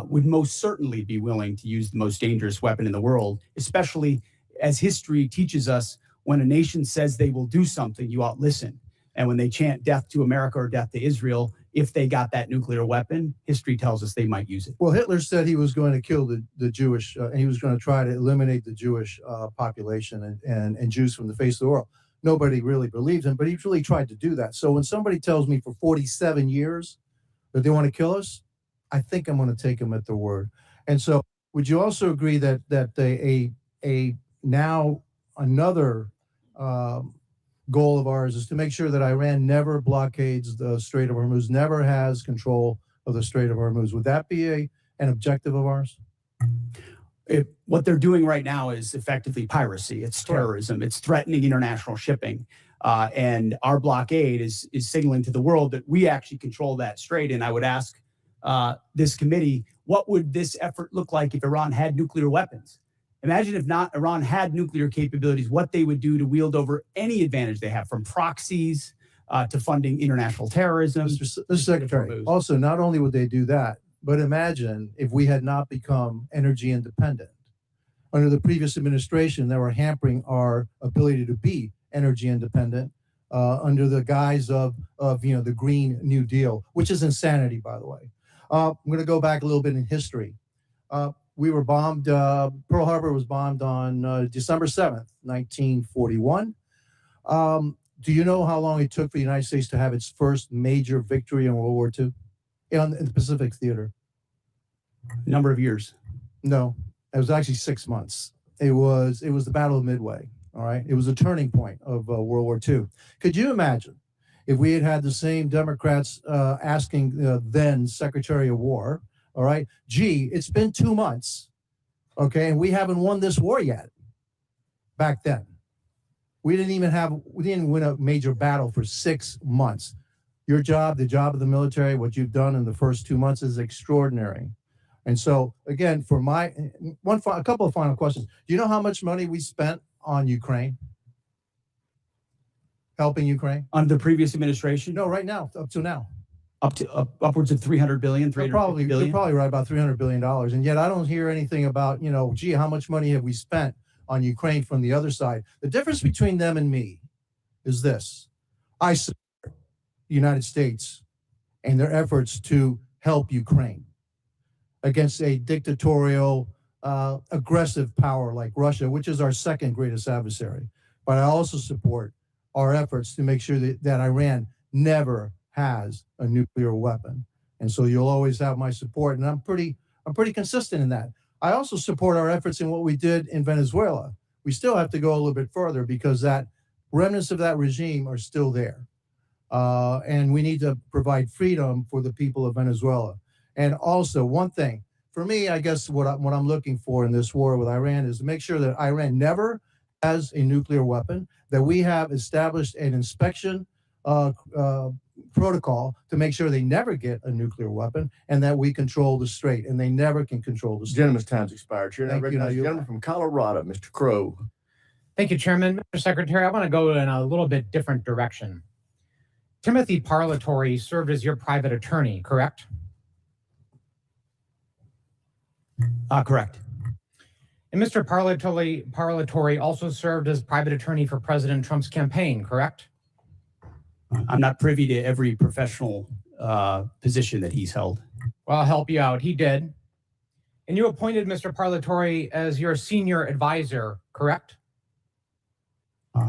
would most certainly be willing to use the most dangerous weapon in the world, especially as history teaches us, when a nation says they will do something, you ought listen. And when they chant death to America or death to Israel, if they got that nuclear weapon, history tells us they might use it. Well, Hitler said he was going to kill the Jewish, and he was going to try to eliminate the Jewish population and Jews from the face of the world. Nobody really believed him, but he really tried to do that. So when somebody tells me for 47 years that they want to kill us, I think I'm going to take them at their word. And so would you also agree that now another goal of ours is to make sure that Iran never blockades the Strait of Hormuz, never has control of the Strait of Hormuz? Would that be an objective of ours? What they're doing right now is effectively piracy. It's terrorism. It's threatening international shipping. And our blockade is signaling to the world that we actually control that strait. And I would ask this committee, what would this effort look like if Iran had nuclear weapons? Imagine if not Iran had nuclear capabilities, what they would do to wield over any advantage they have, from proxies to funding international terrorism. Mr. Secretary, also, not only would they do that, but imagine if we had not become energy independent. Under the previous administration, they were hampering our ability to be energy independent under the guise of the Green New Deal, which is insanity, by the way. I'm going to go back a little bit in history. We were bombed, Pearl Harbor was bombed on December 7th, 1941. Do you know how long it took for the United States to have its first major victory in World War II? In the Pacific Theater? Number of years. No, it was actually 6 months. It was the Battle of Midway. All right, it was a turning point of World War II. Could you imagine if we had had the same Democrats asking then Secretary of War, all right, gee, it's been 2 months, okay, and we haven't won this war yet. Back then, we didn't win a major battle for 6 months. Your job, the job of the military, what you've done in the first 2 months is extraordinary. And so, again, for a couple of final questions. Do you know how much money we spent on Ukraine? helping Ukraine? Under the previous administration? No, right now, up to now. Upwards of 300 billion, They're 350 billion. probably right about $300 billion. And yet I don't hear anything about, gee, how much money have we spent on Ukraine from the other side? The difference between them and me is this. I support the United States and their efforts to help Ukraine against a dictatorial, aggressive power like Russia, which is our second greatest adversary. But I also support our efforts to make sure that Iran never has a nuclear weapon. And so you'll always have my support. And I'm pretty consistent in that. I also support our efforts in what we did in Venezuela. We still have to go a little bit further because that remnants of that regime are still there. And we need to provide freedom for the people of Venezuela. And also one thing, for me, I guess what I'm looking for in this war with Iran is to make sure that Iran never has a nuclear weapon, that we have established an inspection protocol to make sure they never get a nuclear weapon, and that we control the strait, and they never can control the strait. Gentleman's time's expired. Chair, now Thank you. recognize the gentleman from Colorado, Mr. Crow. Thank you, Chairman. Mr. Secretary, I want to go in a little bit different direction. Timothy Parlatore served as your private attorney, correct? Correct. And Mr. Parlatore also served as private attorney for President Trump's campaign, correct? I'm not privy to every professional position that he's held. Well, I'll help you out. He did. And you appointed Mr. Parlatore as your senior advisor, correct?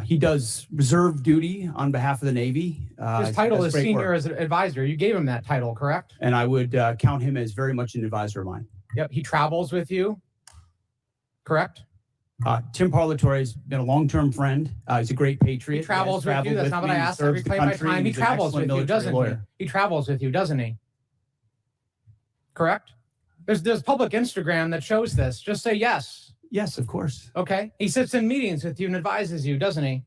He does reserve duty on behalf of the Navy. His title is senior as an advisor. You gave him that title, correct? And I would count him as very much an advisor of mine. Yep. He travels with you, correct? Tim Parlatore has been a long-term friend. He's a great patriot. He travels with you. That's not what I asked. I reclaim my time. He travels with you, doesn't he? He travels with you, doesn't he? Correct? There's public Instagram that shows this. Just say yes. Yes, of course. Okay. He sits in meetings with you and advises you, doesn't he?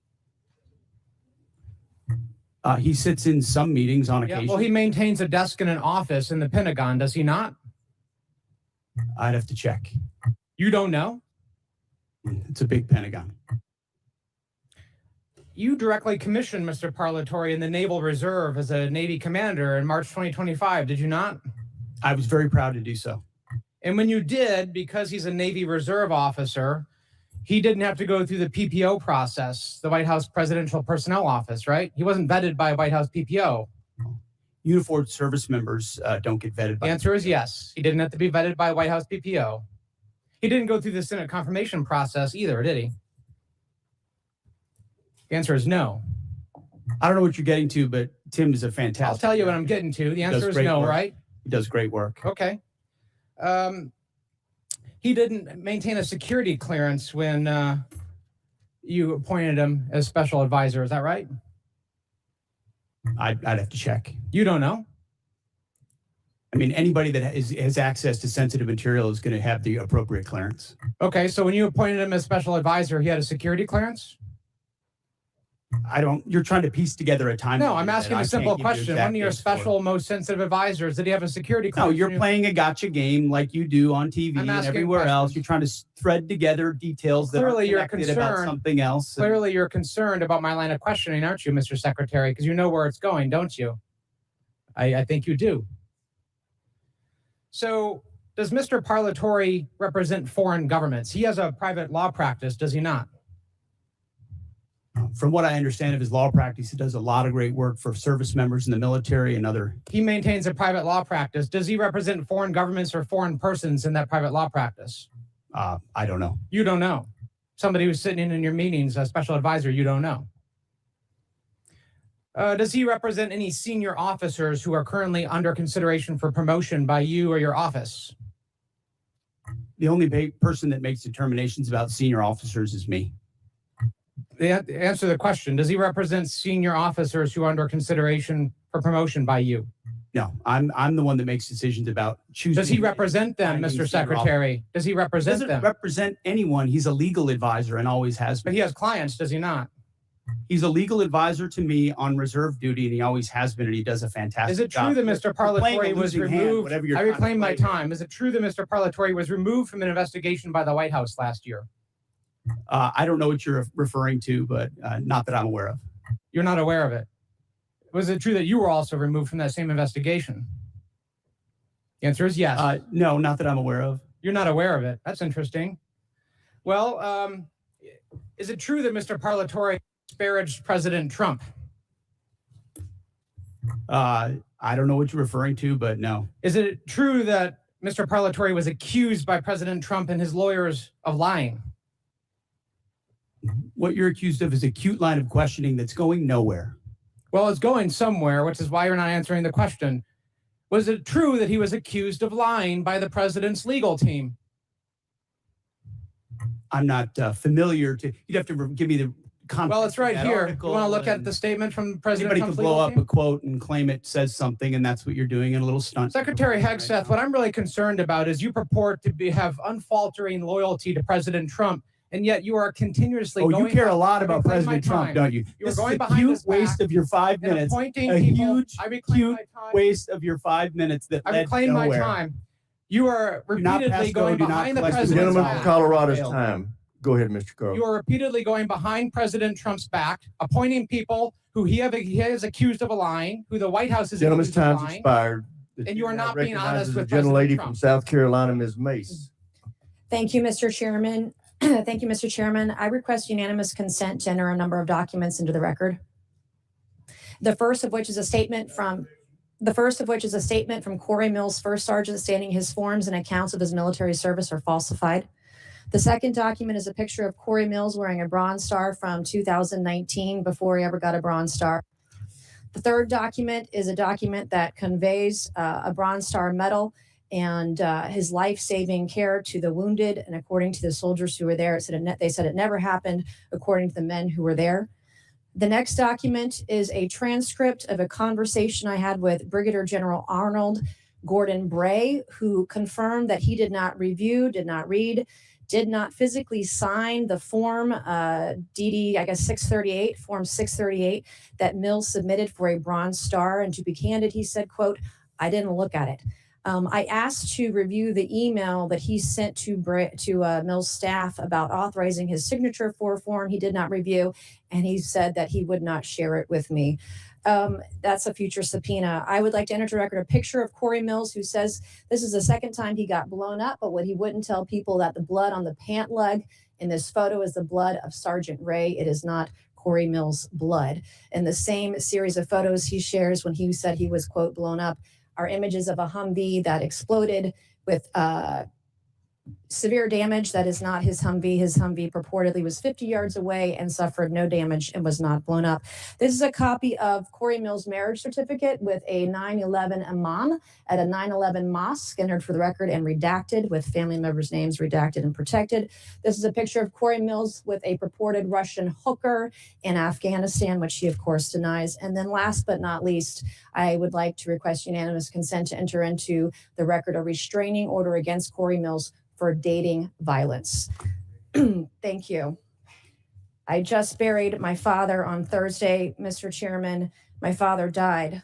He sits in some meetings on occasion. Well, he maintains a desk in an office in the Pentagon, does he not? I'd have to check. You don't know? It's a big Pentagon. You directly commissioned Mr. Parlatore in the Naval Reserve as a Navy commander in March 2025, did you not? I was very proud to do so. And when you did, because he's a Navy Reserve officer, he didn't have to go through the PPO process, the White House Presidential Personnel Office, right? He wasn't vetted by a White House PPO. Uniformed service members don't get vetted by the answer is yes. He didn't have to be vetted by a White House PPO. He didn't go through the Senate confirmation process either, did he? The answer is no. I don't know what you're getting to, but Tim is a fantastic. I'll tell you what I'm getting to. The answer is no, right? He does great work. Okay. He didn't maintain a security clearance when you appointed him as special advisor. Is that right? I'd have to check. You don't know? I mean, anybody that has access to sensitive material is going to have the appropriate clearance. Okay, so when you appointed him as special advisor, he had a security clearance? You're trying to piece together a timeline. No, I'm asking a simple question. One of your special, most sensitive advisors, did he have a security clearance? No, you're playing a gotcha game like you do on TV and everywhere else. You're trying to thread together details that are connected about something else. Clearly, you're concerned about my line of questioning, aren't you, Mr. Secretary? Because you know where it's going, don't you? I think you do. So, does Mr. Parlatore represent foreign governments? He has a private law practice, does he not? From what I understand of his law practice, he does a lot of great work for service members in the military and other. He maintains a private law practice. Does he represent foreign governments or foreign persons in that private law practice? I don't know. You don't know. Somebody who's sitting in your meetings, a special advisor, you don't know. Does he represent any senior officers who are currently under consideration for promotion by you or your office? The only person that makes determinations about senior officers is me. Answer the question. Does he represent senior officers who are under consideration for promotion by you? No, I'm the one that makes decisions about choosing. Does he represent them, Mr. Secretary? Does he represent them? He doesn't represent anyone. He's a legal advisor and always has been. But he has clients, does he not? He's a legal advisor to me on reserve duty, and he always has been, and he does a fantastic job. Is it true that Mr. Parlatore was removed? I reclaim my time. Is it true that Mr. Parlatore was removed from an investigation by the White House last year? I don't know what you're referring to, but not that I'm aware of. You're not aware of it. Was it true that you were also removed from that same investigation? The answer is yes. No, not that I'm aware of. You're not aware of it. That's interesting. Well, is it true that Mr. Parlatore disparaged President Trump? I don't know what you're referring to, but no. Is it true that Mr. Parlatore was accused by President Trump and his lawyers of lying? What you're accused of is a cute line of questioning that's going nowhere. Well, it's going somewhere, which is why you're not answering the question. Was it true that he was accused of lying by the president's legal team? I'm not familiar to. You'd have to give me the context. Well, it's right of that here. You article, want to look at and the statement from President anybody Trump's could blow legal up team? a quote and claim it says something, and that's what you're doing in a little stunt. Secretary Hegseth, what I'm really concerned about is you purport to have unfaltering loyalty to President Trump, and yet you are continuously Oh, going. you care a lot I about reclaim my President Trump, time. don't you? You are This going is a behind cute his waste back of your 5 and minutes. appointing A people. huge, I reclaim cute my time. waste of your 5 minutes that I led reclaim my nowhere. time. You are Do not repeatedly pass go, going do not behind the collect president's Gentlemen back. from Colorado's time. Go ahead, Mr. Carl. You are repeatedly going behind President Trump's back, appointing people who he has accused of lying, who the White House is Gentlemen's accused of time's lying. expired. The And you are chair now not being recognizes honest the with gentlelady President from Trump. South Carolina, Ms. Mace. Thank you, Mr. Chairman. Thank you, Mr. Chairman. I request unanimous consent to enter a number of documents into the record. The first of which is a statement from Corey Mills, first sergeant, stating his forms and accounts of his military service are falsified. The second document is a picture of Corey Mills wearing a Bronze Star from 2019 before he ever got a Bronze Star. The third document is a document that conveys a Bronze Star medal and his life-saving care to the wounded. And according to the soldiers who were there, they said it never happened, according to the men who were there. The next document is a transcript of a conversation I had with Brigadier General Arnold Gordon Bray, who confirmed that he did not review, did not read, did not physically sign the form DD, I guess 638, form 638 that Mills submitted for a Bronze Star. And to be candid, he said, quote, "I didn't look at it." I asked to review the email that he sent to Mills' staff about authorizing his signature for a form he did not review, and he said that he would not share it with me. That's a future subpoena. I would like to enter to record a picture of Corey Mills, who says this is the second time he got blown up, but what he wouldn't tell people that the blood on the pant leg in this photo is the blood of Sergeant Ray. It is not Corey Mills' blood. In the same series of photos he shares when he said he was, quote, blown up, are images of a Humvee that exploded with severe damage. That is not his Humvee. His Humvee purportedly was 50 yards away and suffered no damage and was not blown up. This is a copy of Corey Mills' marriage certificate with a 9/11 imam at a 9/11 mosque, entered for the record and redacted, with family members' names redacted and protected. This is a picture of Corey Mills with a purported Russian hooker in Afghanistan, which he of course denies. And then last but not least, I would like to request unanimous consent to enter into the record a restraining order against Corey Mills for dating violence. Thank you. I just buried my father on Thursday, Mr. Chairman. My father died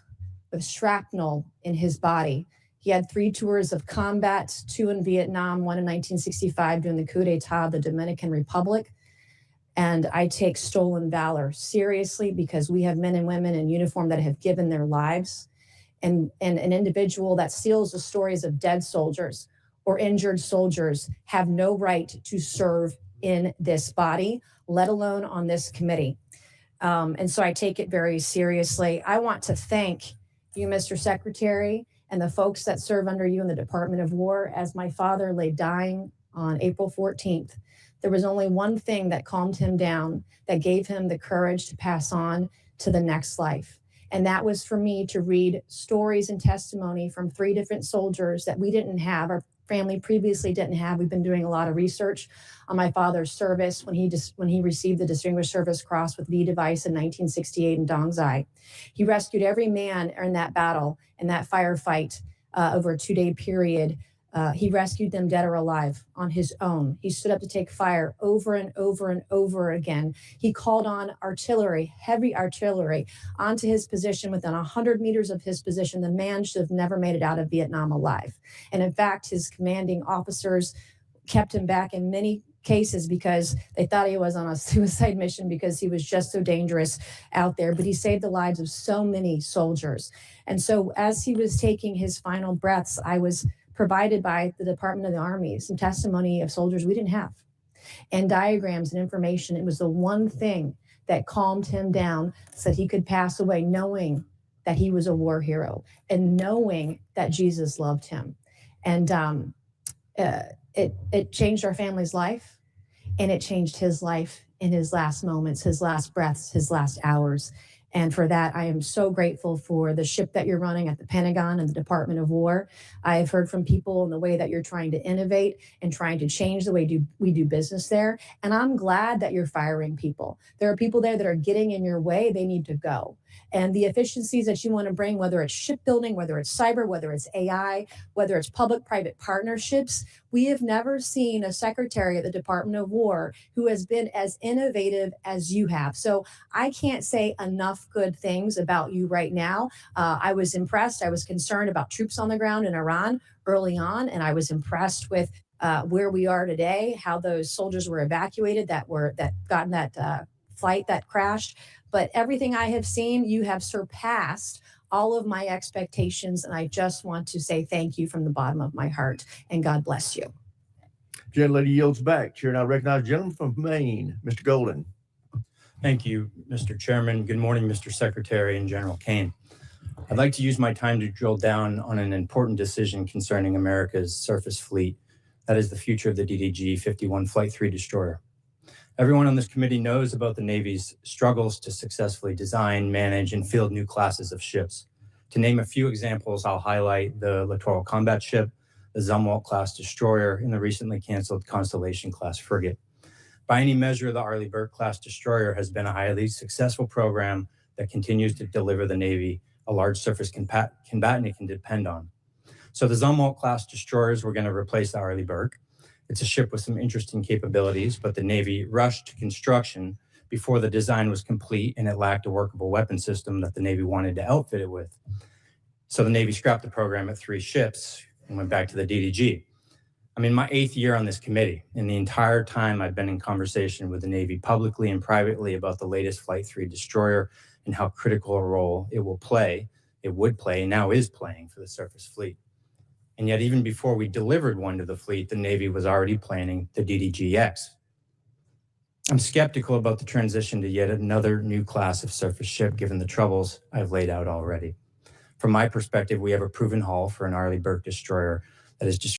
with shrapnel in his body. He had 3 tours of combat, 2 in Vietnam, 1 in 1965 during the coup d'etat of the Dominican Republic. And I take stolen valor seriously because we have men and women in uniform that have given their lives. And an individual that steals the stories of dead soldiers or injured soldiers have no right to serve in this body, let alone on this committee. And so I take it very seriously. I want to thank you, Mr. Secretary, and the folks that serve under you in the Department of War. As my father lay dying on April 14th, there was only one thing that calmed him down, that gave him the courage to pass on to the next life. And that was for me to read stories and testimony from 3 different soldiers that we didn't have, our family previously didn't have. We've been doing a lot of research on my father's service when he received the Distinguished Service Cross with V device in 1968 in Dong Zai. He rescued every man in that battle, in that firefight, over a 2-day period. He rescued them dead or alive on his own. He stood up to take fire over and over and over again. He called on artillery, heavy artillery, onto his position within 100 meters of his position. The man should have never made it out of Vietnam alive. And in fact, his commanding officers kept him back in many cases because they thought he was on a suicide mission because he was just so dangerous out there. But he saved the lives of so many soldiers. And so as he was taking his final breaths, I was provided by the Department of the Army some testimony of soldiers we didn't have, and diagrams and information. It was the one thing that calmed him down so that he could pass away knowing that he was a war hero and knowing that Jesus loved him. And it changed our family's life, and it changed his life in his last moments, his last breaths, his last hours. And for that, I am so grateful for the ship that you're running at the Pentagon and the Department of War. I have heard from people in the way that you're trying to innovate and trying to change the way we do business there. And I'm glad that you're firing people. There are people there that are getting in your way. They need to go. And the efficiencies that you want to bring, whether it's shipbuilding, whether it's cyber, whether it's AI, whether it's public-private partnerships, we have never seen a secretary at the Department of War who has been as innovative as you have. So I can't say enough good things about you right now. I was impressed. I was concerned about troops on the ground in Iran early on, and I was impressed with where we are today, how those soldiers were evacuated that got in that flight that crashed. But everything I have seen, you have surpassed all of my expectations. And I just want to say thank you from the bottom of my heart, and God bless you. Gentlelady yields back. Chair now recognizes the gentleman from Maine, Mr. Golden. Thank you, Mr. Chairman. Good morning, Mr. Secretary and General Kane. I'd like to use my time to drill down on an important decision concerning America's surface fleet. That is the future of the DDG-51 Flight 3 destroyer. Everyone on this committee knows about the Navy's struggles to successfully design, manage, and field new classes of ships. To name a few examples, I'll highlight the Littoral Combat Ship, the Zumwalt-class destroyer, and the recently canceled Constellation-class frigate. By any measure, the Arleigh Burke-class destroyer has been a highly successful program that continues to deliver the Navy a large surface combatant it can depend on. So the Zumwalt-class destroyers were going to replace the Arleigh Burke. It's a ship with some interesting capabilities, but the Navy rushed to construction before the design was complete, and it lacked a workable weapon system that the Navy wanted to outfit it with. So the Navy scrapped the program at 3 ships and went back to the DDG. I'm in my 8th year on this committee, and the entire time I've been in conversation with the Navy publicly and privately about the latest Flight 3 destroyer and how critical a role it would play, and now is playing for the surface fleet. And yet, even before we delivered one to the fleet, the Navy was already planning the DDG-X. I'm skeptical about the transition to yet another new class of surface ship, given the troubles I've laid out already. From my perspective, we have a proven hull for an Arleigh Burke destroyer that is just